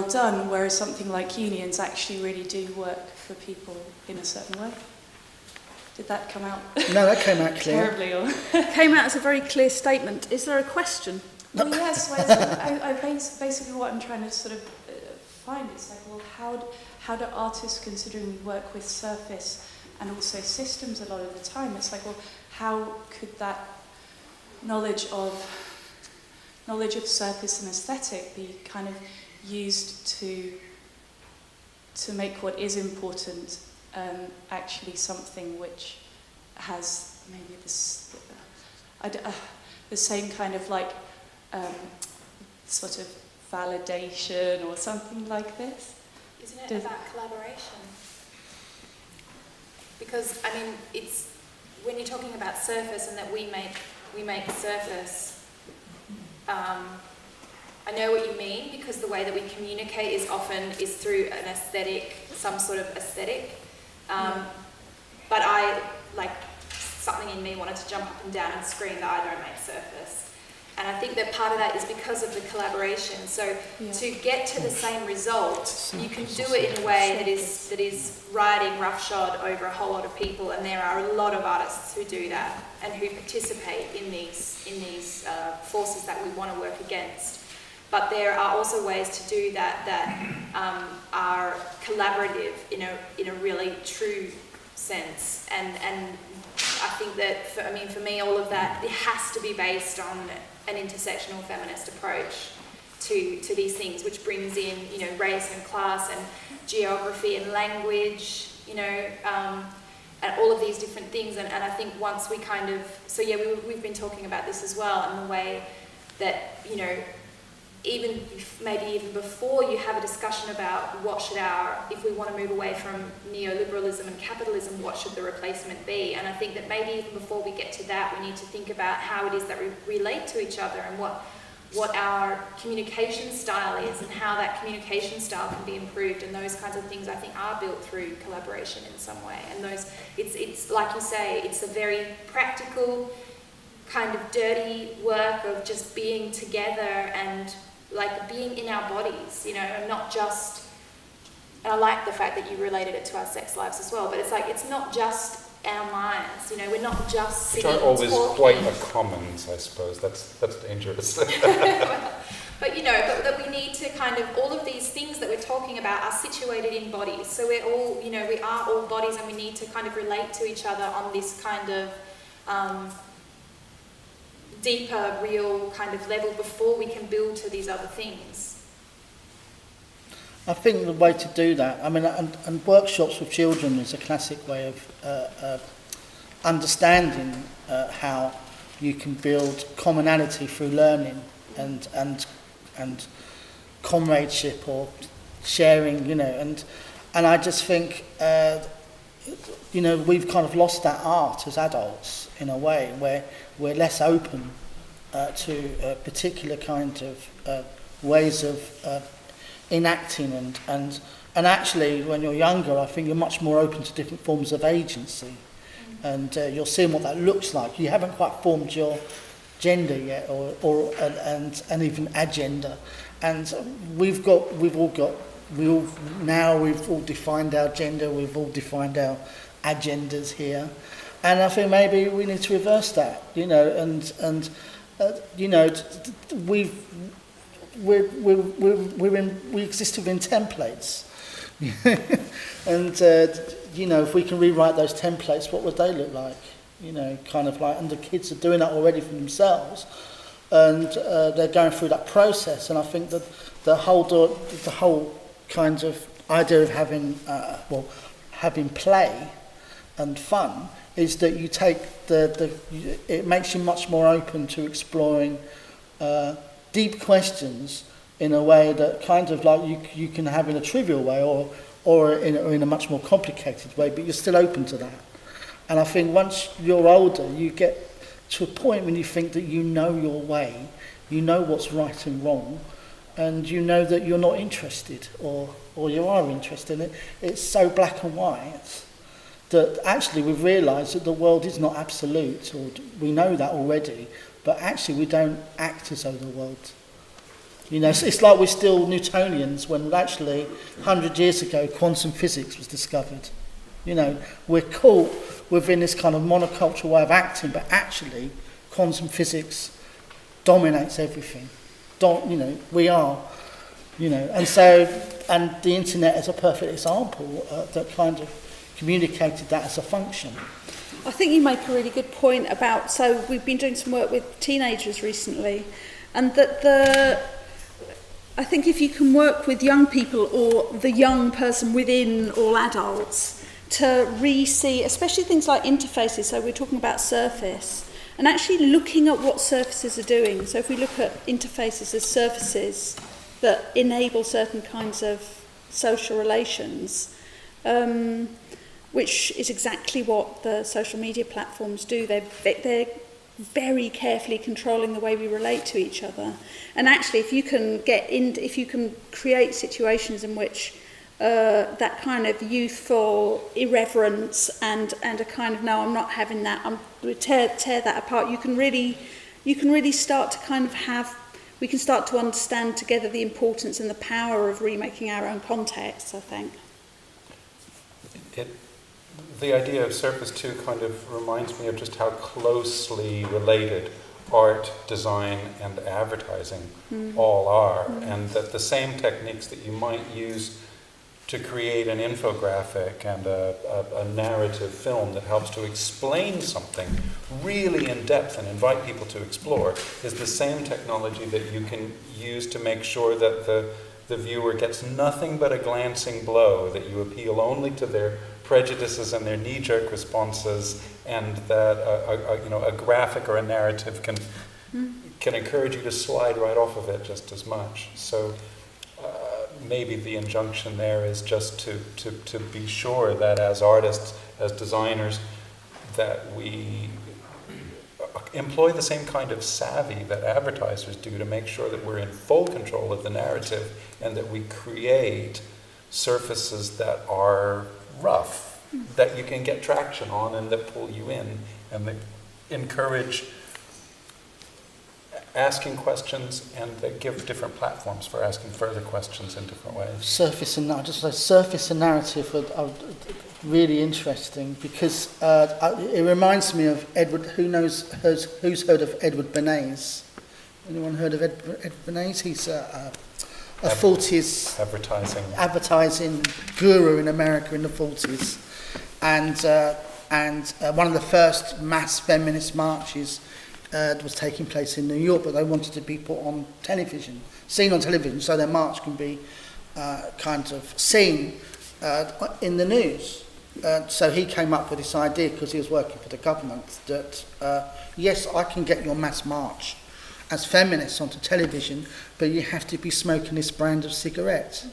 done, whereas something like unions actually really do work for people in a certain way. Did that come out? No, that came out clear. Terribly, or Came out as a very clear statement. Is there a question? well, yes. Basically, what I'm trying to sort of find is like, well, how do artists, considering we work with surface and also systems a lot of the time, it's like, well, how could that knowledge of surface and aesthetic be kind of used to make what is important actually something which has maybe this the same kind of like sort of validation or something like this? Isn't it about collaboration? Because I mean, it's when you're talking about surface and that we make surface I know what you mean, because the way that we communicate is through an aesthetic, some sort of aesthetic. But something in me wanted to jump up and down and scream that I don't make surface. And I think that part of that is because of the collaboration. So to get to the same result, you can do it in a way that is riding roughshod over a whole lot of people, and there are a lot of artists who do that and who participate in these forces that we want to work against. But there are also ways to do that are collaborative in a really true sense. And I think that for me, all of that, it has to be based on an intersectional feminist approach to these things, which brings in, race and class and geography and language, and all of these different things. And I think once we we've been talking about this as well, and the way that, even before you have a discussion about if we want to move away from neoliberalism and capitalism, what should the replacement be? And I think that maybe even before we get to that, we need to think about how it is that we relate to each other, and what our communication style is, and how that communication style can be improved. And those kinds of things, I think, are built through collaboration in some way. And it's like you say, it's a very practical kind of dirty work of just being together and being in our bodies, and not just, and I like the fact that you related it to our sex lives as well, but it's not just our minds, we're not just sitting and talking. Which aren't always quite a commons, I suppose. That's dangerous. But that we need to all of these things that we're talking about are situated in bodies. So we're all, we are all bodies, and we need to kind of relate to each other on this kind of deeper, real kind of level before we can build to these other things. I think the way to do that, and workshops with children is a classic way of understanding how you can build commonality through learning and comradeship or sharing, and I just think we've kind of lost that art as adults in a way where we're less open to a particular kind of ways of enacting and actually when you're younger, I think you're much more open to different forms of agency, and you're seeing what that looks like. You haven't quite formed your gender yet, or even agenda, and we've all defined our gender, we've all defined our agendas here, and I think maybe we need to reverse that, we exist within templates, and if we can rewrite those templates, what would they look like? And the kids are doing that already for themselves, and they're going through that process, and I think that the whole kind of idea of having play and fun is that you take it makes you much more open to exploring deep questions in a way that kind of you can have in a trivial way or in a much more complicated way, but you're still open to that. And I think once you're older, you get to a point when you think that you know your way, you know what's right and wrong, and you know that you're not interested or you are interested in it. It's so black and white that actually we've realised that the world is not absolute, or we know that already, but actually we don't act as though the world. It's like we're still Newtonians when actually 100 years ago quantum physics was discovered. We're caught within this kind of monocultural way of acting, but actually quantum physics dominates everything. We are, and the internet is a perfect example that kind of communicated that as a function. I think you make a really good point about, so we've been doing some work with teenagers recently, and that I think if you can work with young people or the young person within all adults to re-see, especially things like interfaces, so we're talking about surface, and actually looking at what surfaces are doing. So if we look at interfaces as surfaces that enable certain kinds of social relations, which is exactly what the social media platforms do. They're very carefully controlling the way we relate to each other. And actually, if you can create situations in which that kind of youthful irreverence and a kind of, no, I'm not having that, tear that apart, you can really start to kind of we can start to understand together the importance and the power of remaking our own contexts, I think. The idea of surface 2 kind of reminds me of just how closely related art, design, and advertising all are, and that the same techniques that you might use to create an infographic and a narrative film that helps to explain something really in depth and invite people to explore is the same technology that you can use to make sure that the viewer gets nothing but a glancing blow, that you appeal only to their prejudices and their knee-jerk responses, and that a graphic or a narrative can encourage you to slide right off of it just as much. So maybe the injunction there is just to be sure that as artists, as designers, that we employ the same kind of savvy that advertisers do to make sure that we're in full control of the narrative and that we create surfaces that are rough, that you can get traction on and that pull you in and that encourage asking questions and that give different platforms for asking further questions in different ways. Surface and narrative are really interesting because it reminds me of Edward. Who's heard of Edward Bernays? Anyone heard of Edward Bernays? He's a 40s advertising guru in America in the 40s, and one of the first mass feminist marches was taking place in New York, but they wanted to be put on television, seen on television, so their march can be kind of seen in the news. So he came up with this idea, because he was working for the government, that yes, I can get your mass march as feminists onto television, but you have to be smoking this brand of cigarette.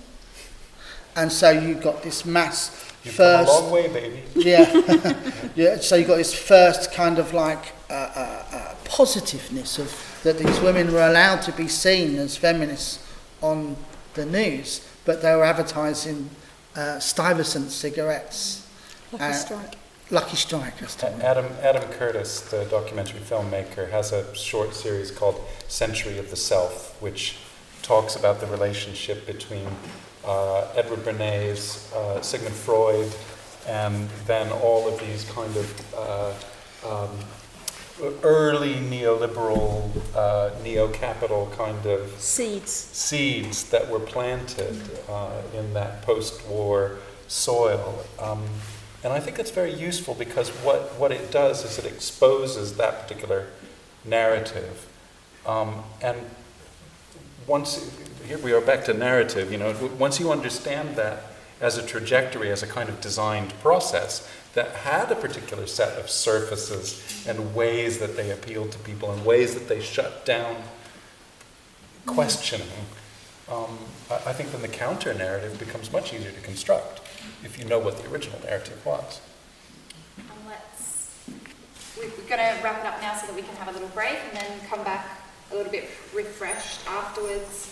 And so you got this mass You've first... come a long way, baby. Yeah. Yeah. So you got this first kind of like positiveness of that these women were allowed to be seen as feminists on the news, but they were advertising Stuyvesant cigarettes. Lucky Strike. Lucky Strike. Adam Curtis, the documentary filmmaker, has a short series called Century of the Self, which talks about the relationship between Edward Bernays, Sigmund Freud, and then all of these kind of early neoliberal, neo-capital kind of seeds that were planted in that post-war soil. And I think it's very useful because what it does is it exposes that particular narrative. And here we are back to narrative, once you understand that as a trajectory, as a kind of designed process that had a particular set of surfaces and ways that they appealed to people and ways that they shut down questioning, I think then the counter narrative becomes much easier to construct if you know what the original narrative was. We're going to wrap it up now so that we can have a little break and then come back a little bit refreshed afterwards.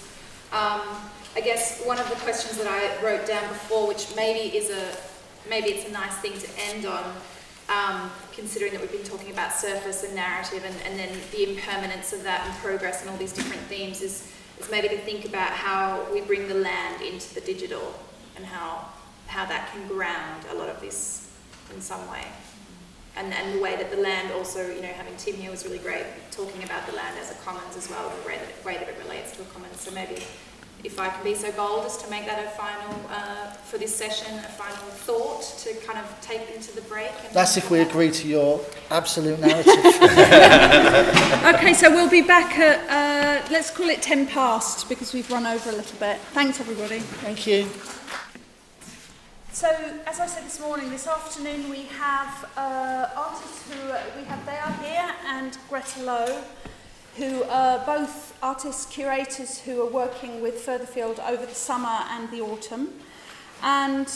I guess one of the questions that I wrote down before, which maybe it's a nice thing to end on, considering that we've been talking about surface and narrative and then the impermanence of that and progress and all these different themes, is maybe to think about how we bring the land into the digital and how that can ground a lot of this in some way. And the way that the land also, having Tim here was really great, talking about the land as a commons as well, the way that it relates to a commons. So maybe if I can be so bold as to make that a final, for this session, a final thought to kind of take into the break. That's if we agree to your absolute narrative. Okay, so we'll be back at, let's call it 10 past, because we've run over a little bit. Thanks, everybody. Thank you. So, as I said this morning, this afternoon we have artists they are here, and Greta Lowe, who are both artists, curators who are working with Furtherfield over the summer and the autumn. And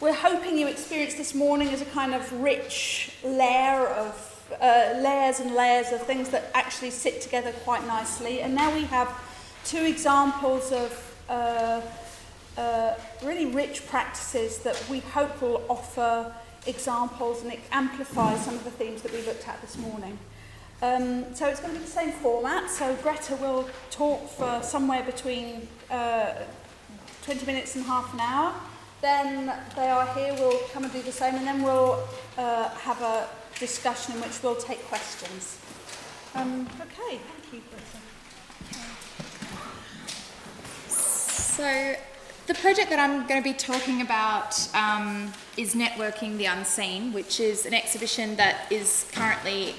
we're hoping you experienced this morning as a kind of rich layer of layers and layers of things that actually sit together quite nicely. And now we have two examples of really rich practices that we hope will offer examples and amplify some of the themes that we looked at this morning. So it's going to be the same format. So Greta will talk for somewhere between 20 minutes and half an hour. Then they are here, we'll come and do the same, and then we'll have a discussion in which we'll take questions. Okay, thank you, Greta. So the project that I'm going to be talking about is Networking the Unseen, which is an exhibition that is currently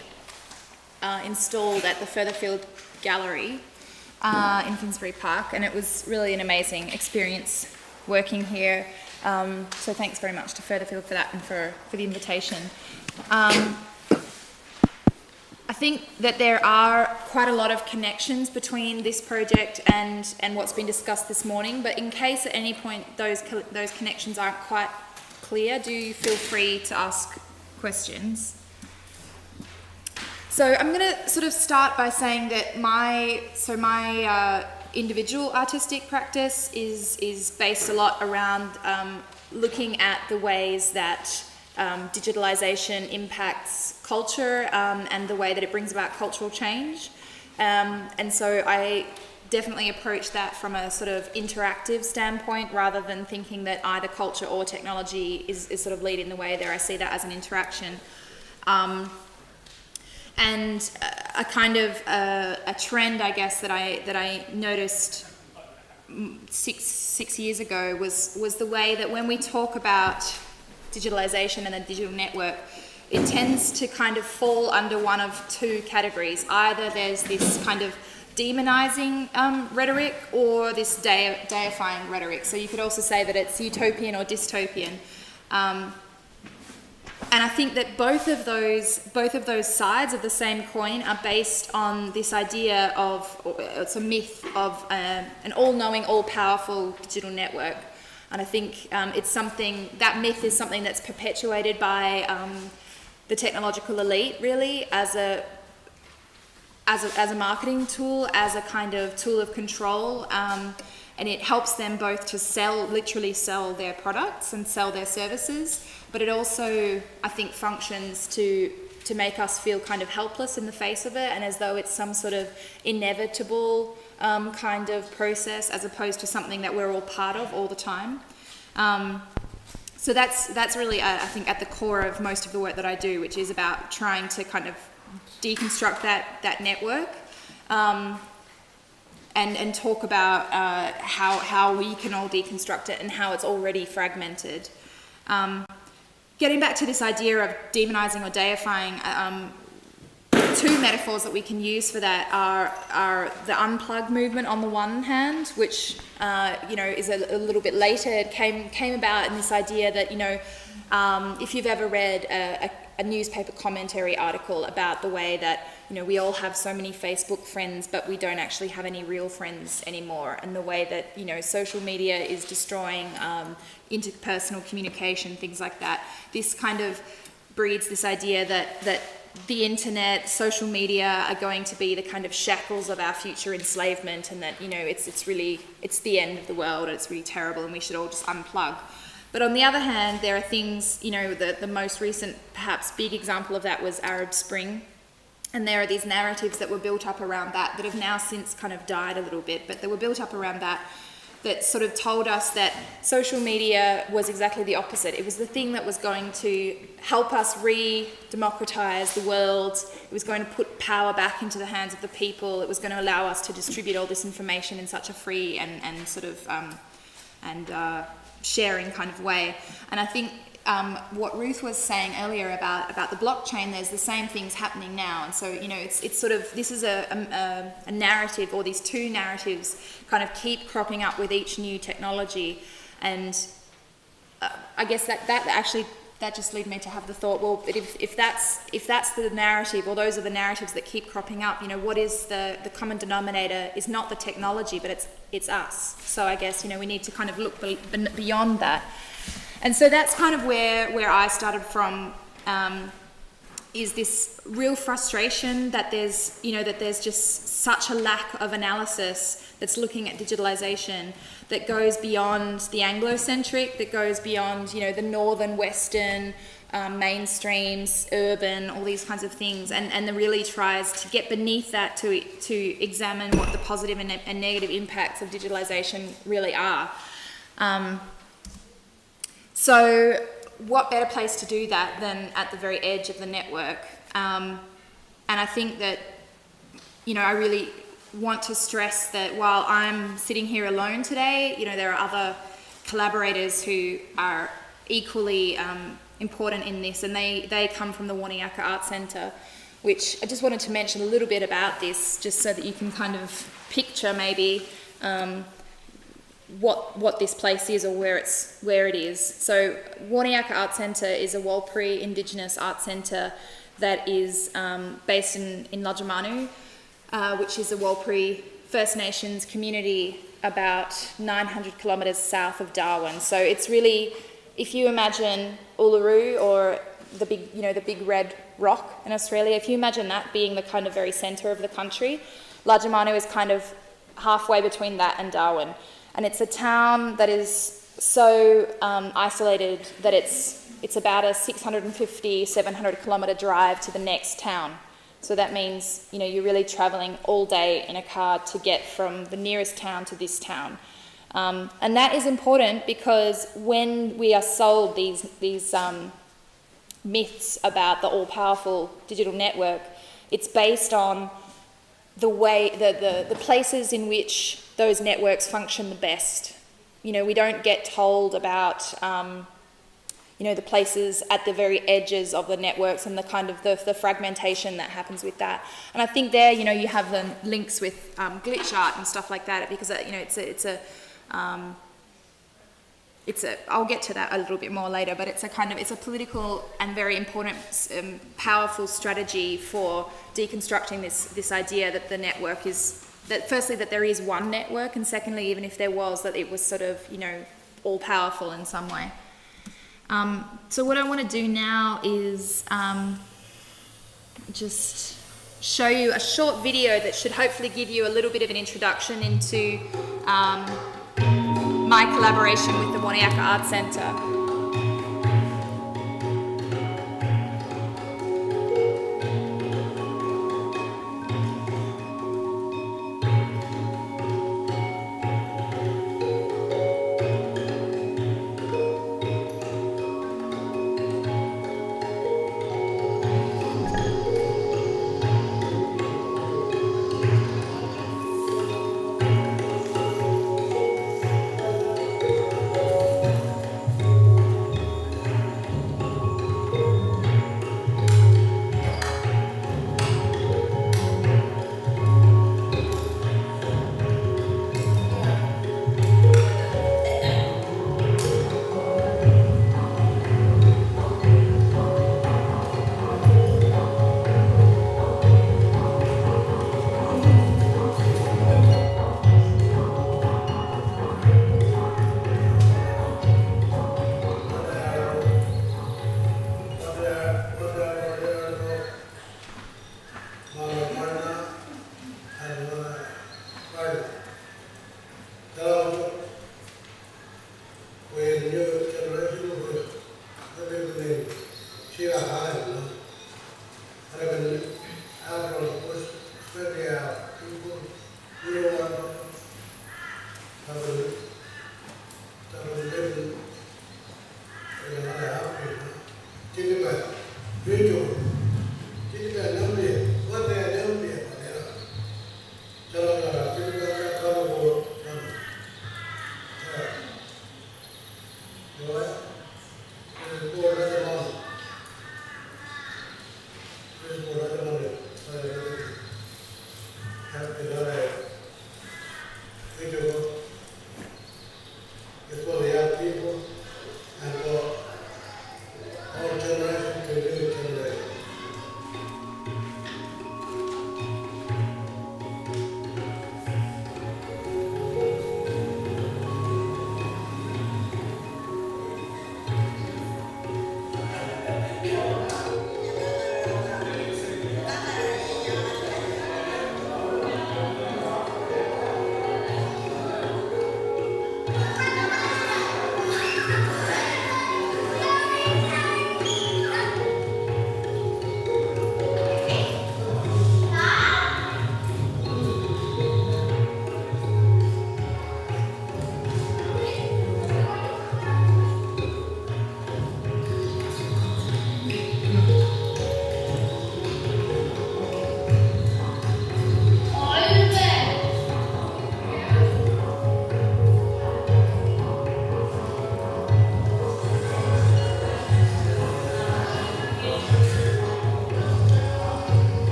installed at the Furtherfield Gallery in Finsbury Park, and it was really an amazing experience working here. So thanks very much to Furtherfield for that and for the invitation. I think that there are quite a lot of connections between this project and what's been discussed this morning, but in case at any point those connections aren't quite clear, do feel free to ask questions. So I'm going to sort of start by saying that my individual artistic practice is based a lot around looking at the ways that digitalization impacts culture and the way that it brings about cultural change. And so I definitely approach that from a sort of interactive standpoint rather than thinking that either culture or technology is sort of leading the way there. I see that as an interaction. And a kind of a trend, I guess, that I noticed six years ago was the way that when we talk about digitalization and the digital network, it tends to kind of fall under one of two categories. Either there's this kind of demonizing rhetoric or this deifying rhetoric. So you could also say that it's utopian or dystopian. And I think that both of those sides of the same coin are based on this idea of, it's a myth of an all-knowing, all-powerful digital network. And I think it's something, that myth is something that's perpetuated by the technological elite, really, as a marketing tool, as a kind of tool of control. And it helps them both to literally sell their products and sell their services, but it also, I think, functions to make us feel kind of helpless in the face of it, and as though it's some sort of inevitable kind of process, as opposed to something that we're all part of all the time. So that's really, I think, at the core of most of the work that I do, which is about trying to kind of deconstruct that network. And talk about how we can all deconstruct it and how it's already fragmented. Getting back to this idea of demonizing or deifying, two metaphors that we can use for that are the unplug movement on the one hand, which is a little bit later. It came about in this idea that if you've ever read a newspaper commentary article about the way that we all have so many Facebook friends, but we don't actually have any real friends anymore, and the way that social media is destroying interpersonal communication, things like that. This kind of breeds this idea that the internet, social media are going to be the kind of shackles of our future enslavement, and that it's the end of the world, and it's really terrible, and we should all just unplug. But on the other hand, there are things, the most recent, perhaps big example of that was Arab Spring. And there are these narratives that were built up around that have now since kind of died a little bit, but they were built up around that sort of told us that social media was exactly the opposite. It was the thing that was going to help us re-democratize the world. It was going to put power back into the hands of the people. It was going to allow us to distribute all this information in such a free and sort of sharing kind of way. And I think what Ruth was saying earlier about the blockchain, there's the same things happening now. And so, it's sort of, this is a narrative, or these two narratives kind of keep cropping up with each new technology. And I guess that just led me to have the thought, well, if that's the narrative, or those are the narratives that keep cropping up, what is the common denominator is not the technology, but it's us. So I guess, we need to kind of look beyond that. And so that's kind of where I started from is this real frustration that there's just such a lack of analysis that's looking at digitalization that goes beyond the Anglo-centric, that goes beyond, the northern, western, mainstreams, urban, all these kinds of things, and that really tries to get beneath that to examine what the positive and negative impacts of digitalization really are. So what better place to do that than at the very edge of the network? And I think that, I really want to stress that while I'm sitting here alone today, there are other collaborators who are equally important in this, and they come from the Warniaka Art Centre, which I just wanted to mention a little bit about this, just so that you can kind of picture maybe what this place is or where it is. So Warniaka Art Centre is a Warlpiri Indigenous art centre that is based in Lajamanu, which is a Warlpiri First Nations community about 900 kilometres south of Darwin. So it's really, if you imagine Uluru or the big red rock in Australia, if you imagine that being the kind of very centre of the country, Lajamanu is kind of halfway between that and Darwin. And it's a town that is so isolated that it's about a 650, 700 kilometre drive to the next town. So that means, you're really travelling all day in a car to get from the nearest town to this town. And that is important because when we are sold these myths about the all-powerful digital network, it's based on the way, the places in which those networks function the best. We don't get told about the places at the very edges of the networks and the kind of the fragmentation that happens with that. And I think there, you have the links with glitch art and stuff like that, because I'll get to that a little bit more later, but it's a political and very important, powerful strategy for deconstructing this idea that the network is, that firstly that there is one network, and secondly, even if there was, that it was sort of, all powerful in some way. So what I want to do now is just show you a short video that should hopefully give you a little bit of an introduction into my collaboration with the Warniaka Art Centre.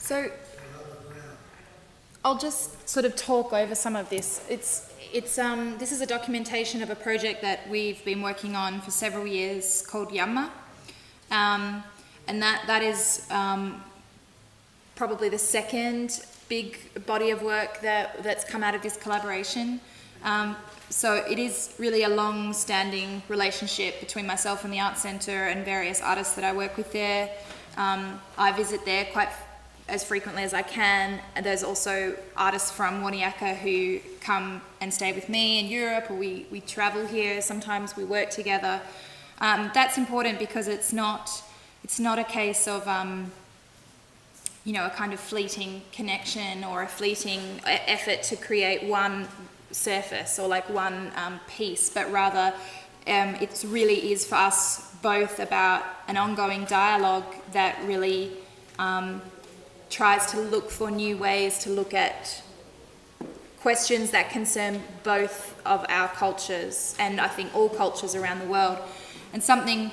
So I'll just sort of talk over some of this. This is a documentation of a project that we've been working on for several years called Yamma. And that is probably the second big body of work that's come out of this collaboration. So it is really a long-standing relationship between myself and the Art Centre and various artists that I work with there. I visit there quite as frequently as I can. And there's also artists from Woniaka who come and stay with me in Europe, or we travel here. Sometimes we work together. That's important because it's not a case of you know, a kind of fleeting connection or a fleeting effort to create one surface or like one piece, but rather it really is for us both about an ongoing dialogue that really tries to look for new ways to look at questions that concern both of our cultures, and I think all cultures around the world. And something,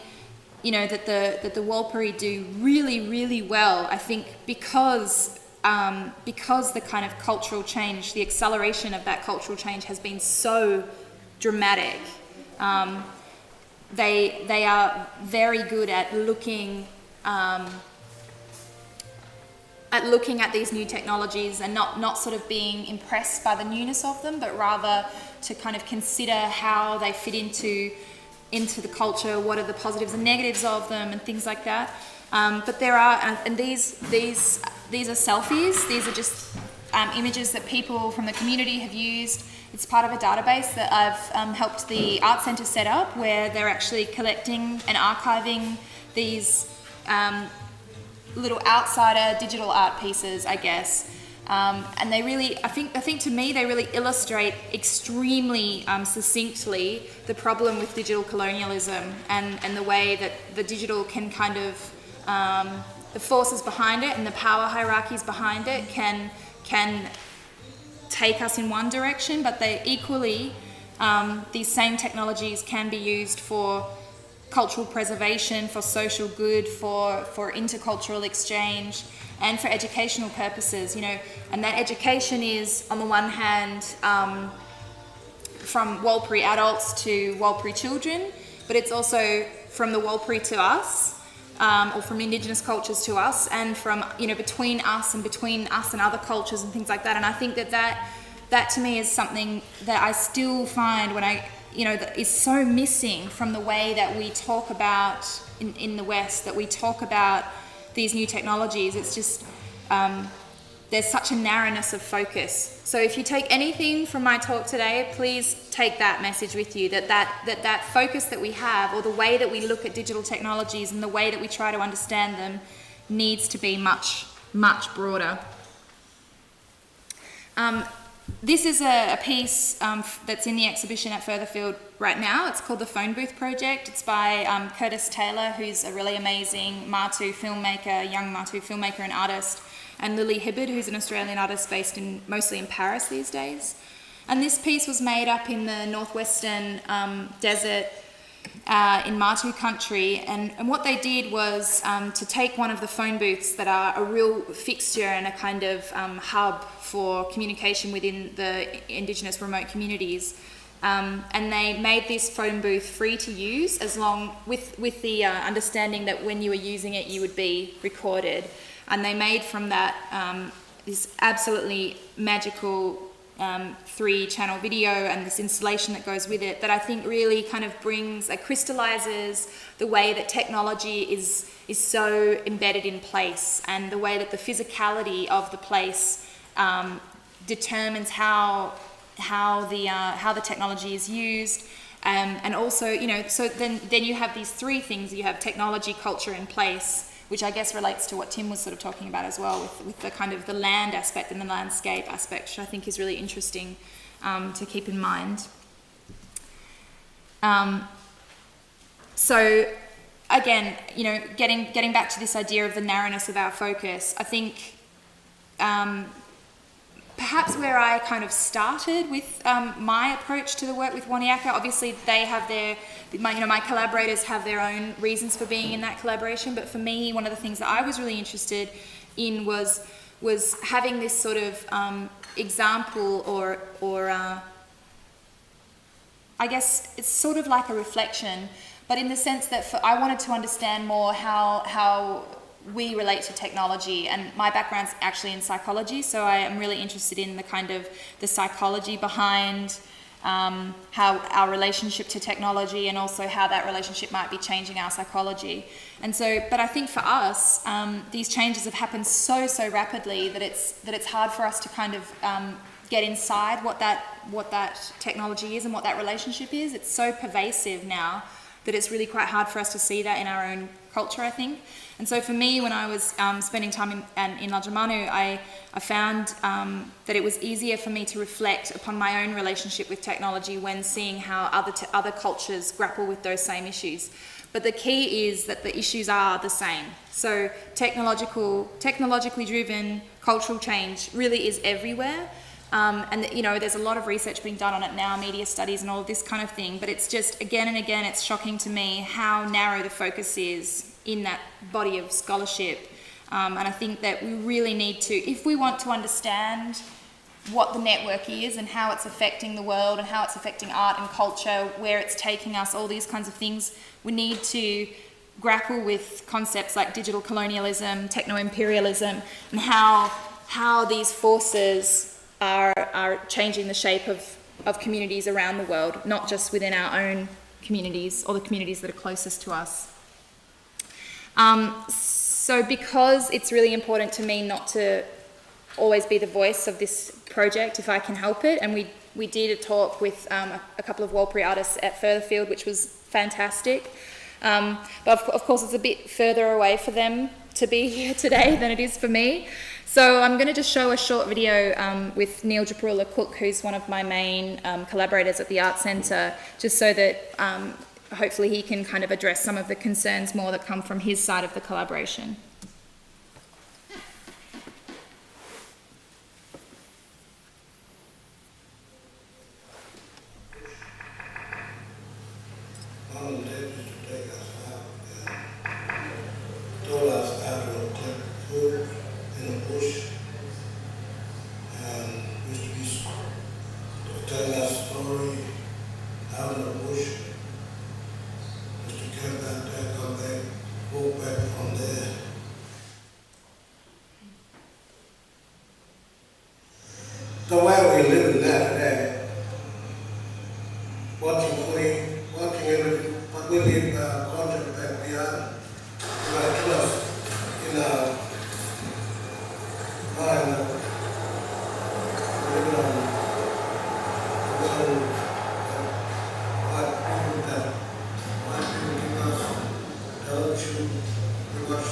you know, that the Warlpiri do really, really well, I think, because the kind of cultural change, the acceleration of that cultural change has been so dramatic. They are very good at looking at these new technologies and not sort of being impressed by the newness of them, but rather to kind of consider how they fit into the culture, what are the positives and negatives of them, and things like that. But there are, and these are selfies. These are just images that people from the community have used. It's part of a database that I've helped the Art Centre set up, where they're actually collecting and archiving these little outsider digital art pieces, I guess. And they really, I think to me, they really illustrate extremely succinctly the problem with digital colonialism and the way that the digital can kind of, the forces behind it and the power hierarchies behind it can take us in one direction, but they equally, these same technologies can be used for cultural preservation, for social good, for intercultural exchange, and for educational purposes, you know. And that education is, on the one hand, from Warlpiri adults to Warlpiri children, but it's also from the Warlpiri to us, or from Indigenous cultures to us, and from, you know, between us and other cultures and things like that. And I think that to me is something that I still find when that is so missing from the way that we talk about in the West, that we talk about these new technologies. It's just, there's such a narrowness of focus. So if you take anything from my talk today, please take that message with you, that focus that we have, or the way that we look at digital technologies and the way that we try to understand them, needs to be much, much broader. This is a piece that's in the exhibition at Furtherfield right now. It's called the Phone Booth Project. It's by Curtis Taylor, who's a really amazing Martu filmmaker, young Martu filmmaker and artist, and Lily Hibbard, who's an Australian artist based mostly in Paris these days. And this piece was made up in the northwestern desert in Martu country, and what they did was to take one of the phone booths that are a real fixture and a kind of hub for communication within the Indigenous remote communities, and they made this phone booth free to use, as long with the understanding that when you were using it you would be recorded. And they made from that this absolutely magical 3-channel video and this installation that goes with it, that I think really kind of crystallizes the way that technology is so embedded in place, and the way that the physicality of the place determines how the technology is used, and also, you know, so then you have these three things. You have technology, culture, and place, which I guess relates to what Tim was sort of talking about as well, with the kind of the land aspect and the landscape aspect, which I think is really interesting to keep in mind. So again, you know, getting back to this idea of the narrowness of our focus, I think perhaps where I kind of started with my approach to the work with Woniaka, obviously they have my collaborators have their own reasons for being in that collaboration, but for me, one of the things that I was really interested in was was having this sort of example or I guess it's sort of like a reflection, but in the sense that I wanted to understand more how we relate to technology, and my background's actually in psychology, so I am really interested in the kind of the psychology behind how our relationship to technology, and also how that relationship might be changing our psychology. And so, but I think for us, these changes have happened so rapidly that it's hard for us to kind of get inside what that technology is and what that relationship is. It's so pervasive now that it's really quite hard for us to see that in our own culture, I think. And so for me, when I was spending time in Lajamanu, I found that it was easier for me to reflect upon my own relationship with technology when seeing how other cultures grapple with those same issues. But the key is that the issues are the same. So technologically driven cultural change really is everywhere. And you know, there's a lot of research being done on it now, media studies and all of this kind of thing, but it's just, again and again, it's shocking to me how narrow the focus is in that body of scholarship. And I think that we really need to, if we want to understand what the network is and how it's affecting the world and how it's affecting art and culture, where it's taking us, all these kinds of things, we need to grapple with concepts like digital colonialism, techno-imperialism, and how these forces are changing the shape of communities around the world, not just within our own communities or the communities that are closest to us. So because it's really important to me not to always be the voice of this project, if I can help it, and we did a talk with a couple of Warlpiri artists at Furtherfield, which was fantastic. But of course it's a bit further away for them to be here today than it is for me. So I'm going to just show a short video with Neil Japarula Cook, who's one of my main collaborators at the Art Centre, just so that hopefully he can kind of address some of the concerns more that come from his side of the collaboration. The way we live in that today, watching everything, but we leave content back behind. We have trust in our mind. We live on the world that white people give us, television, we watch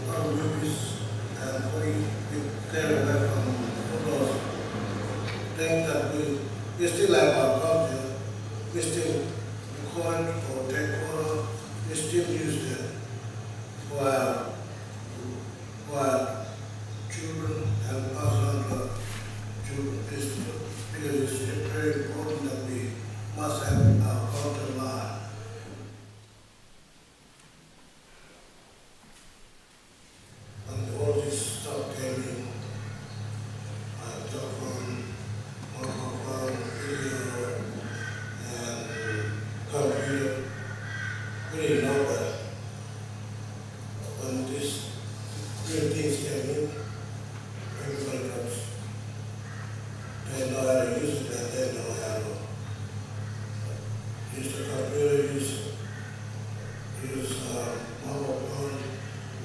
our movies, and we tear away from think that we still have our culture, we still record or take photo, we still use them for our children and pass on to children. Because it's very important that we must have our culture alive. And all this stuff came in, I talk from video and computer. We didn't know that. When these new things came in, everybody comes. They know how to use it and they know how to use the computer, use mobile phone,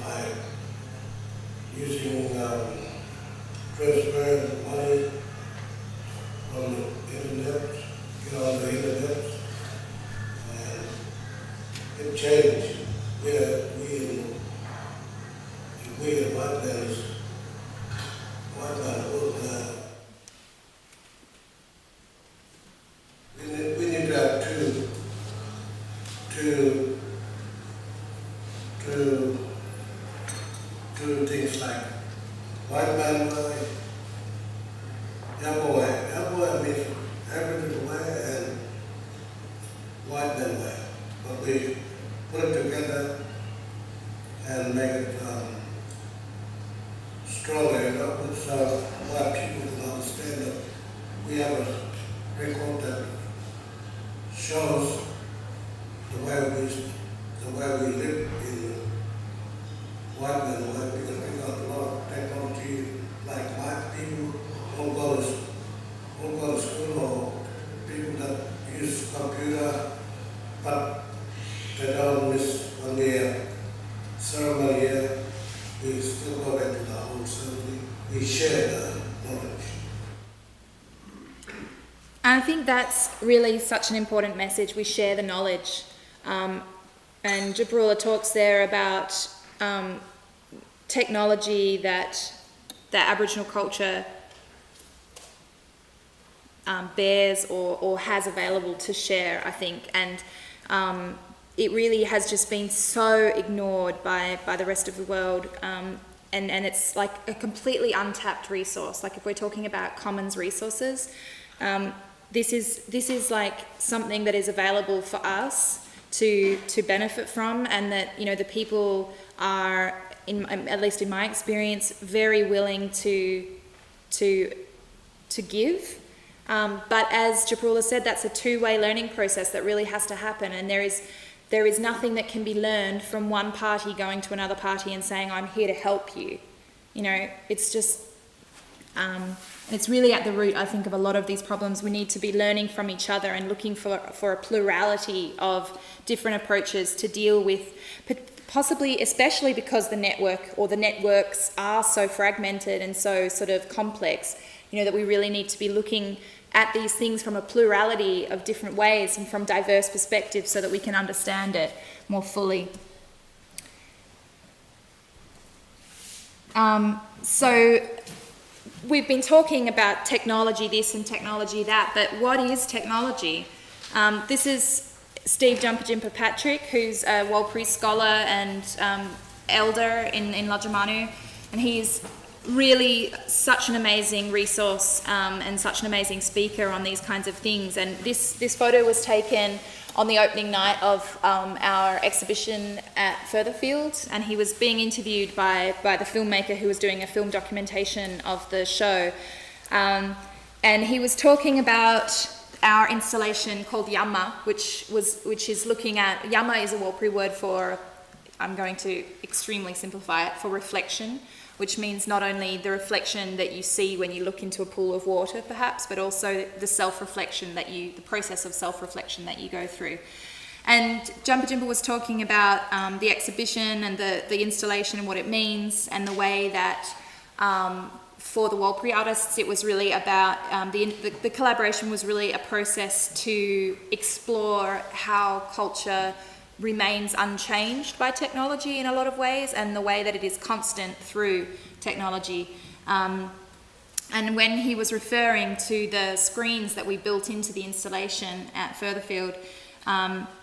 like using transfer money on the internet, get on the internet, and it changed. We in white man both we need to have two things like white man way, DIWO way. DIWO means African way and white man way. But we put it together and make it Australia, which why people can understand that we have a record that shows the way we live in Waterman, because we got a lot of technology, like my people all go to school, or people that use computer, but they don't miss one year ceremony here. We still go back to the whole ceremony. We share the knowledge. And I think that's really such an important message. We share the knowledge. And Juul talks there about technology that Aboriginal culture bears or has available to share, I think. And it really has just been so ignored by the rest of the world. And it's like a completely untapped resource. Like if we're talking about commons resources, this is like something that is available for us to benefit from, and that, you know, the people are, at least in my experience, very willing to give. But as Juul said, that's a two-way learning process that really has to happen, and there is nothing that can be learned from one party going to another party and saying, I'm here to help you. You know, it's just, it's really at the root, I think, of a lot of these problems. We need to be learning from each other and looking for a plurality of different approaches to deal with, possibly, especially because the network or the networks are so fragmented and so sort of complex, you know, that we really need to be looking at these things from a plurality of different ways and from diverse perspectives so that we can understand it more fully. So we've been talking about technology this and technology that, but what is technology? This is Steve Jumper Jimper Patrick, who's a Warlpiri scholar and elder in Lodjamanu, and he's really such an amazing resource and such an amazing speaker on these kinds of things. And this photo was taken on the opening night of our exhibition at Furtherfield, and he was being interviewed by the filmmaker who was doing a film documentation of the show, and he was talking about our installation called Yamma, which is looking at, Yamma is a Warlpiri word for, I'm going to extremely simplify it, for reflection, which means not only the reflection that you see when you look into a pool of water, perhaps, but also the self-reflection the process of self-reflection that you go through. And Jumper Jimper was talking about the exhibition and the installation and what it means, and the way that for the Warlpiri artists, it was really about, the collaboration was really a process to explore how culture remains unchanged by technology in a lot of ways, and the way that it is constant through technology. And when he was referring to the screens that we built into the installation at Furtherfield,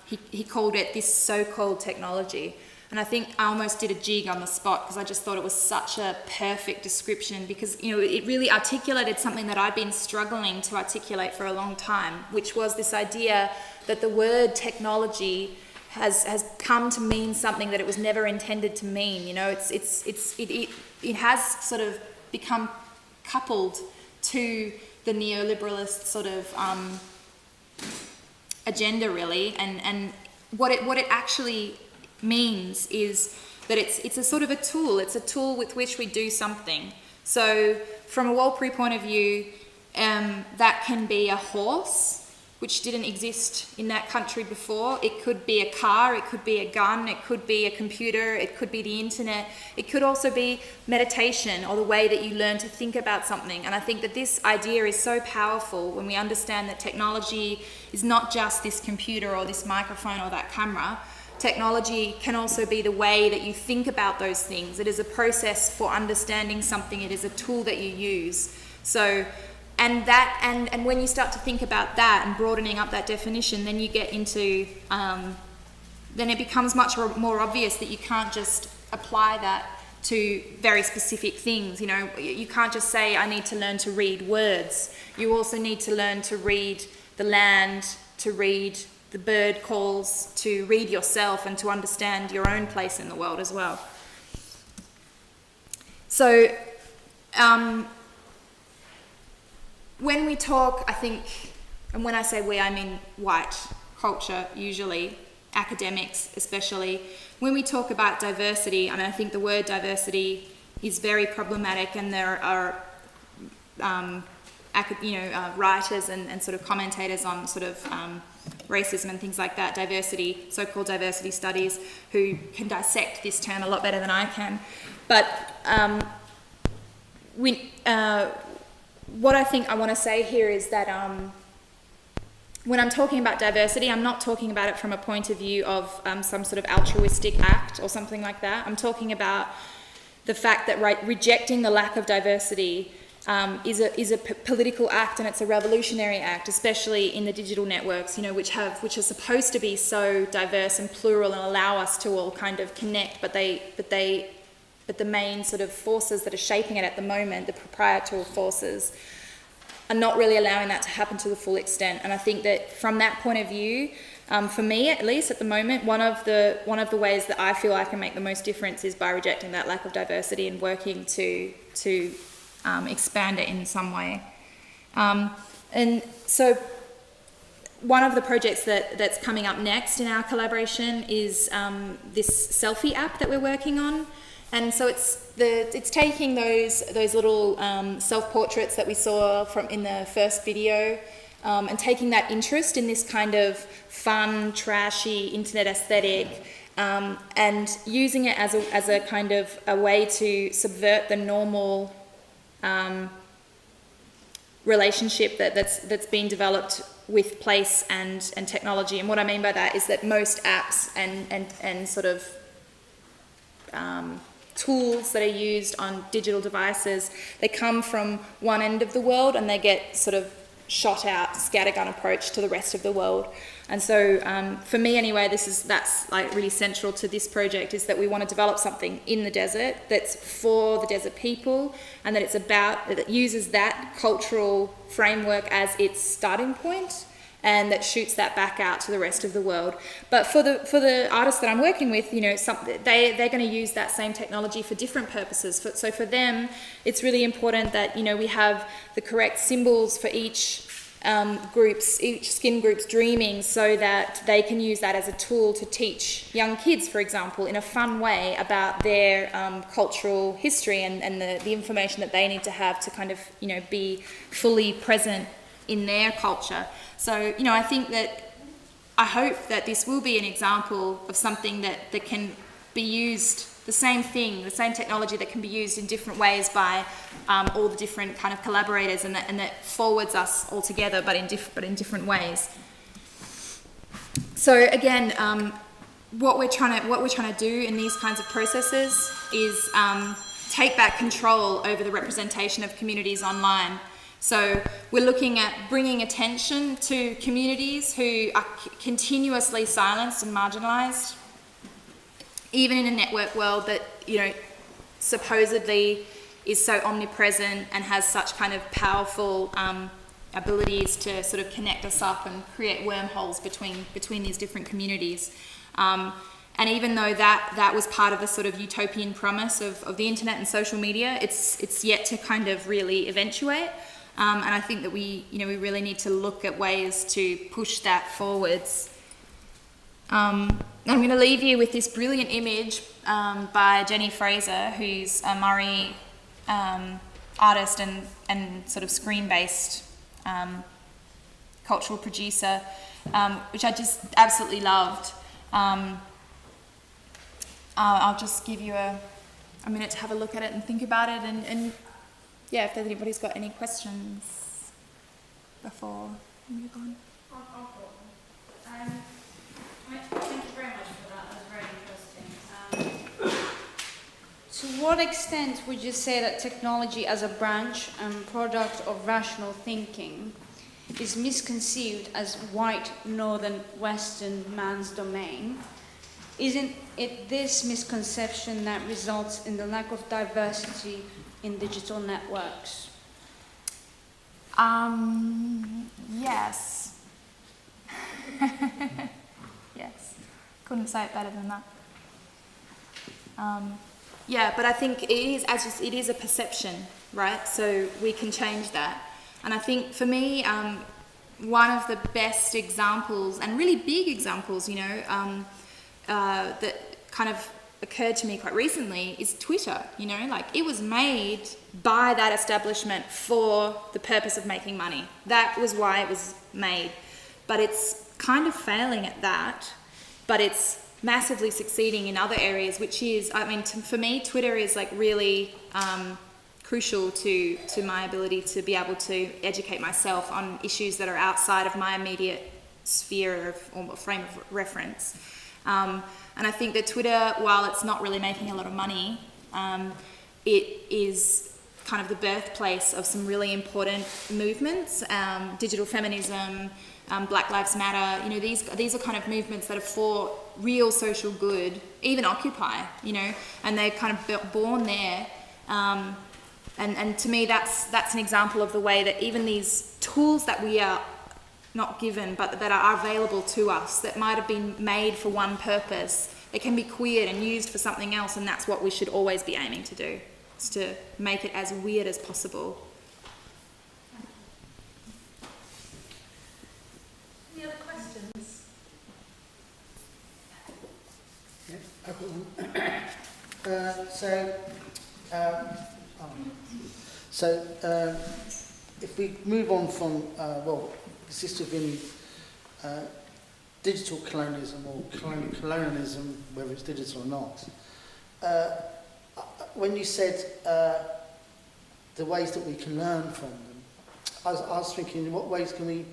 he called it this so-called technology. And I think I almost did a jig on the spot, because I just thought it was such a perfect description, because, you know, it really articulated something that I'd been struggling to articulate for a long time, which was this idea that the word technology has come to mean something that it was never intended to mean. You know, it has sort of become coupled to the neoliberalist sort of agenda, really, and what it actually means is that it's a sort of a tool. It's a tool with which we do something. So from a Warlpiri point of view, that can be a horse, which didn't exist in that country before. It could be a car, it could be a gun, it could be a computer, it could be the internet. It could also be meditation, or the way that you learn to think about something. And I think that this idea is so powerful when we understand that technology is not just this computer or this microphone or that camera. Technology can also be the way that you think about those things. It is a process for understanding something. It is a tool that you use. So, and when you start to think about that and broadening up that definition, then you get into, then it becomes much more obvious that you can't just apply that to very specific things. You know, you can't just say, I need to learn to read words. You also need to learn to read the land, to read the bird calls, to read yourself, and to understand your own place in the world as well. So when we talk, I think, and when I say we, I mean white culture usually, academics especially, when we talk about diversity, I mean, I think the word diversity is very problematic, and there are writers and sort of commentators on sort of racism and things like that, diversity, so-called diversity studies, who can dissect this term a lot better than I can. But what I think I want to say here is that when I'm talking about diversity, I'm not talking about it from a point of view of some sort of altruistic act or something like that. I'm talking about the fact that rejecting the lack of diversity is a political act, and it's a revolutionary act, especially in the digital networks, which are supposed to be so diverse and plural and allow us to all kind of connect, but the main sort of forces that are shaping it at the moment, the proprietary forces, are not really allowing that to happen to the full extent. And I think that from that point of view, for me at least at the moment, one of the ways that I feel I can make the most difference is by rejecting that lack of diversity and working to expand it in some way. And so one of the projects that's coming up next in our collaboration is this selfie app that we're working on. And so it's taking those little self-portraits that we saw in the first video, and taking that interest in this kind of fun, trashy internet aesthetic, and using it as a kind of a way to subvert the normal relationship that's been developed with place and technology. And what I mean by that is that most apps and sort of tools that are used on digital devices, they come from one end of the world and they get sort of shot out, scattergun approach to the rest of the world. And so for me anyway, that's like really central to this project, is that we want to develop something in the desert that's for the desert people, and that uses that cultural framework as its starting point, and that shoots that back out to the rest of the world. But for the artists that I'm working with, they're going to use that same technology for different purposes. So for them, it's really important that we have the correct symbols for each skin group's dreaming, so that they can use that as a tool to teach young kids, for example, in a fun way about their cultural history and the information that they need to have to kind of be fully present in their culture. So, I hope that this will be an example of something that can be used, the same technology that can be used in different ways by all the different kind of collaborators, and that forwards us all together, but in different ways. So again, what we're trying to do in these kinds of processes is take back control over the representation of communities online. So we're looking at bringing attention to communities who are continuously silenced and marginalised, even in a network world that supposedly is so omnipresent and has such kind of powerful abilities to sort of connect us up and create wormholes between these different communities. And even though that was part of the sort of utopian promise of the internet and social media, it's yet to kind of really eventuate. And I think that we really need to look at ways to push that forwards. I'm going to leave you with this brilliant image by Jenny Fraser, who's a Murray artist and sort of screen-based cultural producer, which I just absolutely loved. I'll just give you a minute to have a look at it and think about it, and yeah, if anybody's got any questions before we move on. Thank you very much for that. That was very interesting. To what extent would you say that technology as a branch and product of rational thinking is misconceived as white, northern, western man's domain? Isn't it this misconception that results in the lack of diversity in digital networks? Yes. Yes. Couldn't say it better than that. Yeah, but I think it is, it is a perception, right? So we can change that. And I think for me, one of the best examples, and really big examples, you know, that kind of occurred to me quite recently is Twitter. You know, like it was made by that establishment for the purpose of making money. That was why it was made. But it's kind of failing at that, but it's massively succeeding in other areas, which is, I mean, for me, Twitter is like really crucial to my ability to be able to educate myself on issues that are outside of my immediate sphere of, or frame of reference. And I think that Twitter, while it's not really making a lot of money, it is kind of the birthplace of some really important movements, digital feminism, Black Lives Matter. You know, these are kind of movements that are for real social good, even Occupy, you know, and they're kind of born there. And to me, that's an example of the way that even these tools that we are not given, but that are available to us, that might have been made for one purpose, they can be queered and used for something else, and that's what we should always be aiming to do, is to make it as weird as possible. Any other questions? Yeah, I've got one. If we move on from, this has been digital colonialism or colonialism, whether it's digital or not. When you said the ways that we can learn from them, I was thinking, in what ways can we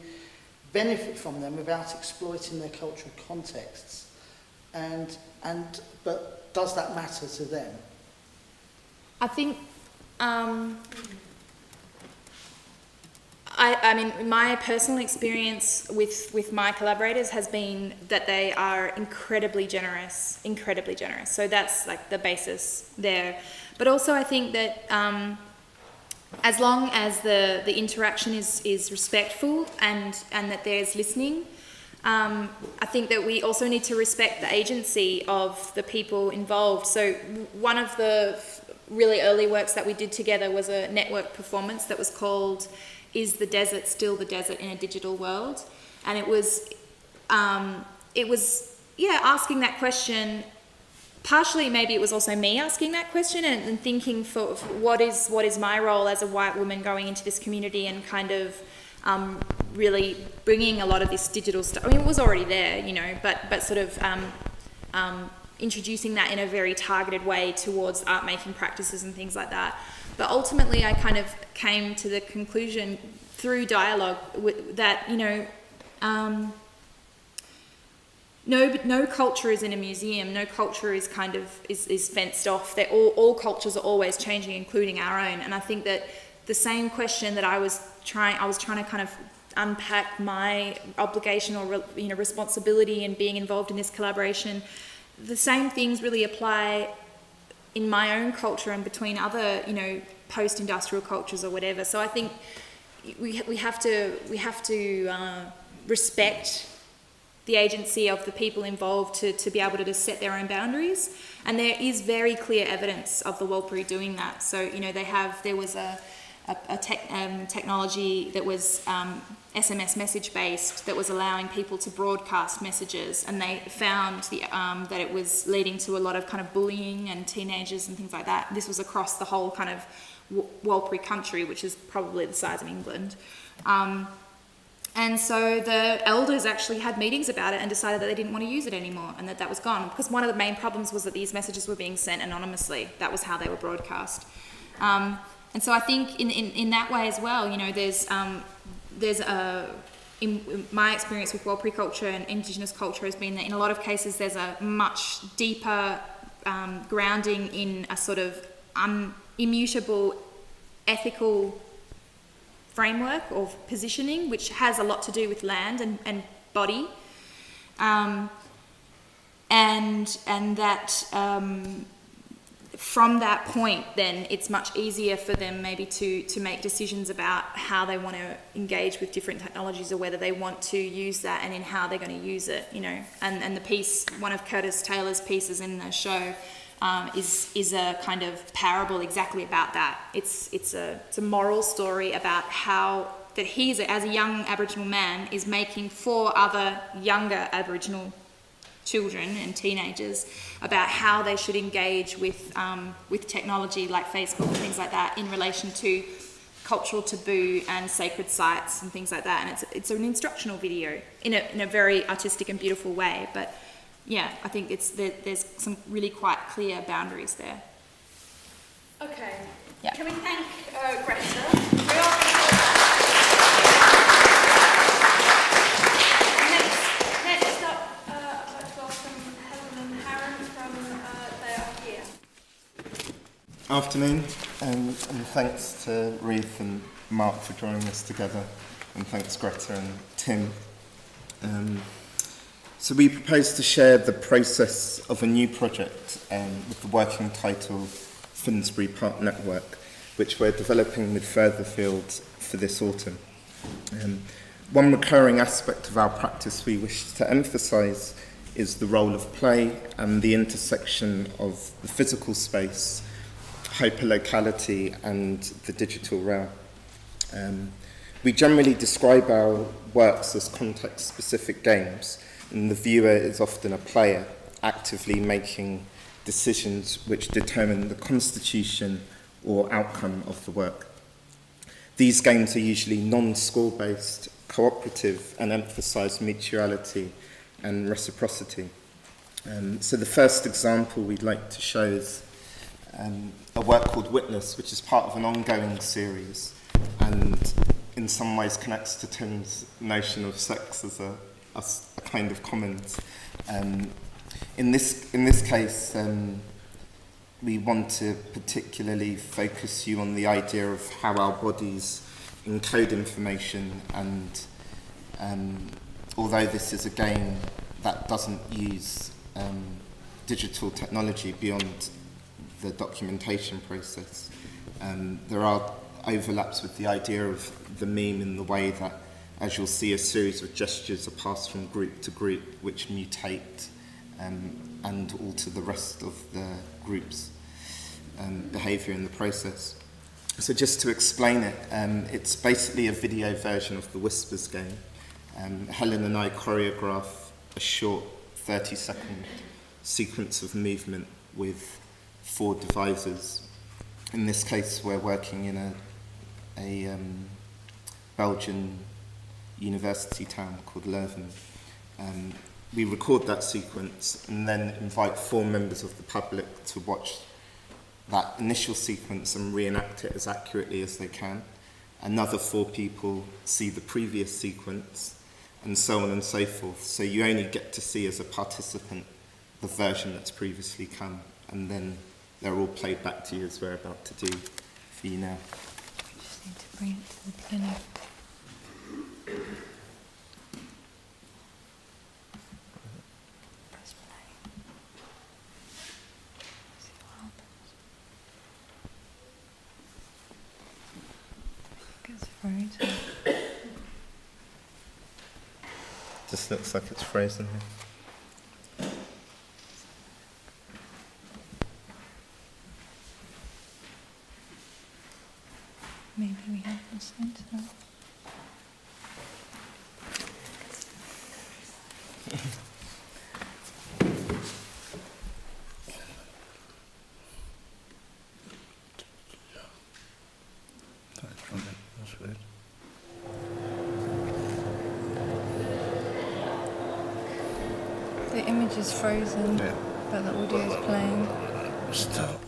benefit from them without exploiting their cultural contexts? But does that matter to them? I think, I mean, my personal experience with my collaborators has been that they are incredibly generous. So that's like the basis there. But also I think that as long as the interaction is respectful and that there's listening, I think that we also need to respect the agency of the people involved. So one of the really early works that we did together was a network performance that was called Is the Desert Still the Desert in a Digital World? And it was asking that question. Partially maybe it was also me asking that question and thinking for what is my role as a white woman going into this community and kind of really bringing a lot of this digital stuff. I mean, it was already there, you know, but sort of introducing that in a very targeted way towards art making practices and things like that. But ultimately I kind of came to the conclusion through dialogue that, you know, no culture is in a museum, no culture is kind of is fenced off. That all cultures are always changing, including our own. And I think that the same question that I was trying to kind of unpack my obligation or responsibility in being involved in this collaboration, the same things really apply in my own culture and between other, you know, post-industrial cultures or whatever. So I think we have to respect the agency of the people involved to be able to set their own boundaries. And there is very clear evidence of the Warlpiri doing that. So, you know, there was a technology that was SMS message based that was allowing people to broadcast messages, and they found that it was leading to a lot of kind of bullying and teenagers and things like that. This was across the whole kind of Warlpiri country, which is probably the size of England. And so the elders actually had meetings about it and decided that they didn't want to use it anymore and that was gone, because one of the main problems was that these messages were being sent anonymously. That was how they were broadcast. And so I think in that way as well, you know, in my experience with Warlpiri culture and Indigenous culture has been that in a lot of cases there's a much deeper grounding in a sort of immutable ethical framework or positioning, which has a lot to do with land and body, and that from that point, then it's much easier for them maybe to make decisions about how they want to engage with different technologies or whether they want to use that and in how they're going to use it, you know. And the piece, one of Curtis Taylor's pieces in the show, is a kind of parable exactly about that. It's a moral story about how that he, as a young Aboriginal man, is making 4 other younger Aboriginal children and teenagers about how they should engage with technology like Facebook and things like that in relation to cultural taboo and sacred sites and things like that. And it's an instructional video in a very artistic and beautiful way. But yeah, I think there's some really quite clear boundaries there. Okay. Yeah. Can we thank Greta? Next up, I'd like to welcome Helen and Harren from They Are Here. Afternoon, and thanks to Ruth and Mark for drawing this together, and thanks Greta and Tim. So we propose to share the process of a new project with the working title Finsbury Park Network, which we're developing with Furtherfield for this autumn. One recurring aspect of our practice we wish to emphasise is the role of play and the intersection of the physical space, hyperlocality and the digital realm. We generally describe our works as context-specific games, and the viewer is often a player, actively making decisions which determine the constitution or outcome of the work. These games are usually non-score-based, cooperative, and emphasise mutuality and reciprocity. So the first example we'd like to show is a work called Witness, which is part of an ongoing series and in some ways connects to Tim's notion of sex as a kind of commons. In this case, we want to particularly focus you on the idea of how our bodies encode information, and although this is a game that doesn't use digital technology beyond the documentation process, there are overlaps with the idea of the meme in the way that, as you'll see, a series of gestures are passed from group to group which mutate and alter the rest of the group's behaviour in the process. So just to explain it, it's basically a video version of the Whispers game. Helen and I choreograph a short 30-second sequence of movement with 4 devisers. In this case, we're working in a Belgian university town called Leuven. We record that sequence and then invite 4 members of the public to watch that initial sequence and reenact it as accurately as they can. Another 4 people see the previous sequence, and so on and so forth. So you only get to see as a participant the version that's previously come, and then they're all played back to you as we're about to do for you now. We just need to bring it to the beginning. Press play. See what happens. It's frozen. Just looks like it's frozen here. Maybe we have the center. That's weird. The image is frozen, Yeah. but the audio is playing. Stop.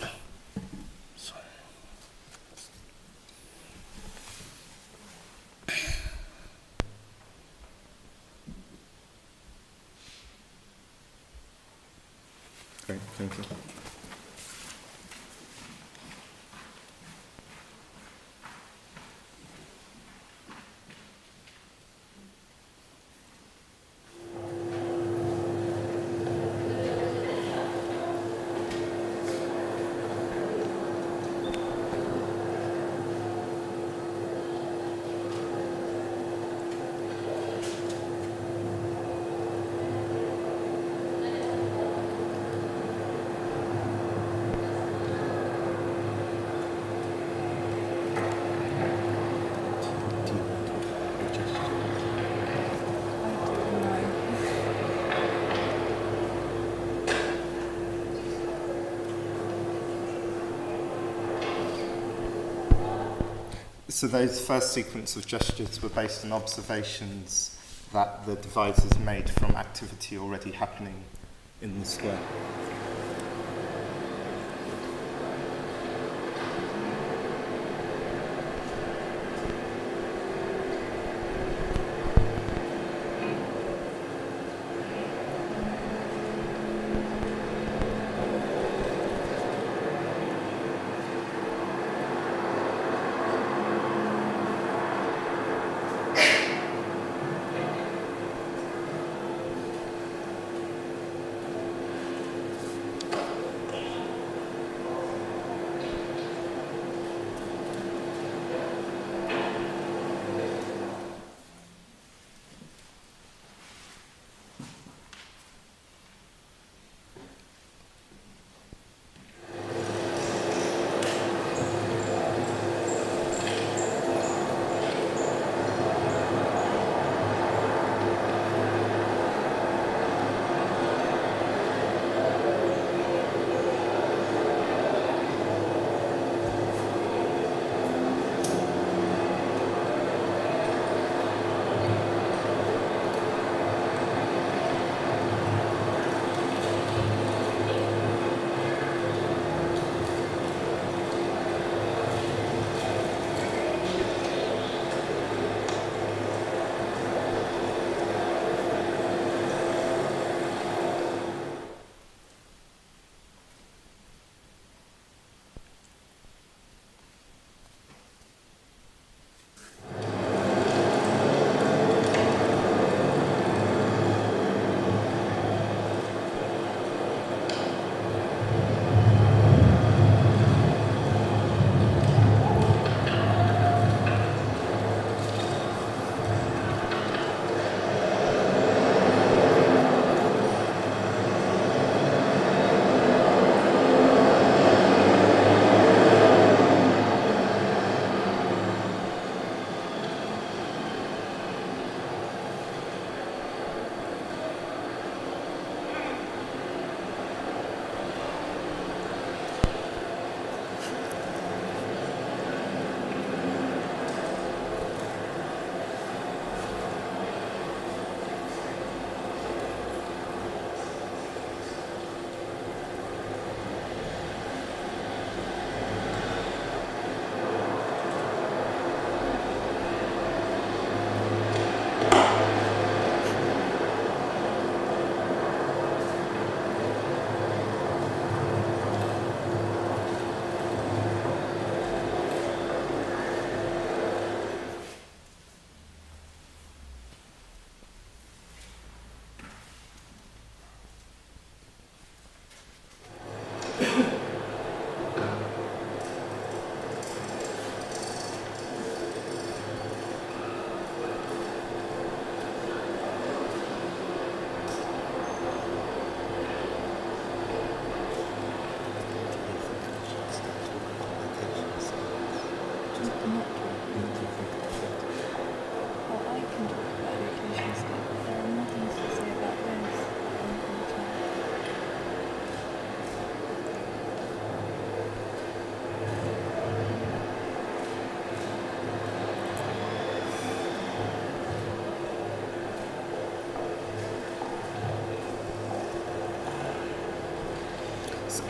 Great, thank you. So those first sequence of gestures were based on observations that the devisers made from activity already happening in the square.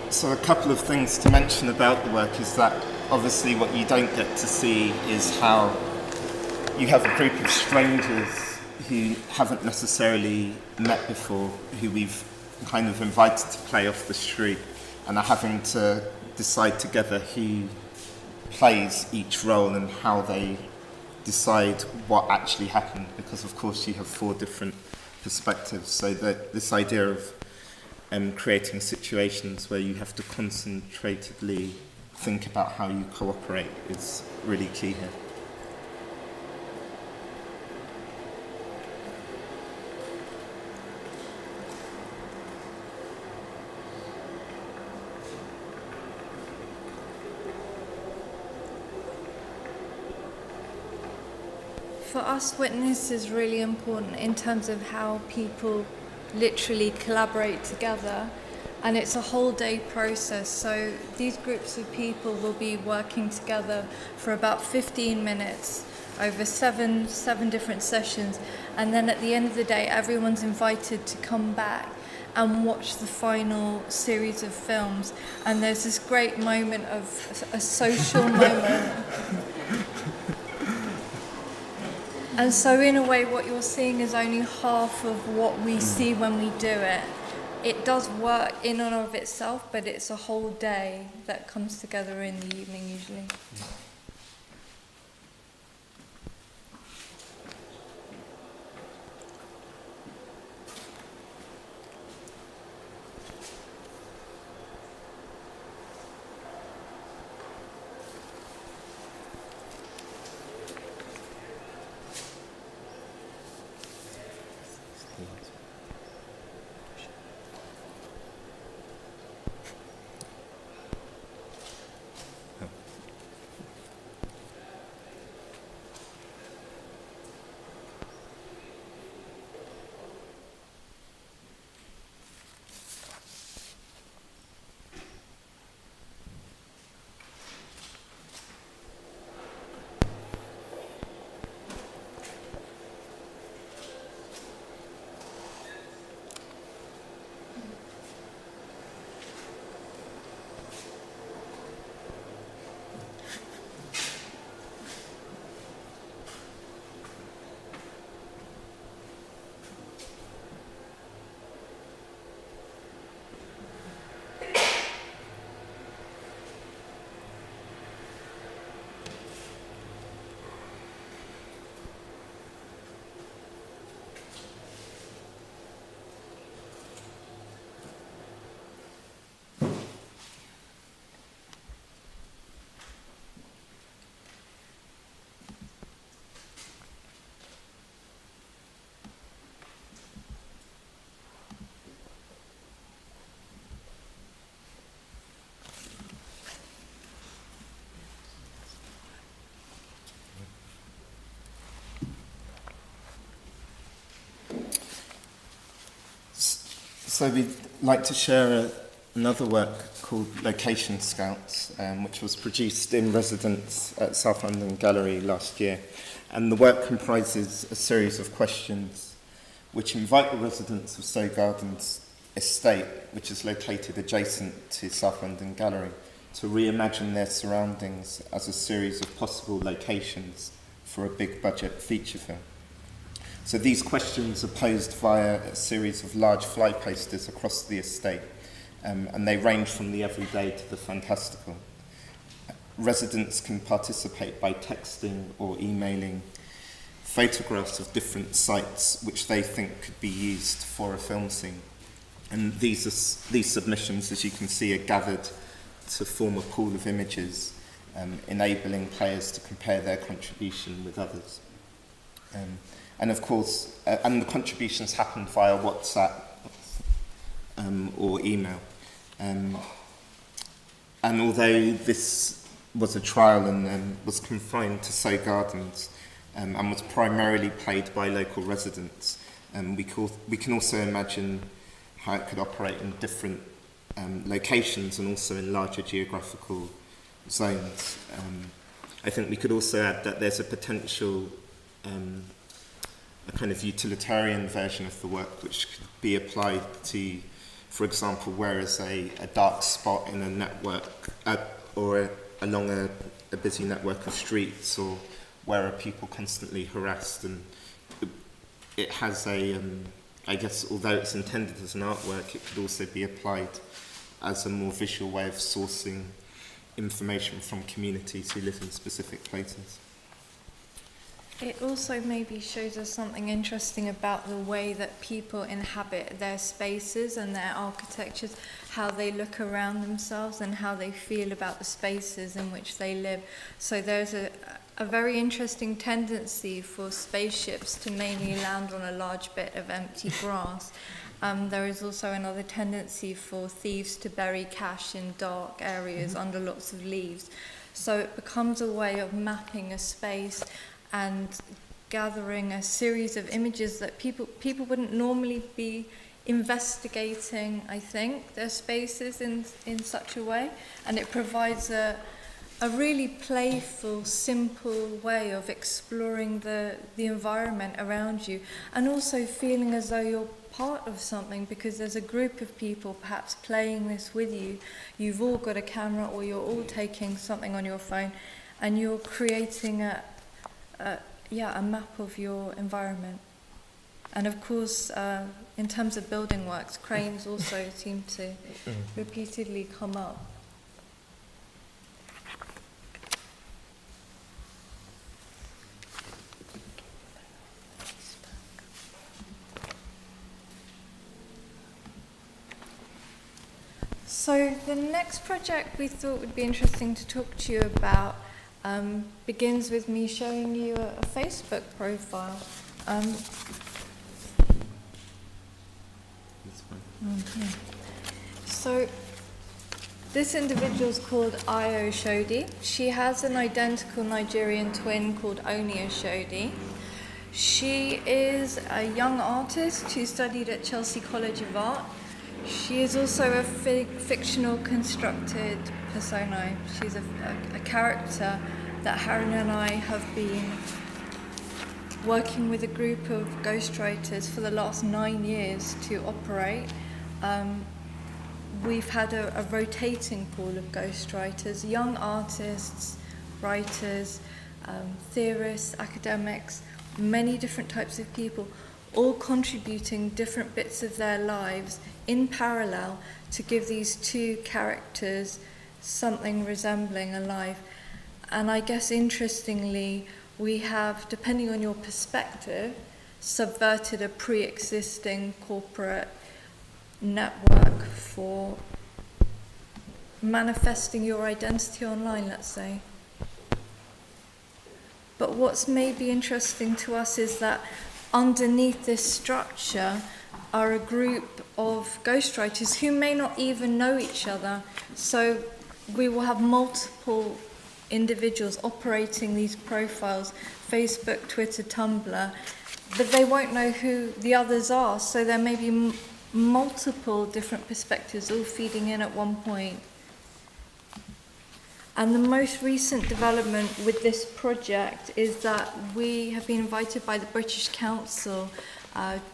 So a couple of things to mention about the work is that obviously what you don't get to see is how you have a group of strangers who haven't necessarily met before, who we've kind of invited to play off the street, and are having to decide together who plays each role and how they decide what actually happened, because of course you have 4 different perspectives. So that this idea of creating situations where you have to concentratedly think about how you cooperate is really key here. For us, witness is really important in terms of how people literally collaborate together. and it's a whole day process. So these groups of people will be working together for about 15 minutes over seven different sessions, and then at the end of the day everyone's invited to come back and watch the final series of films, and there's this great moment of a social moment. And so in a way what you're seeing is only half of what we see when we do it. It does work in and of itself, but it's a whole day that comes together in the evening usually. So we'd like to share another work called Location Scouts, which was produced in residence at South London Gallery last year. And the work comprises a series of questions which invite the residents of Sow Gardens estate, which is located adjacent to South London Gallery, to reimagine their surroundings as a series of possible locations for a big budget feature film. So these questions are posed via a series of large fly posters across the estate, and they range from the everyday to the fantastical. Residents can participate by texting or emailing photographs of different sites which they think could be used for a film scene. And these submissions, as you can see, are gathered to form a pool of images, enabling players to compare their contribution with others. And of course, and the contributions happen via WhatsApp or email. And although this was a trial and was confined to Sow Gardens and was primarily played by local residents, we can also imagine how it could operate in different locations and also in larger geographical zones. I think we could also add that there's a potential a kind of utilitarian version of the work which could be applied to, for example, where is a dark spot in a network or along a busy network of streets, or where are people constantly harassed. And it has I guess, although it's intended as an artwork, it could also be applied as a more visual way of sourcing information from communities who live in specific places. It also maybe shows us something interesting about the way that people inhabit their spaces and their architectures, how they look around themselves and how they feel about the spaces in which they live. So there's a very interesting tendency for spaceships to mainly land on a large bit of empty grass. There is also another tendency for thieves to bury cash in dark areas under lots of leaves. So it becomes a way of mapping a space and gathering a series of images that people wouldn't normally be investigating, I think, their spaces in such a way, and it provides a really playful, simple way of exploring the environment around you, and also feeling as though you're part of something, because there's a group of people perhaps playing this with you. You've all got a camera, or you're all taking something on your phone, and you're creating a map of your environment. And of course, in terms of building works, cranes also seem to repeatedly come up. So the next project we thought would be interesting to talk to you about begins with me showing you a Facebook profile. Okay. So this individual is called Ayo Shodi. She has an identical Nigerian twin called Oni Oshodi. She is a young artist who studied at Chelsea College of Art. She is also a fictional constructed persona. She's a character that Harry and I have been working with a group of ghostwriters for the last 9 years to operate. We've had a rotating pool of ghostwriters, young artists, writers, theorists, academics, many different types of people, all contributing different bits of their lives in parallel to give these two characters something resembling a life. And I guess interestingly, we have, depending on your perspective, subverted a pre-existing corporate network for manifesting your identity online, let's say. But what's maybe interesting to us is that underneath this structure are a group of ghostwriters who may not even know each other. So we will have multiple individuals operating these profiles, Facebook, Twitter, Tumblr, but they won't know who the others are. So there may be multiple different perspectives all feeding in at one point. And the most recent development with this project is that we have been invited by the British Council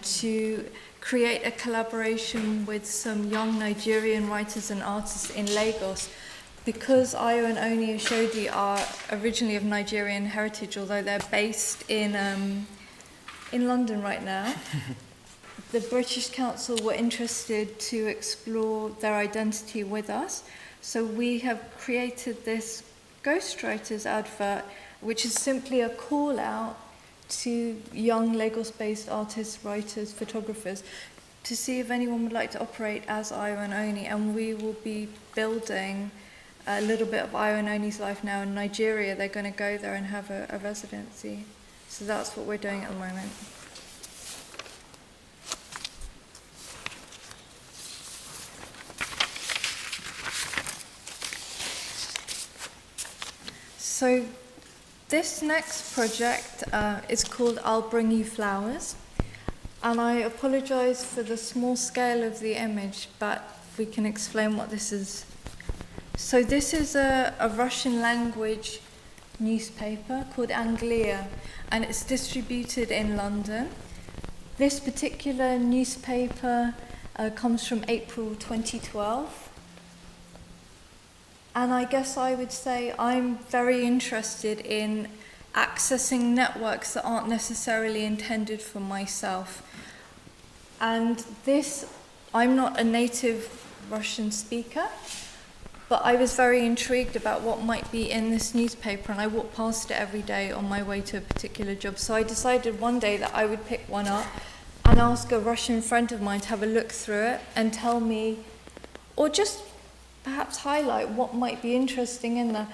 to create a collaboration with some young Nigerian writers and artists in Lagos. Because Ayo and Oni Oshodi are originally of Nigerian heritage, although they're based in London right now, the British Council were interested to explore their identity with us. So we have created this Ghostwriters advert, which is simply a call out to young Lagos-based artists, writers, photographers, to see if anyone would like to operate as Ayo and Oni. And we will be building a little bit of Ayo and Oni's life now in Nigeria. They're going to go there and have a residency. So that's what we're doing at the moment. So this next project is called I'll Bring You Flowers. And I apologize for the small scale of the image, but we can explain what this is. So this is a Russian language newspaper called Anglia, and it's distributed in London. This particular newspaper comes from April 2012. And I guess I would say I'm very interested in accessing networks that aren't necessarily intended for myself. And this, I'm not a native Russian speaker, but I was very intrigued about what might be in this newspaper, and I walk past it every day on my way to a particular job. So I decided one day that I would pick one up and ask a Russian friend of mine to have a look through it and tell me, or just perhaps highlight what might be interesting in there.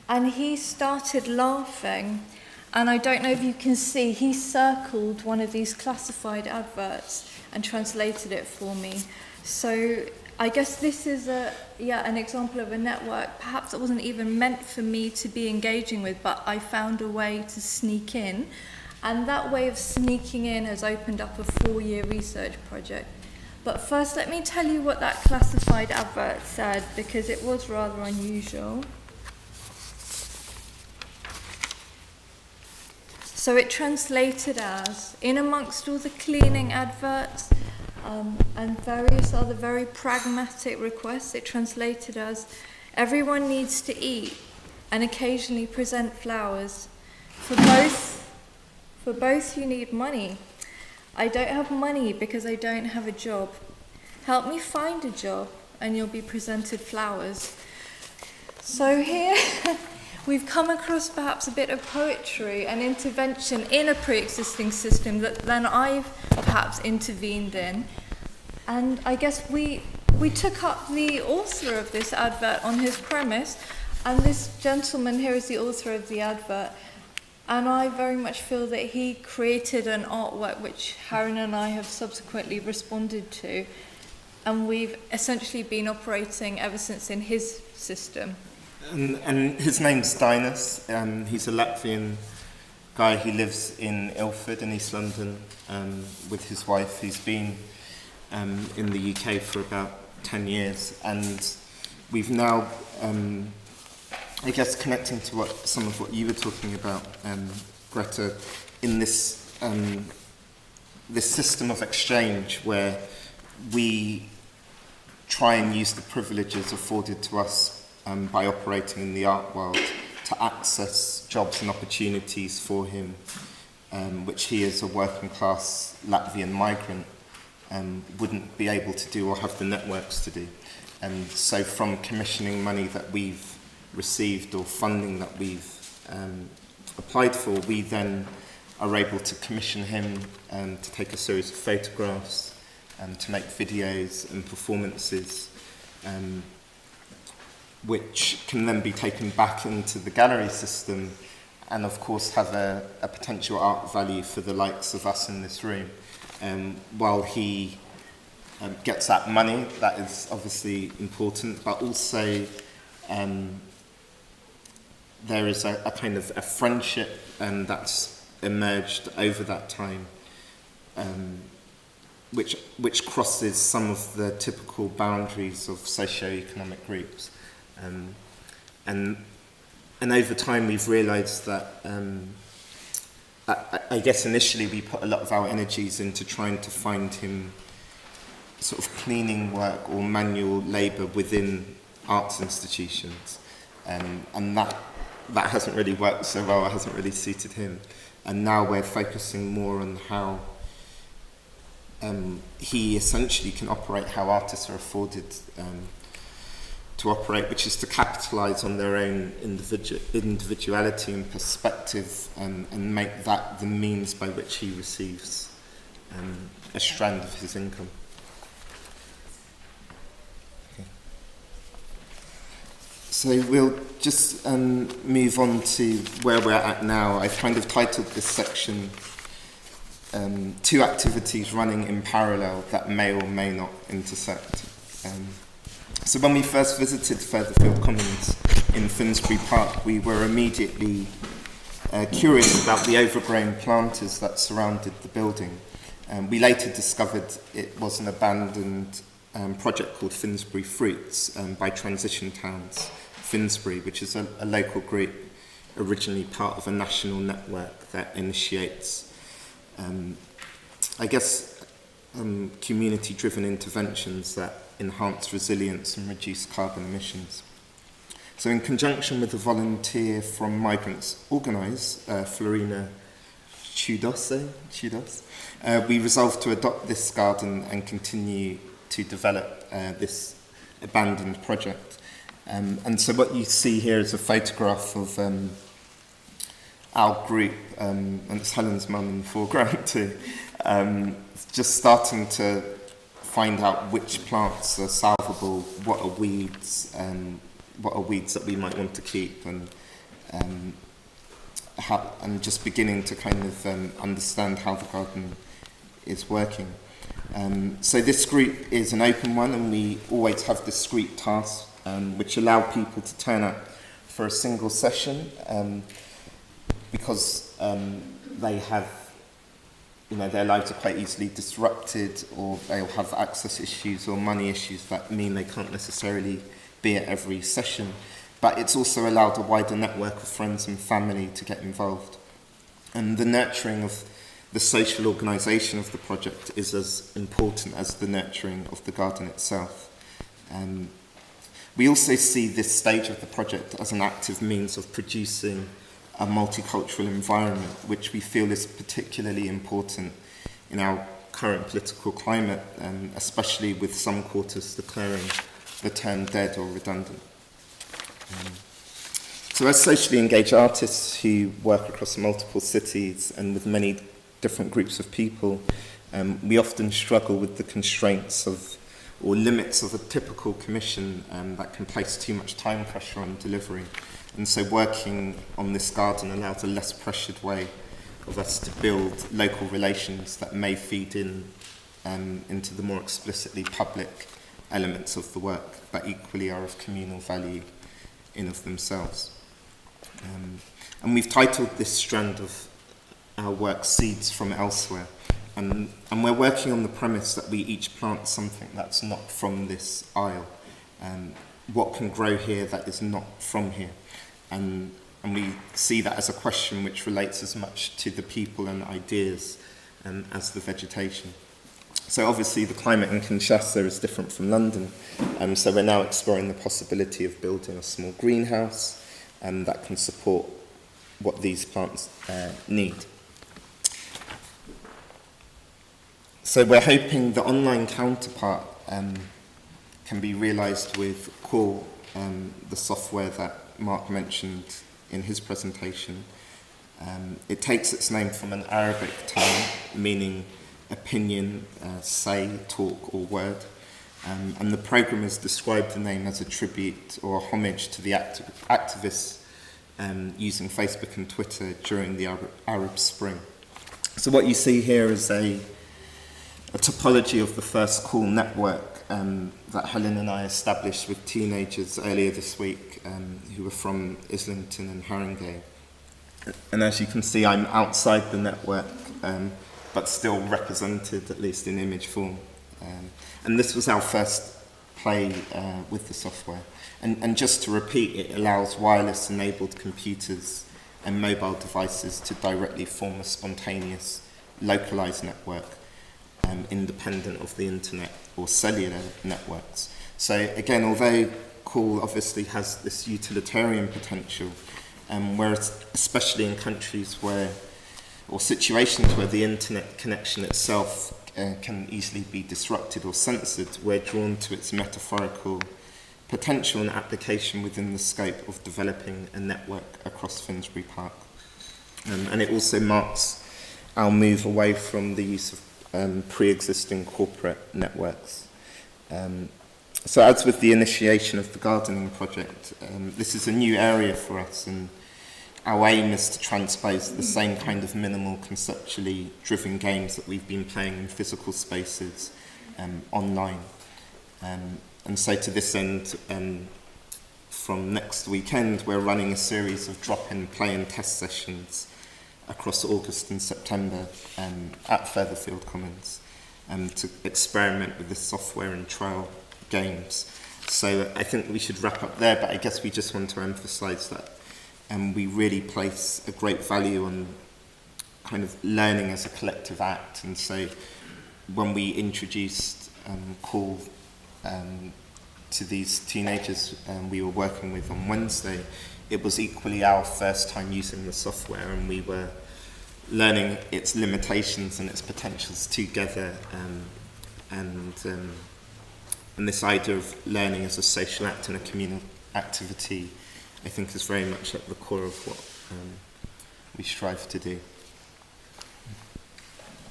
And he started laughing, and I don't know if you can see, he circled one of these classified adverts and translated it for me. So I guess this is an example of a network perhaps that wasn't even meant for me to be engaging with, but I found a way to sneak in. And that way of sneaking in has opened up a 4-year research project. But first, let me tell you what that classified advert said, because it was rather unusual. So it translated as, in amongst all the cleaning adverts and various other very pragmatic requests, it translated as, everyone needs to eat and occasionally present flowers. For both you need money. I don't have money because I don't have a job. Help me find a job and you'll be presented flowers. So here we've come across perhaps a bit of poetry and intervention in a pre-existing system that then I've perhaps intervened in. And I guess we took up the author of this advert on his premise, and this gentleman here is the author of the advert. And I very much feel that he created an artwork which Harren and I have subsequently responded to, and we've essentially been operating ever since in his system. And his name's Dinas. He's a Latvian guy. He lives in Ilford in East London with his wife. He's been in the UK for about 10 years, and we've now I guess connecting to some of what you were talking about, Greta, in this this system of exchange where we try and use the privileges afforded to us by operating in the art world to access jobs and opportunities for him, which he as a working class Latvian migrant wouldn't be able to do or have the networks to do. And so from commissioning money that we've received or funding that we've applied for, we then are able to commission him to take a series of photographs and to make videos and performances which can then be taken back into the gallery system and of course have a potential art value for the likes of us in this room. While he gets that money, that is obviously important, but also there is a kind of a friendship that's emerged over that time, which crosses some of the typical boundaries of socio-economic groups. And over time we've realised that I guess initially we put a lot of our energies into trying to find him sort of cleaning work or manual labour within arts institutions, and that hasn't really worked so well, it hasn't really suited him. And now we're focusing more on how he essentially can operate, how artists are afforded to operate, which is to capitalise on their own individuality and perspective, and make that the means by which he receives a strand of his income. Okay. So we'll just move on to where we're at now. I've kind of titled this section two activities running in parallel that may or may not intersect. So when we first visited Furtherfield Commons in Finsbury Park, we were immediately curious about the overgrown planters that surrounded the building. We later discovered it was an abandoned project called Finsbury Fruits by Transition Towns Finsbury, which is a local group originally part of a national network that initiates community-driven interventions that enhance resilience and reduce carbon emissions. So in conjunction with a volunteer from Migrants Organise, Florina Chudos, we resolved to adopt this garden and continue to develop this abandoned project. And so what you see here is a photograph of our group, and it's Helen's mum in the foreground too, just starting to find out which plants are salvable, what are weeds that we might want to keep, and just beginning to kind of understand how the garden is working. So this group is an open one, and we always have discrete tasks which allow people to turn up for a single session because they have their lives are quite easily disrupted, or they'll have access issues or money issues that mean they can't necessarily be at every session. But it's also allowed a wider network of friends and family to get involved. And the nurturing of the social organisation of the project is as important as the nurturing of the garden itself. We also see this stage of the project as an active means of producing a multicultural environment, which we feel is particularly important in our current political climate, especially with some quarters declaring the term dead or redundant. So as socially engaged artists who work across multiple cities and with many different groups of people, we often struggle with the constraints of or limits of a typical commission that can place too much time pressure on delivery. And so working on this garden allows a less pressured way of us to build local relations that may feed into the more explicitly public elements of the work that equally are of communal value in of themselves. And we've titled this strand of our work Seeds from Elsewhere. And we're working on the premise that we each plant something that's not from this isle. What can grow here that is not from here? And we see that as a question which relates as much to the people and ideas as the vegetation. So obviously the climate in Kinshasa is different from London. So we're now exploring the possibility of building a small greenhouse that can support what these plants need. So we're hoping the online counterpart can be realised with Core, the software that Marc mentioned in his presentation. It takes its name from an Arabic term meaning opinion, say, talk or word. And the programmers described the name as a tribute or a homage to the activists using Facebook and Twitter during the Arab Spring. So what you see here is a topology of the first call network that Helen and I established with teenagers earlier this week who were from Islington and Haringey. And as you can see, I'm outside the network, but still represented, at least in image form. And this was our first play with the software. And just to repeat, it allows wireless-enabled computers and mobile devices to directly form a spontaneous, localized network independent of the internet or cellular networks. So again, although Call obviously has this utilitarian potential, whereas especially in countries where, or situations where the internet connection itself can easily be disrupted or censored, we're drawn to its metaphorical potential and application within the scope of developing a network across Finsbury Park. And it also marks our move away from the use of pre-existing corporate networks. So as with the initiation of the gardening project, this is a new area for us, and our aim is to transpose the same kind of minimal conceptually driven games that we've been playing in physical spaces online. And so to this end, from next weekend, we're running a series of drop-in play and test sessions across August and September at Furtherfield Commons to experiment with this software and trial games. So I think we should wrap up there, but I guess we just want to emphasise that we really place a great value on kind of learning as a collective act. And so when we introduced Call to these teenagers we were working with on Wednesday, it was equally our first time using the software, and we were learning its limitations and its potentials together. And this idea of learning as a social act and a communal activity, I think, is very much at the core of what we strive to do.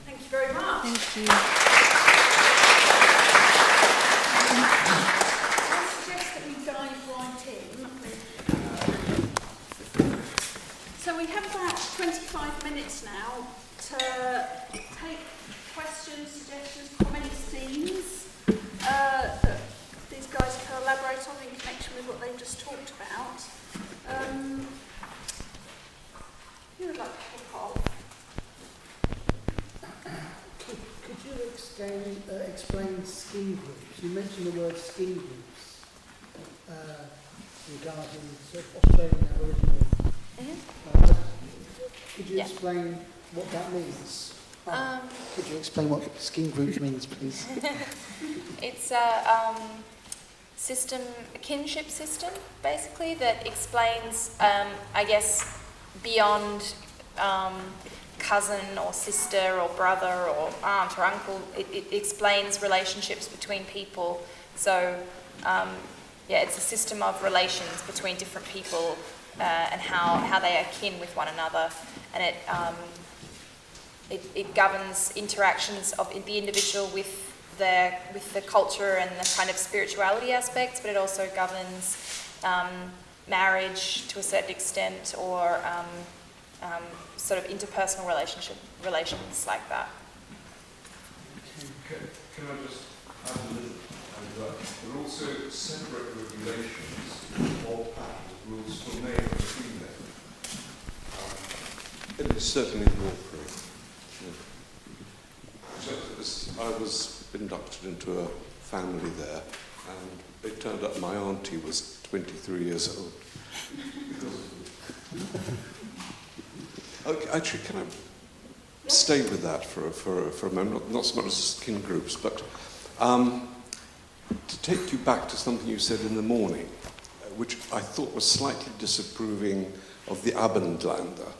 Thank you very much. Thank you. I suggest that we dive right in. So we have about 25 minutes now to take questions, suggestions, comments, themes that these guys can elaborate on in connection with what they've just talked about. Who would like to kick off? explain skin groups? You mentioned the word skin groups regarding sort of Australian Aboriginal. Could you explain what that means? Could you explain what skin groups means, please? It's a system, a kinship system, basically, that explains, I guess, beyond cousin or sister or brother or aunt or uncle. It explains relationships between people. So, it's a system of relations between different people and how they are kin with one another. And it governs interactions of the individual with the culture and the kind of spirituality aspects, but it also governs marriage to a certain extent, or sort of interpersonal relations like that. Can I just add a little? There are also separate regulations or patterns, rules for male and female. It is certainly incorporated. I was inducted into a family there, and it turned out my auntie was 23 years old. Okay, actually, can I stay with that for a moment? Not so much as skin groups, but to take you back to something you said in the morning, which I thought was slightly disapproving of the Abendländer.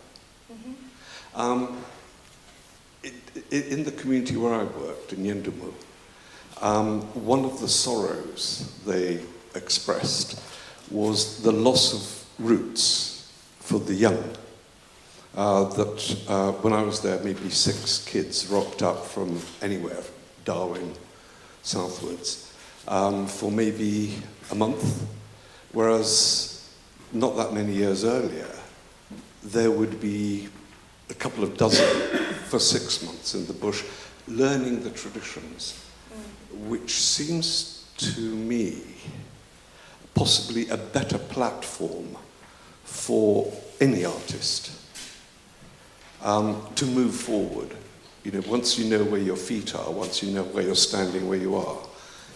In the community where I worked, in Yendumu, one of the sorrows they expressed was the loss of roots for the young. When I was there, maybe 6 kids rocked up from anywhere, Darwin, southwards, for maybe a month, whereas not that many years earlier, there would be a couple of dozen for 6 months in the bush, learning the traditions, which seems to me possibly a better platform for any artist to move forward. You know, once you know where your feet are, once you know where you're standing, where you are,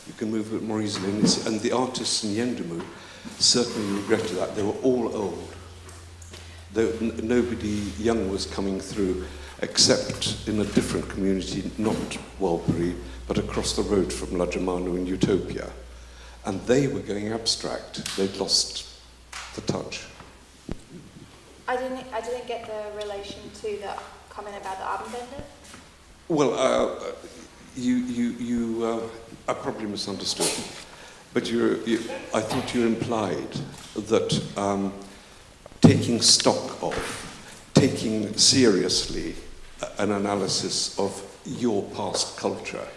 you can move a bit more easily. And the artists in Yendumu certainly regretted that. They were all old. Nobody young was coming through, except in a different community, not Walbury, but across the road from Lajamanu in Utopia. And they were going abstract. They'd lost the touch. I didn't get the relation to the comment about the Abendländer. Well, I probably misunderstood, but I thought you implied that taking stock of, taking seriously an analysis of your past culture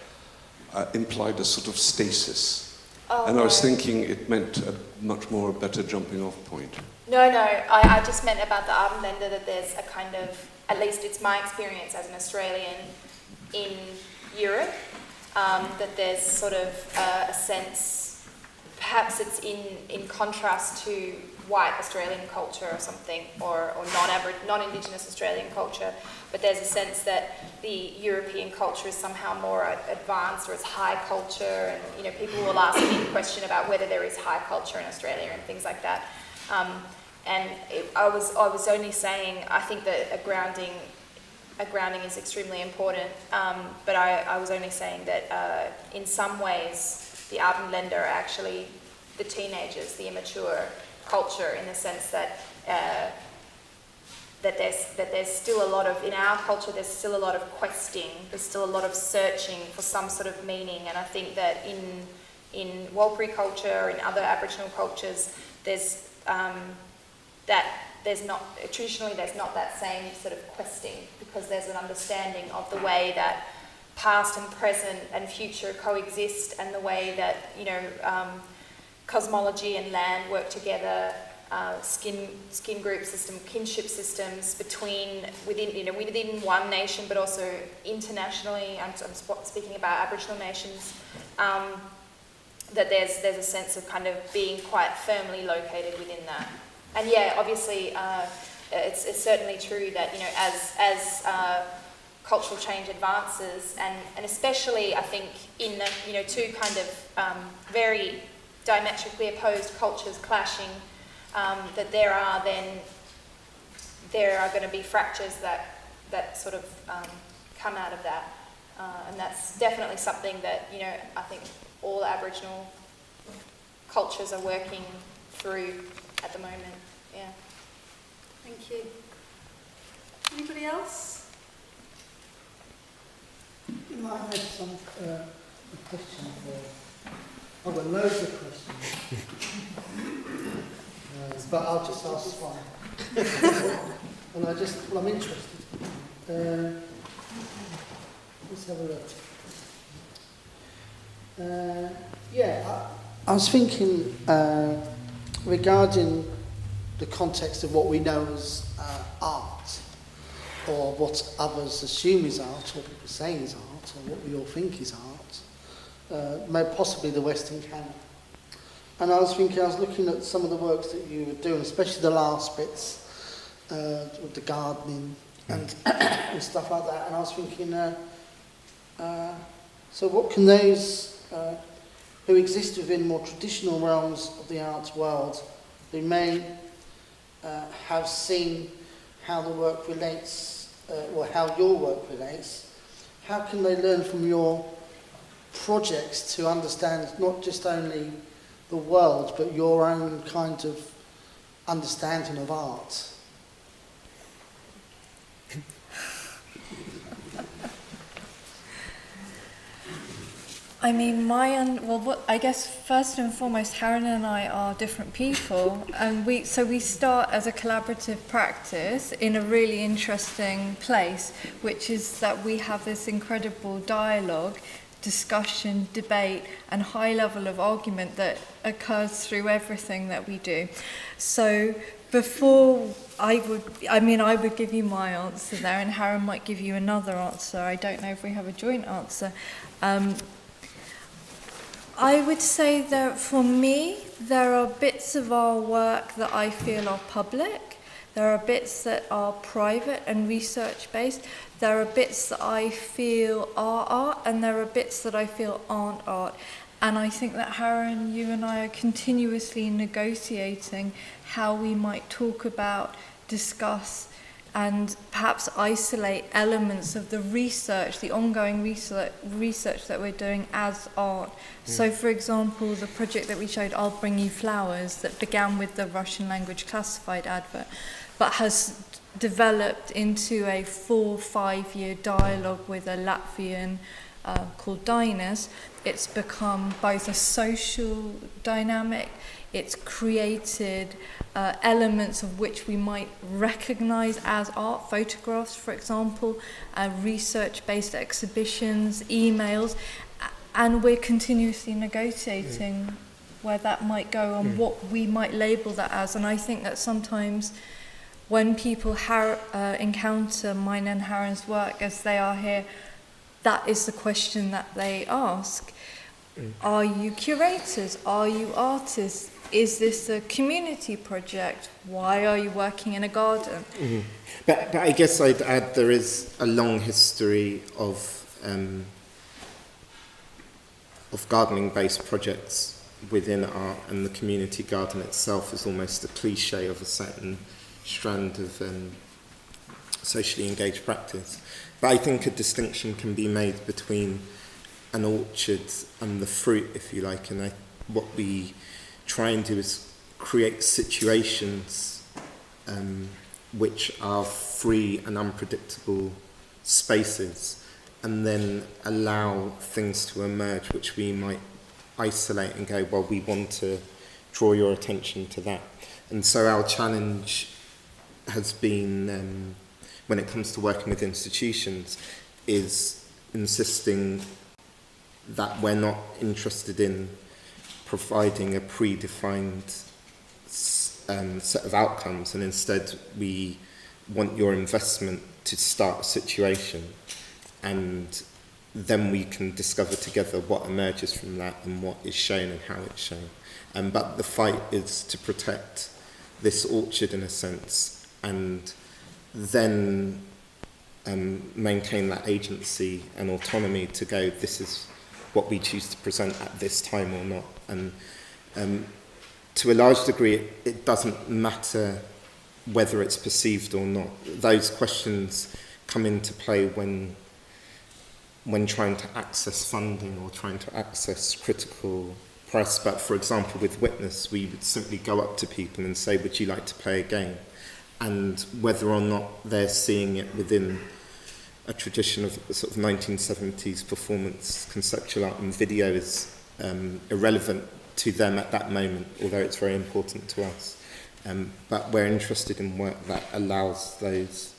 implied a sort of stasis. And I was thinking it meant a much more better jumping off point. No, I just meant about the Abendländer that there's a kind of, at least it's my experience as an Australian in Europe, that there's sort of a sense, perhaps it's in contrast to white Australian culture or something, or non-Indigenous Australian culture, but there's a sense that the European culture is somehow more advanced, or it's high culture, and you know, people will ask me the question about whether there is high culture in Australia and things like that. I was only saying, I think that a grounding is extremely important, but I was only saying that in some ways the Abendländer are actually the teenagers, the immature culture, in the sense that that there's still a lot of, in our culture, there's still a lot of questing, there's still a lot of searching for some sort of meaning, and I think that in Warlpiri culture, in other Aboriginal cultures, there's traditionally there's not that same sort of questing, because there's an understanding of the way that past and present and future coexist, and the way that, you know, cosmology and land work together, skin group system, kinship systems within one nation, but also internationally. I'm speaking about Aboriginal nations. That there's a sense of kind of being quite firmly located within that. And yeah, obviously, it's certainly true that, you know, as cultural change advances, and especially I think in the, you know, two kind of very diametrically opposed cultures clashing, that there are going to be fractures that sort of come out of that, and that's definitely something that, you know, I think all Aboriginal cultures are working through at the moment. Yeah. Thank you. Anybody else? You might have some question for. I've got loads of questions, but I'll just ask one. And I'm interested. Let's have a look. I was thinking regarding the context of what we know as art, or what others assume is art, or people say is art, or what we all think is art, possibly the Western canon. And I was looking at some of the works that you were doing, especially the last bits, with the gardening and, and stuff like that, and I was thinking, so what can those who exist within more traditional realms of the arts world, who may have seen how the work relates, or how your work relates, how can they learn from your projects to understand not just only the world, but your own kind of understanding of art? I mean, I guess first and foremost, Haran and I are different people, and we start as a collaborative practice in a really interesting place, which is that we have this incredible dialogue, discussion, debate, and high level of argument that occurs through everything that we do. So before I would give you my answer there, and Haran might give you another answer. I don't know if we have a joint answer. I would say that for me, there are bits of our work that I feel are public. There are bits that are private and research-based. There are bits that I feel are art, and there are bits that I feel aren't art. And I think that Haran, you and I are continuously negotiating how we might talk about, discuss, and perhaps isolate elements of the research, the ongoing research that we're doing as art. So, for example, the project that we showed, I'll Bring You Flowers, that began with the Russian language classified advert, but has developed into a 4-5 year dialogue with a Latvian called Dinas. It's become both a social dynamic, it's created elements of which we might recognize as art, photographs, for example, research-based exhibitions, emails, and we're continuously negotiating where that might go and what we might label that as. And I think that sometimes when people encounter mine and Haran's work as they are here, that is the question that they ask. Are you curators? Are you artists? Is this a community project? Why are you working in a garden? But I guess I'd add there is a long history of gardening-based projects within art, and the community garden itself is almost a cliche of a certain strand of socially engaged practice. But I think a distinction can be made between an orchard and the fruit, if you like, and what we try and do is create situations which are free and unpredictable spaces, and then allow things to emerge which we might isolate and go, well, we want to draw your attention to that. And so our challenge has been, when it comes to working with institutions, is insisting that we're not interested in providing a predefined set of outcomes, and instead we want your investment to start a situation, and then we can discover together what emerges from that and what is shown and how it's shown. But the fight is to protect this orchard in a sense, and then maintain that agency and autonomy to go, this is what we choose to present at this time or not. And to a large degree, it doesn't matter whether it's perceived or not. Those questions come into play when trying to access funding or trying to access critical press. But for example, with Witness, we would simply go up to people and say, would you like to play a game? And whether or not they're seeing it within a tradition of sort of 1970s performance, conceptual art and video is irrelevant to them at that moment, although it's very important to us. But we're interested in work that allows those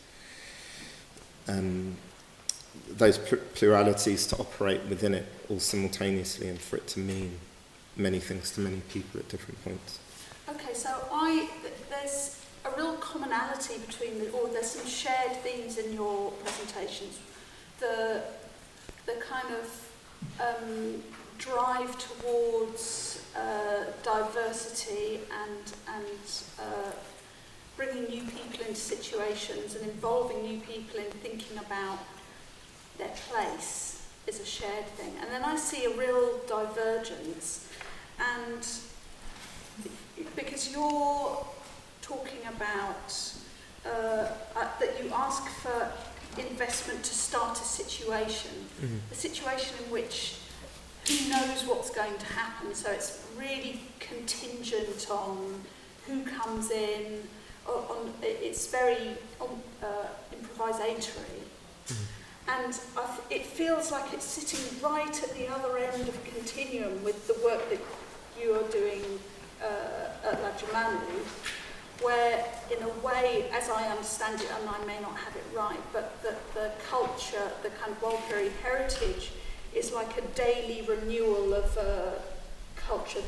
pluralities to operate within it all simultaneously, and for it to mean many things to many people at different points. Okay, so there's a real commonality between or there's some shared themes in your presentations. The kind of drive towards diversity and bringing new people into situations and involving new people in thinking about their place is a shared thing. And then I see a real divergence, and because you're talking about that you ask for investment to start a situation, a situation in which who knows what's going to happen, so it's really contingent on who comes in, it's very improvisatory. And it feels like it's sitting right at the other end of a continuum with the work that you are doing at La Germano, where in a way, as I understand it, and I may not have it right, but the culture, the kind of Walpurgis heritage is like a daily renewal of a culture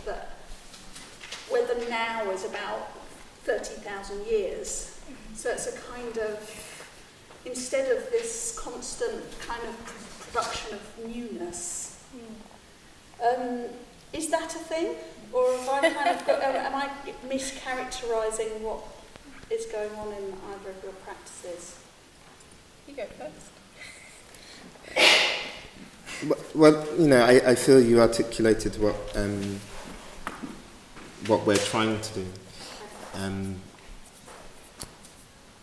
where the now is about 30,000 years. So it's a kind of, instead of this constant kind of production of newness. Is that a thing? Or have I kind of am I mischaracterising what is going on in either of your practices? You go first. Well, I feel you articulated what we're trying to do.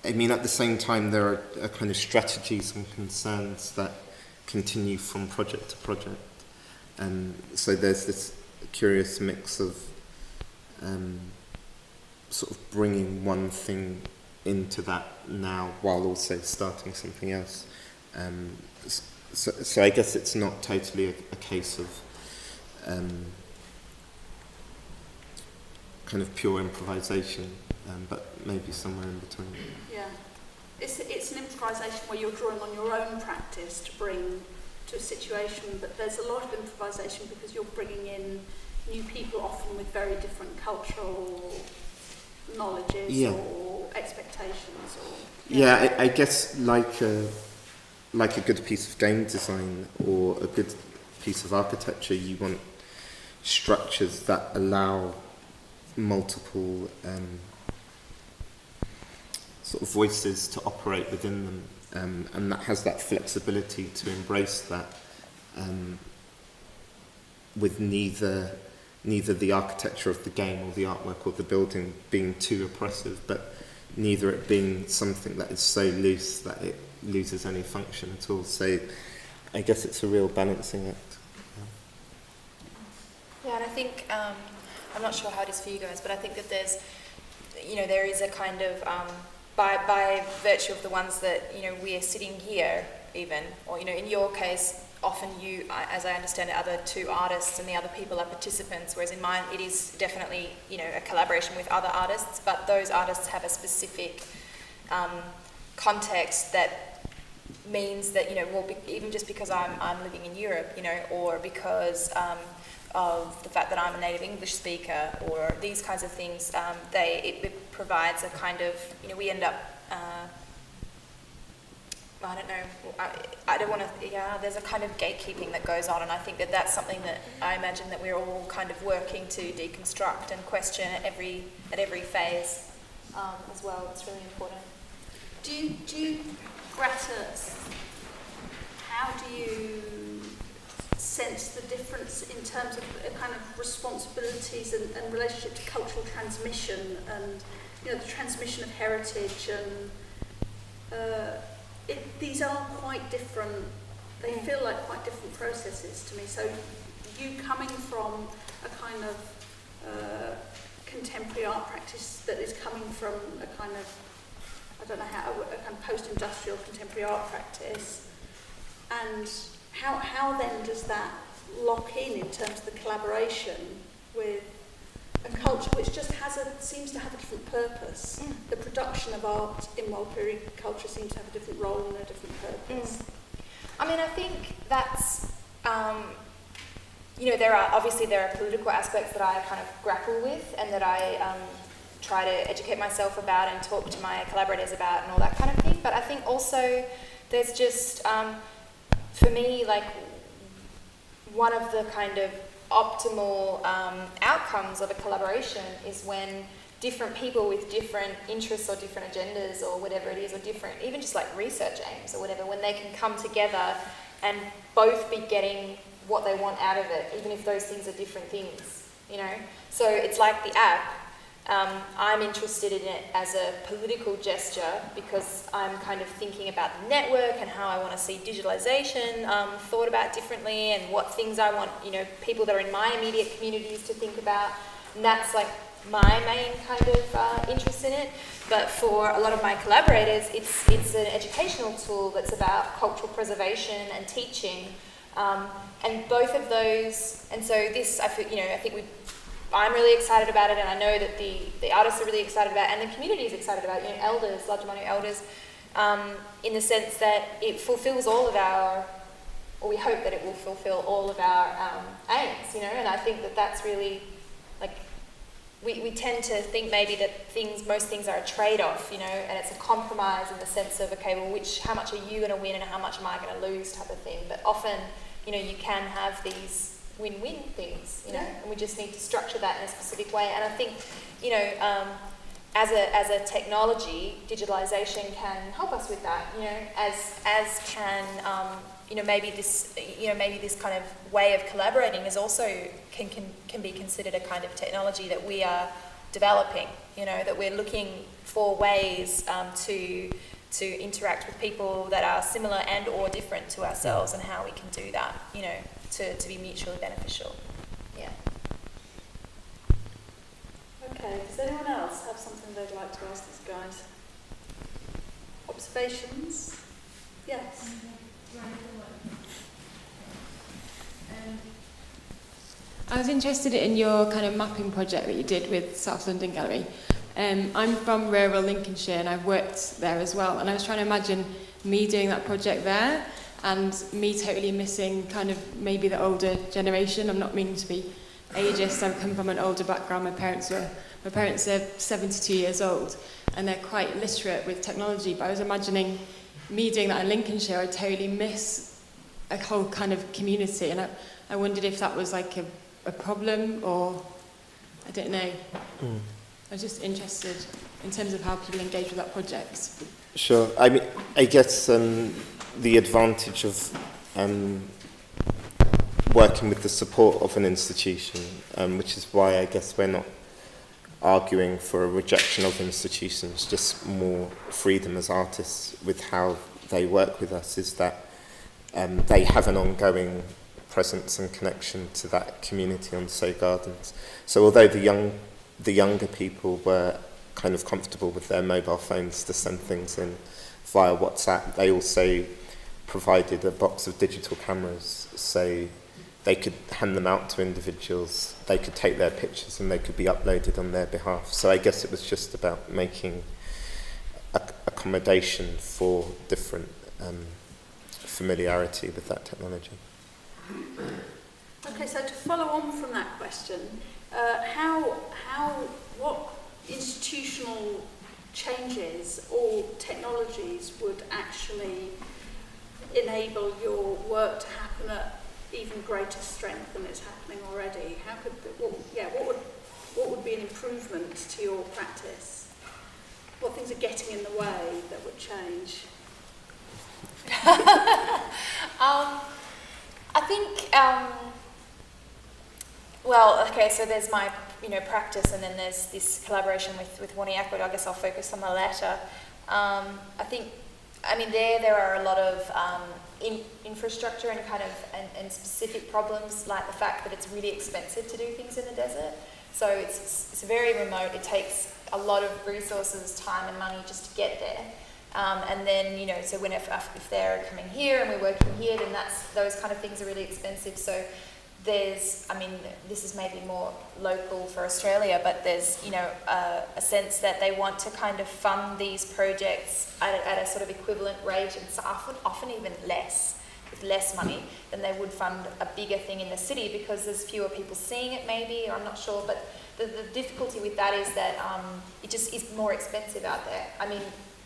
I mean, at the same time, there are kind of strategies and concerns that continue from project to project. So there's this curious mix of sort of bringing one thing into that now while also starting something else. So I guess it's not totally a case of kind of pure improvisation, but maybe somewhere in between. Yeah, it's an improvisation where you're drawing on your own practice to bring to a situation, but there's a lot of improvisation because you're bringing in new people, often with very different cultural knowledges or expectations. I guess like a good piece of game design or a good piece of architecture, you want structures that allow multiple sort of voices to operate within them, and that has that flexibility to embrace that, with neither the architecture of the game or the artwork or the building being too oppressive, but neither it being something that is so loose that it loses any function at all. So I guess it's a real balancing act. Yeah, and I think, I'm not sure how it is for you guys, but I think that there is a kind of, by virtue of the ones that, we are sitting here even, or, in your case, often you, as I understand it, are the two artists and the other people are participants, whereas in mine it is definitely, a collaboration with other artists, but those artists have a specific context that means that, even just because I'm living in Europe, or because of the fact that I'm a native English speaker, or these kinds of things, it provides a kind of, we end up, I don't know, I don't want to, there's a kind of gatekeeping that goes on, and I think that that's something that I imagine that we're all kind of working to deconstruct and question at every phase as well. It's really important. Do you Greta, how do you sense the difference in terms of kind of responsibilities and relationship to cultural transmission and, you know, the transmission of heritage and these are quite different, they feel like quite different processes to me. So you coming from a kind of contemporary art practice that is coming from a kind of, I don't know how, a kind of post-industrial contemporary art practice, and how then does that lock in terms of the collaboration with a culture which just seems to have a different purpose? The production of art in world period culture seems to have a different role and a different purpose. I mean, I think that's, you know, there are political aspects that I kind of grapple with and that I try to educate myself about and talk to my collaborators about and all that kind of thing. But I think also there's just, for me, like, one of the kind of optimal outcomes of a collaboration is when different people with different interests or different agendas or whatever it is, or different, even just like research aims or whatever, when they can come together and both be getting what they want out of it, even if those things are different things, you know? So it's like the app. I'm interested in it as a political gesture because I'm kind of thinking about the network and how I want to see digitalization thought about differently and what things I want, you know, people that are in my immediate communities to think about. And that's like my main kind of interest in it. But for a lot of my collaborators, it's an educational tool that's about cultural preservation and teaching. And both of those, and so this, I feel, you know, I think I'm really excited about it, and I know that the artists are really excited about it, and the community is excited about it, you know, elders, Lajamanu elders, in the sense that it fulfills all of our, or we hope that it will fulfill all of our aims, you know, and I think that that's really, like, we tend to think maybe that most things are a trade-off, you know, and it's a compromise in the sense of, okay, well, how much are you going to win and how much am I going to lose type of thing, but often, you know, you can have these win-win things, you know, and we just need to structure that in a specific way. And I think, you know, as a technology, digitalization can help us with that, you know, as can, you know, maybe this kind of way of collaborating is also can be considered a kind of technology that we are developing, you know, that we're looking for ways to interact with people that are similar and or different to ourselves, and how we can do that, you know, to be mutually beneficial. Yeah. Okay, does anyone else have something they'd like to ask these guys? Observations? Yes. I was interested in your kind of mapping project that you did with South London Gallery. I'm from rural Lincolnshire and I've worked there as well, and I was trying to imagine me doing that project there and me totally missing kind of maybe the older generation. I'm not meaning to be ageist, I come from an older background. My parents are 72 years old and they're quite literate with technology, but I was imagining me doing that in Lincolnshire, I'd totally miss a whole kind of community, and I wondered if that was like a problem, or I don't know. I was just interested in terms of how people engage with that project. Sure. I mean, I guess the advantage of working with the support of an institution, which is why I guess we're not arguing for a rejection of institutions, just more freedom as artists with how they work with us, is that they have an ongoing presence and connection to that community on So Gardens. So although the younger people were kind of comfortable with their mobile phones to send things in via WhatsApp, they also provided a box of digital cameras so they could hand them out to individuals, they could take their pictures and they could be uploaded on their behalf. So I guess it was just about making accommodation for different familiarity with that technology. Okay, so to follow on from that question, what institutional changes or technologies would actually enable your work to happen at even greater strength than it's happening already? What would be an improvement to your practice? What things are getting in the way that would change? I think, well, okay, so there's my, practice, and then there's this collaboration with Woniakwood. I guess I'll focus on the latter. There are a lot of infrastructure and and specific problems, like the fact that it's really expensive to do things in the desert. So it's very remote. It takes a lot of resources, time and money just to get there. And then, so if they're coming here and we're working here, then those kind of things are really expensive. So there's, this is maybe more local for Australia, but there's, a sense that they want to kind of fund these projects at a sort of equivalent rate, and so often even less, with less money than they would fund a bigger thing in the city, because there's fewer people seeing it maybe, or I'm not sure, but the difficulty with that is that it just is more expensive out there.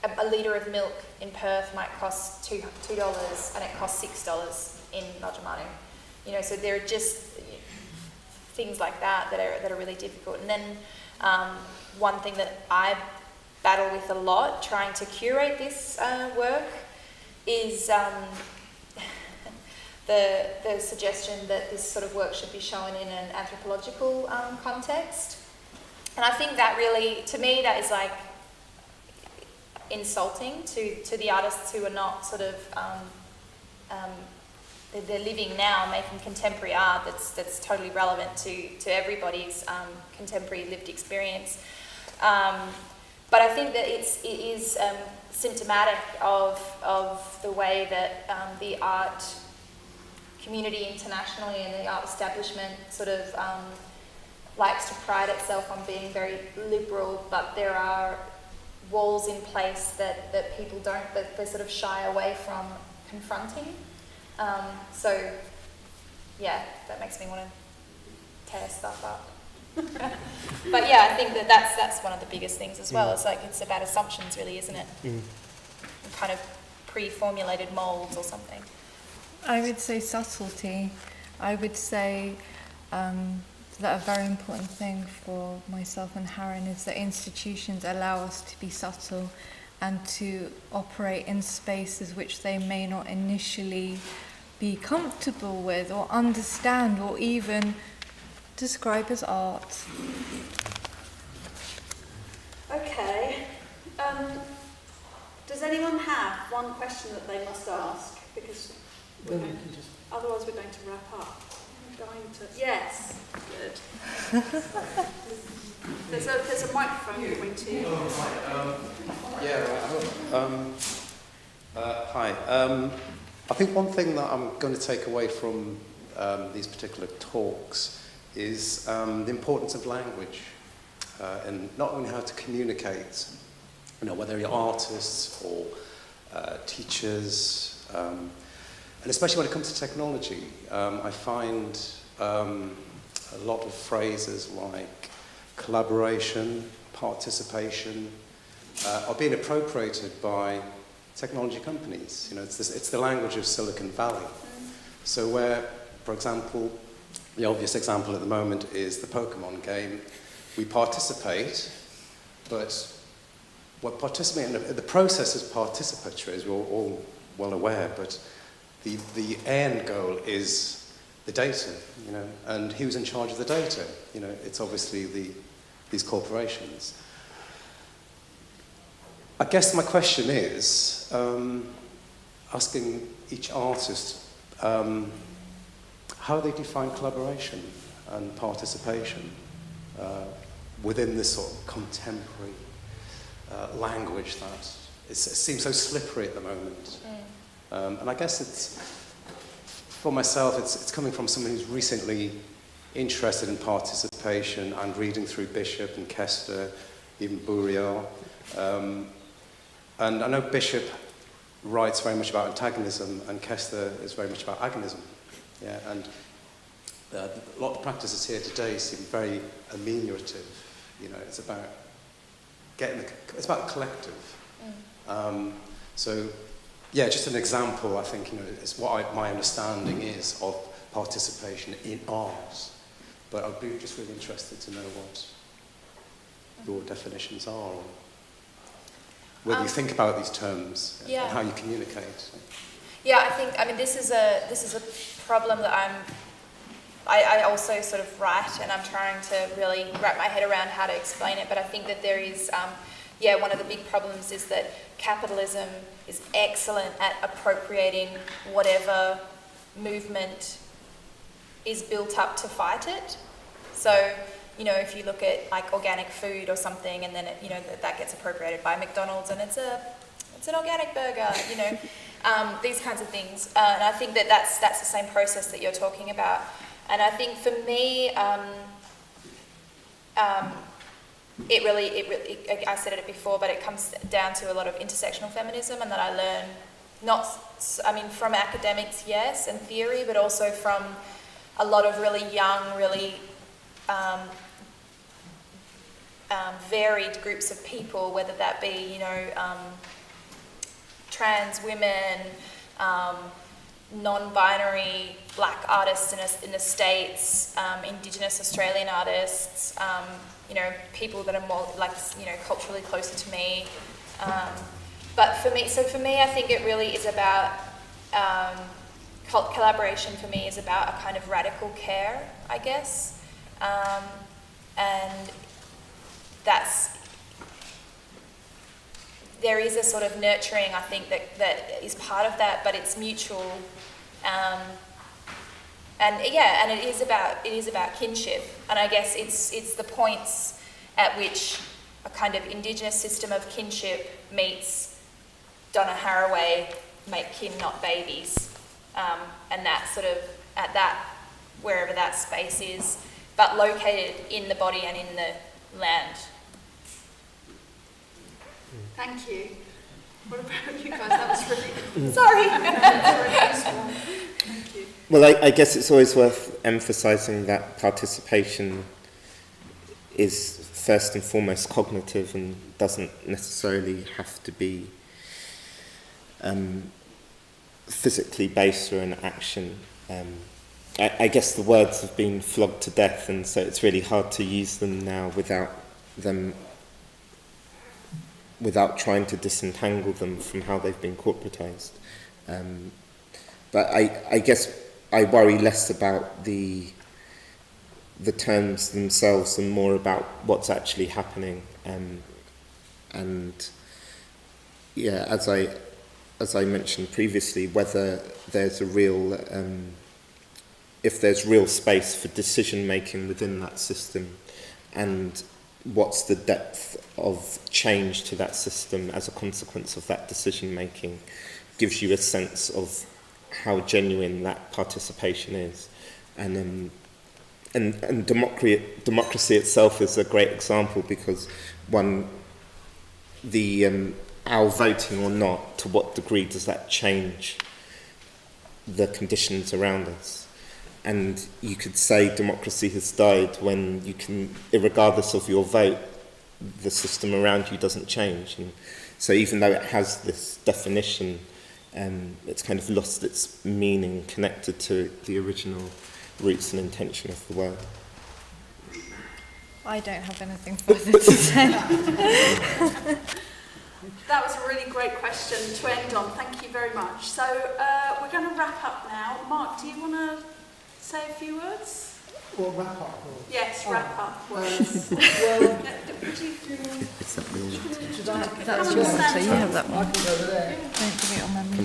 A litre of milk in Perth might cost $2 and it costs $6 in Nodjamanu. So there are just things like that are really difficult. And then one thing that I battle with a lot trying to curate this work is the suggestion that this sort of work should be shown in an anthropological context. And I think that really, to me, that is like insulting to the artists who are not sort of they're living now, making contemporary art that's totally relevant to everybody's contemporary lived experience. But I think that it is symptomatic of the way that the art community internationally and the art establishment sort of likes to pride itself on being very liberal, but there are walls in place that people that they sort of shy away from confronting. That makes me want to tear stuff up. But yeah, I think that's one of the biggest things as well. It's like, it's about assumptions really, isn't it? Kind of pre-formulated molds or something. I would say subtlety. I would say that a very important thing for myself and Harren is that institutions allow us to be subtle and to operate in spaces which they may not initially be comfortable with or understand or even describe as art. Okay. Does anyone have one question that they must ask? Because otherwise we're going to wrap up. Yes. Good. There's a microphone between two. Hi. I think one thing that I'm going to take away from these particular talks is the importance of language, and not only how to communicate, whether you're artists or teachers, and especially when it comes to technology. I find a lot of phrases like collaboration, participation, are being appropriated by technology companies. It's the language of Silicon Valley. So where, for example, the obvious example at the moment is the Pokemon game. We participate, but we're participating. The process is participatory, as we're all well aware, but the end goal is the data, and who's in charge of the data? It's obviously these corporations. I guess my question is, asking each artist how they define collaboration and participation within this sort of contemporary language that it seems so slippery at the moment. And I guess for myself, it's coming from someone who's recently interested in participation and reading through Bishop and Kester, even Bourriel. And I know Bishop writes very much about antagonism, and Kester is very much about agonism. Yeah, and a lot of the practices here today seem very ameliorative. It's about it's about collective. So, yeah, just an example. I think it's what my understanding is of participation in art. But I'd be just really interested to know what your definitions are, or whether you think about these terms and how you communicate. Yeah, I mean, this is a problem that I also sort of write, and I'm trying to really wrap my head around how to explain it, but I think that there is, one of the big problems is that capitalism is excellent at appropriating whatever movement is built up to fight it. So, if you look at like organic food or something, and then that gets appropriated by McDonald's, and it's an organic burger, these kinds of things. And I think that that's the same process that you're talking about. And I think for me, it really, I said it before, but it comes down to a lot of intersectional feminism, and that I learn from academics, yes, and theory, but also from a lot of really young, really varied groups of people, whether that be, trans women, non-binary black artists in the States, Indigenous Australian artists, people that are more culturally closer to me. But for me, I think it really is about, collaboration for me is about a kind of radical care, I guess. And there is a sort of nurturing, I think, that is part of that, but it's mutual. And it is about kinship. And I guess it's the points at which a kind of Indigenous system of kinship meets Donna Haraway, make kin, not babies. And that sort of, at that, wherever that space is, but located in the body and in the land. Thank you. What about you guys? That was really... Sorry! Thank you. Well, I guess it's always worth emphasising that participation is first and foremost cognitive and doesn't necessarily have to be physically based or an action. I guess the words have been flogged to death, and so it's really hard to use them now without trying to disentangle them from how they've been corporatised. But I guess I worry less about the terms themselves and more about what's actually happening. And yeah, as I mentioned previously, whether there's a real if there's real space for decision making within that system, and what's the depth of change to that system as a consequence of that decision making, gives you a sense of how genuine that participation is. And democracy itself is a great example, because our voting or not, to what degree does that change the conditions around us? And you could say democracy has died when you can, regardless of your vote, the system around you doesn't change. And so even though it has this definition, it's kind of lost its meaning connected to the original roots and intention of the word. I don't have anything further to say. That was a really great question to end on. Thank you very much. So we're going to wrap up now. Mark, do you want to say a few words? Or wrap up? Or... Yes, wrap up words. That's yours, so you have that one. I can go over there. Don't forget your memory.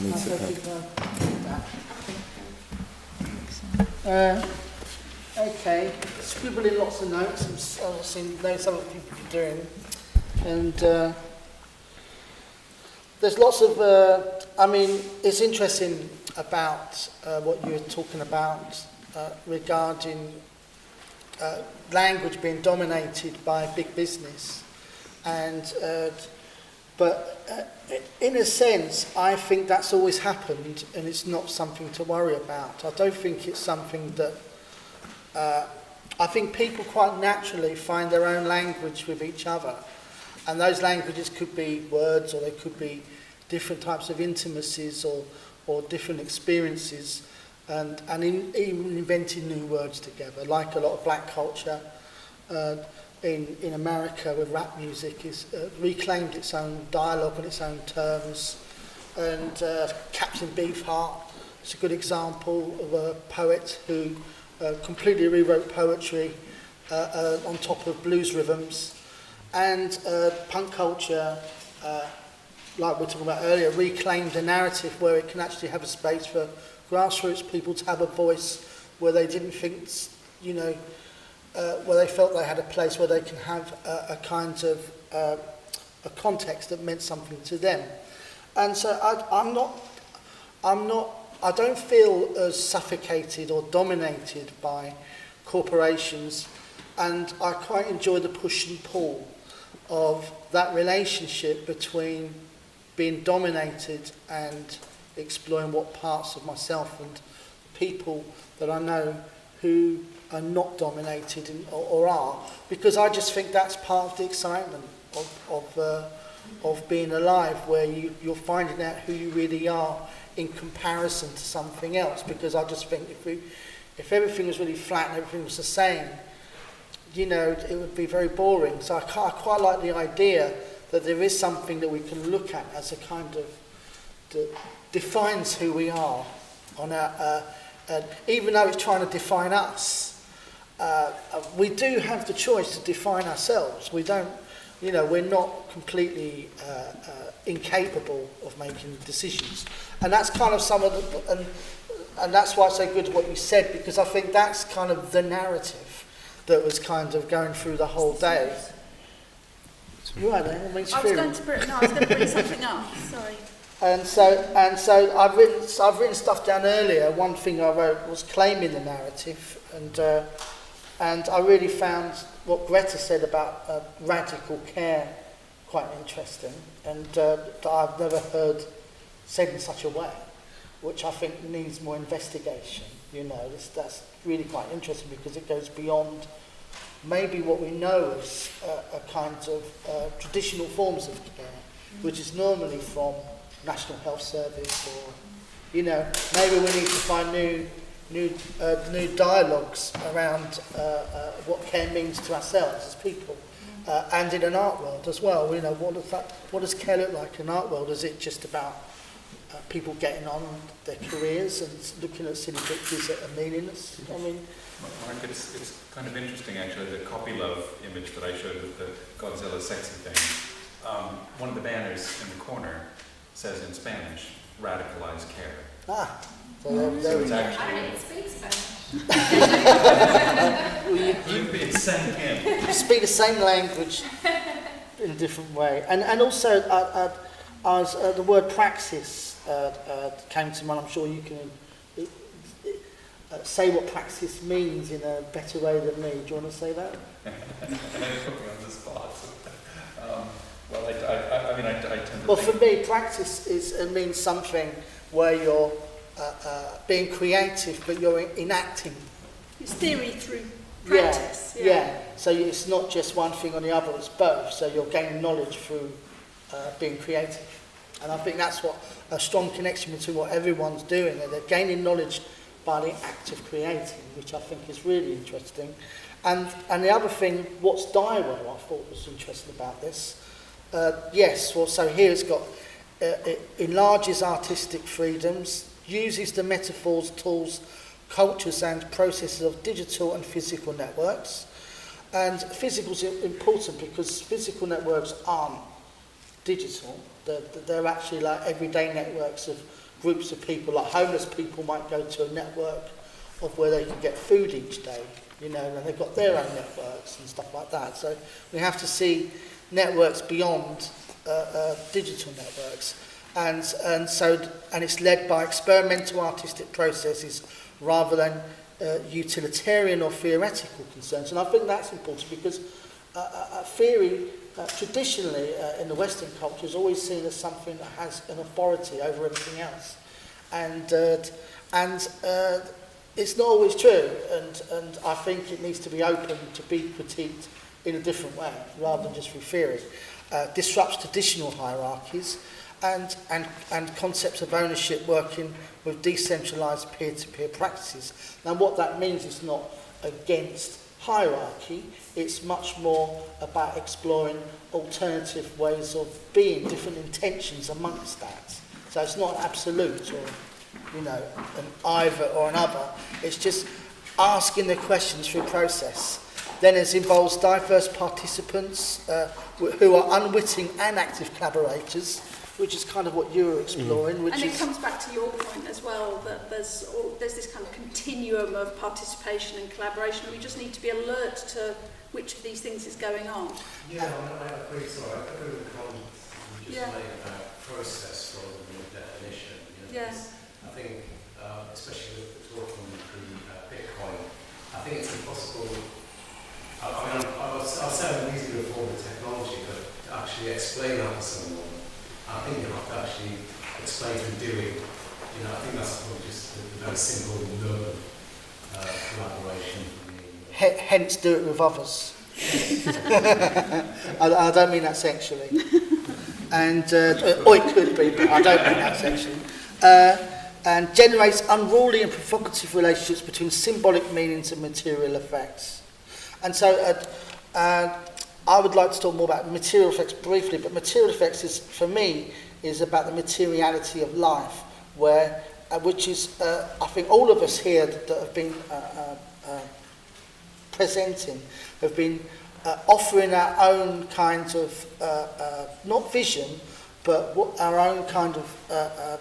Okay, scribbling lots of notes. I've seen some of the people are doing. And there's lots of, it's interesting about what you were talking about regarding language being dominated by big business. But in a sense, I think that's always happened, and it's not something to worry about. I don't think it's something that... I think people quite naturally find their own language with each other. And those languages could be words, or they could be different types of intimacies or different experiences, and even inventing new words together, like a lot of black culture in America with rap music is reclaimed its own dialogue and its own terms, and Captain Beefheart is a good example of a poet who completely rewrote poetry on top of blues rhythms. And punk culture, like we were talking about earlier, reclaimed a narrative where it can actually have a space for grassroots people to have a voice where they didn't think, you know, where they felt they had a place where they can have a kind of a context that meant something to them. And so I don't feel as suffocated or dominated by corporations, and I quite enjoy the push and pull of that relationship between being dominated and exploring what parts of myself and people that I know who are not dominated or are, because I just think that's part of the excitement of being alive, where you're finding out who you really are in comparison to something else. Because I just think if everything was really flat and everything was the same, you know, it would be very boring. So I quite like the idea that there is something that we can look at as a kind of that defines who we are on even though it's trying to define us, we do have the choice to define ourselves. We don't, you know, we're not completely incapable of making decisions. And that's kind of some of the, and that's why it's so good what you said, because I think that's kind of the narrative that was kind of going through the whole day. You're right there. I was going to bring something up. Sorry. And so I've written stuff down earlier. One thing I wrote was claiming the narrative, and I really found what Greta said about radical care quite interesting, and that I've never heard said in such a way, which I think needs more investigation. You know, that's really quite interesting because it goes beyond maybe what we know as a kind of traditional forms of care, which is normally from National Health Service, or, you know, maybe we need to find new dialogues around what care means to ourselves as people, and in an art world as well. You know, what does care look like in an art world? Is it just about people getting on their careers and looking at silly pictures that are meaningless? I mean, Mark, it's kind of interesting actually, the copy love image that I showed with the Godzilla sexy thing. One of the banners in the corner says in Spanish, radicalize care. Ah, so so it's actually... I don't speak Spanish. It's sank in. You speak the same language in a different way. And also, the word praxis came to mind. I'm sure you can say what praxis means in a better way than me. Do you want to say that? I put me on the spot. Well, I tend to. Well, for me, practice means something where you're being creative, but you're enacting. It's theory through practice. Yeah. So it's not just one thing or the other; it's both. So you're gaining knowledge through being creative, and I think that's what a strong connection between what everyone's doing. They're gaining knowledge by the act of creating, which I think is really interesting. And the other thing, what's DIWO, I thought was interesting about this. Yes, well, so here it's got, it enlarges artistic freedoms, uses the metaphors, tools, cultures and processes of digital and physical networks. And physical is important because physical networks aren't digital. They're actually like everyday networks of groups of people. Like homeless people might go to a network of where they can get food each day, you know, and they've got their own networks and stuff like that. So we have to see networks beyond digital networks, and it's led by experimental artistic processes rather than utilitarian or theoretical concerns. And I think that's important because theory traditionally in the Western culture is always seen as something that has an authority over everything else, and it's not always true. And I think it needs to be open to be critiqued in a different way, rather than just through theory. Disrupts traditional hierarchies and concepts of ownership, working with decentralised peer-to-peer practices. Now what that means is not against hierarchy, it's much more about exploring alternative ways of being, different intentions amongst that. So it's not an absolute or, you know, an either or an other. It's just asking the questions through process. Then it involves diverse participants who are unwitting and active collaborators, which is kind of what you were exploring. Which and it is comes back to your point as well, that there's this kind of continuum of participation and collaboration. We just need to be alert to which of these things is going on. Yeah, I agree. Sorry, I agree with the comments you just made about process rather than definition. You know, I think, especially with the talk on the Bitcoin, I think it's impossible. I mean, I'll say I'm easy to reform the technology, but to actually explain that to someone, I think you have to actually explain through doing. You know, I think that's probably just a very simple nerve collaboration for me. Hence, do it with others. I don't mean that sexually. And, or it could be, but I don't mean that sexually. And generates unruly and provocative relationships between symbolic meanings and material effects. And so I would like to talk more about material effects briefly, but material effects is, for me, is about the materiality of life, where, which is, I think all of us here that have been presenting have been offering our own kind of, not vision, but our own kind of,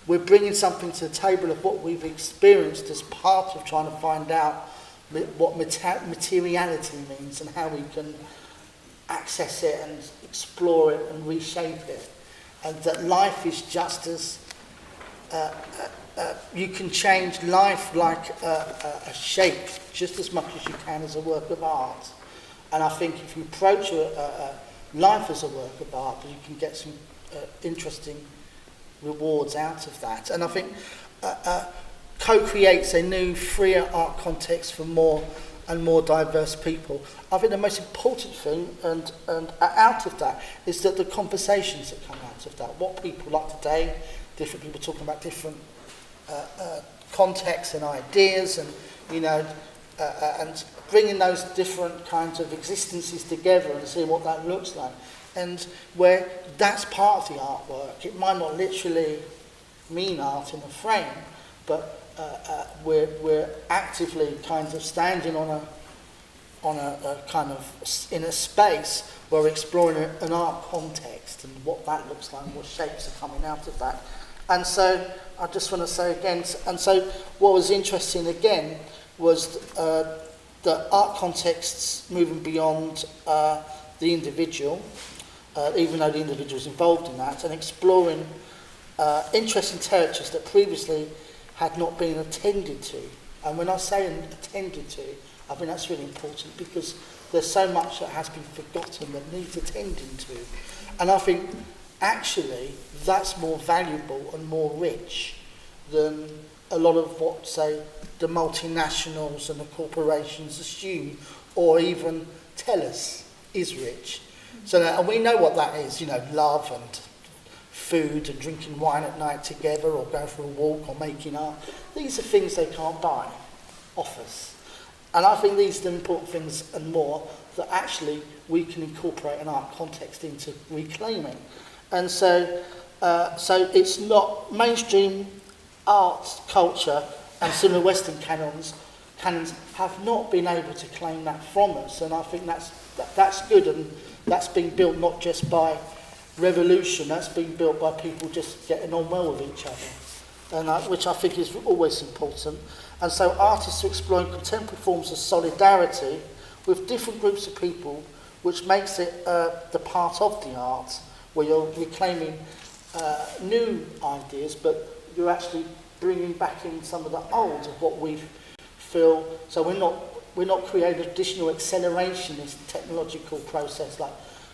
we're bringing something to the table of what we've experienced as part of trying to find out what materiality means and how we can access it and explore it and reshape it. And that life is just as, you can change life like a shape just as much as you can as a work of art. And I think if you approach life as a work of art, you can get some interesting rewards out of that. And I think co-creates a new, freer art context for more and more diverse people. I think the most important thing, and out of that, is that the conversations that come out of that, what people like today, different people talking about different contexts and ideas, and you know, and bringing those different kinds of existences together and seeing what that looks like. And where that's part of the artwork. It might not literally mean art in a frame, but we're actively kind of standing on a kind of in a space where we're exploring an art context and what that looks like and what shapes are coming out of that. And so I just want to say again, and so what was interesting again was the art contexts moving beyond the individual, even though the individual is involved in that, and exploring interesting territories that previously had not been attended to. And when I say attended to, I think that's really important because there's so much that has been forgotten that needs attending to. And I think actually that's more valuable and more rich than a lot of what, say, the multinationals and the corporations assume or even tell us is rich. So that, and we know what that is, you know, love and food and drinking wine at night together or going for a walk or making art. These are things they can't buy off us. And I think these are the important things and more that actually we can incorporate an art context into reclaiming. And so, so it's not mainstream art, culture and similar Western canons have not been able to claim that from us. And I think that's good, and that's been built not just by revolution, that's been built by people just getting on well with each other, and which I think is always important. And so artists are exploring contemporary forms of solidarity with different groups of people, which makes it the part of the art where you're reclaiming new ideas, but you're actually bringing back in some of the old of what we feel. So we're not creating additional accelerationist technological process like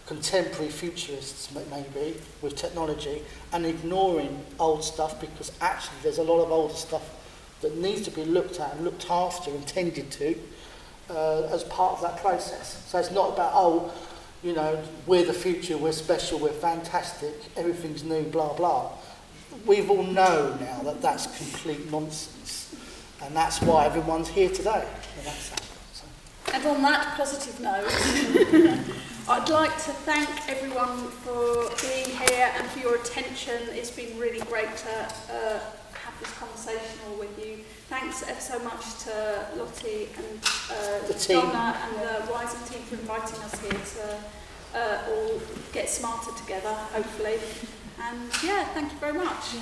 contemporary futurists maybe with technology, and ignoring old stuff, because actually there's a lot of older stuff that needs to be looked at and looked after and tended to as part of that process. So it's not about, oh, you know, we're the future, we're special, we're fantastic, everything's new, blah, blah. We all know now that that's complete nonsense. And that's why everyone's here today. And that's that. So. And on that positive note, I'd like to thank everyone for being here and for your attention. It's been really great to have this conversation all with you. Thanks ever so much to Lotte and the team. Donna and the Wysing team for inviting us here to all get smarter together, hopefully. And yeah, thank you very much.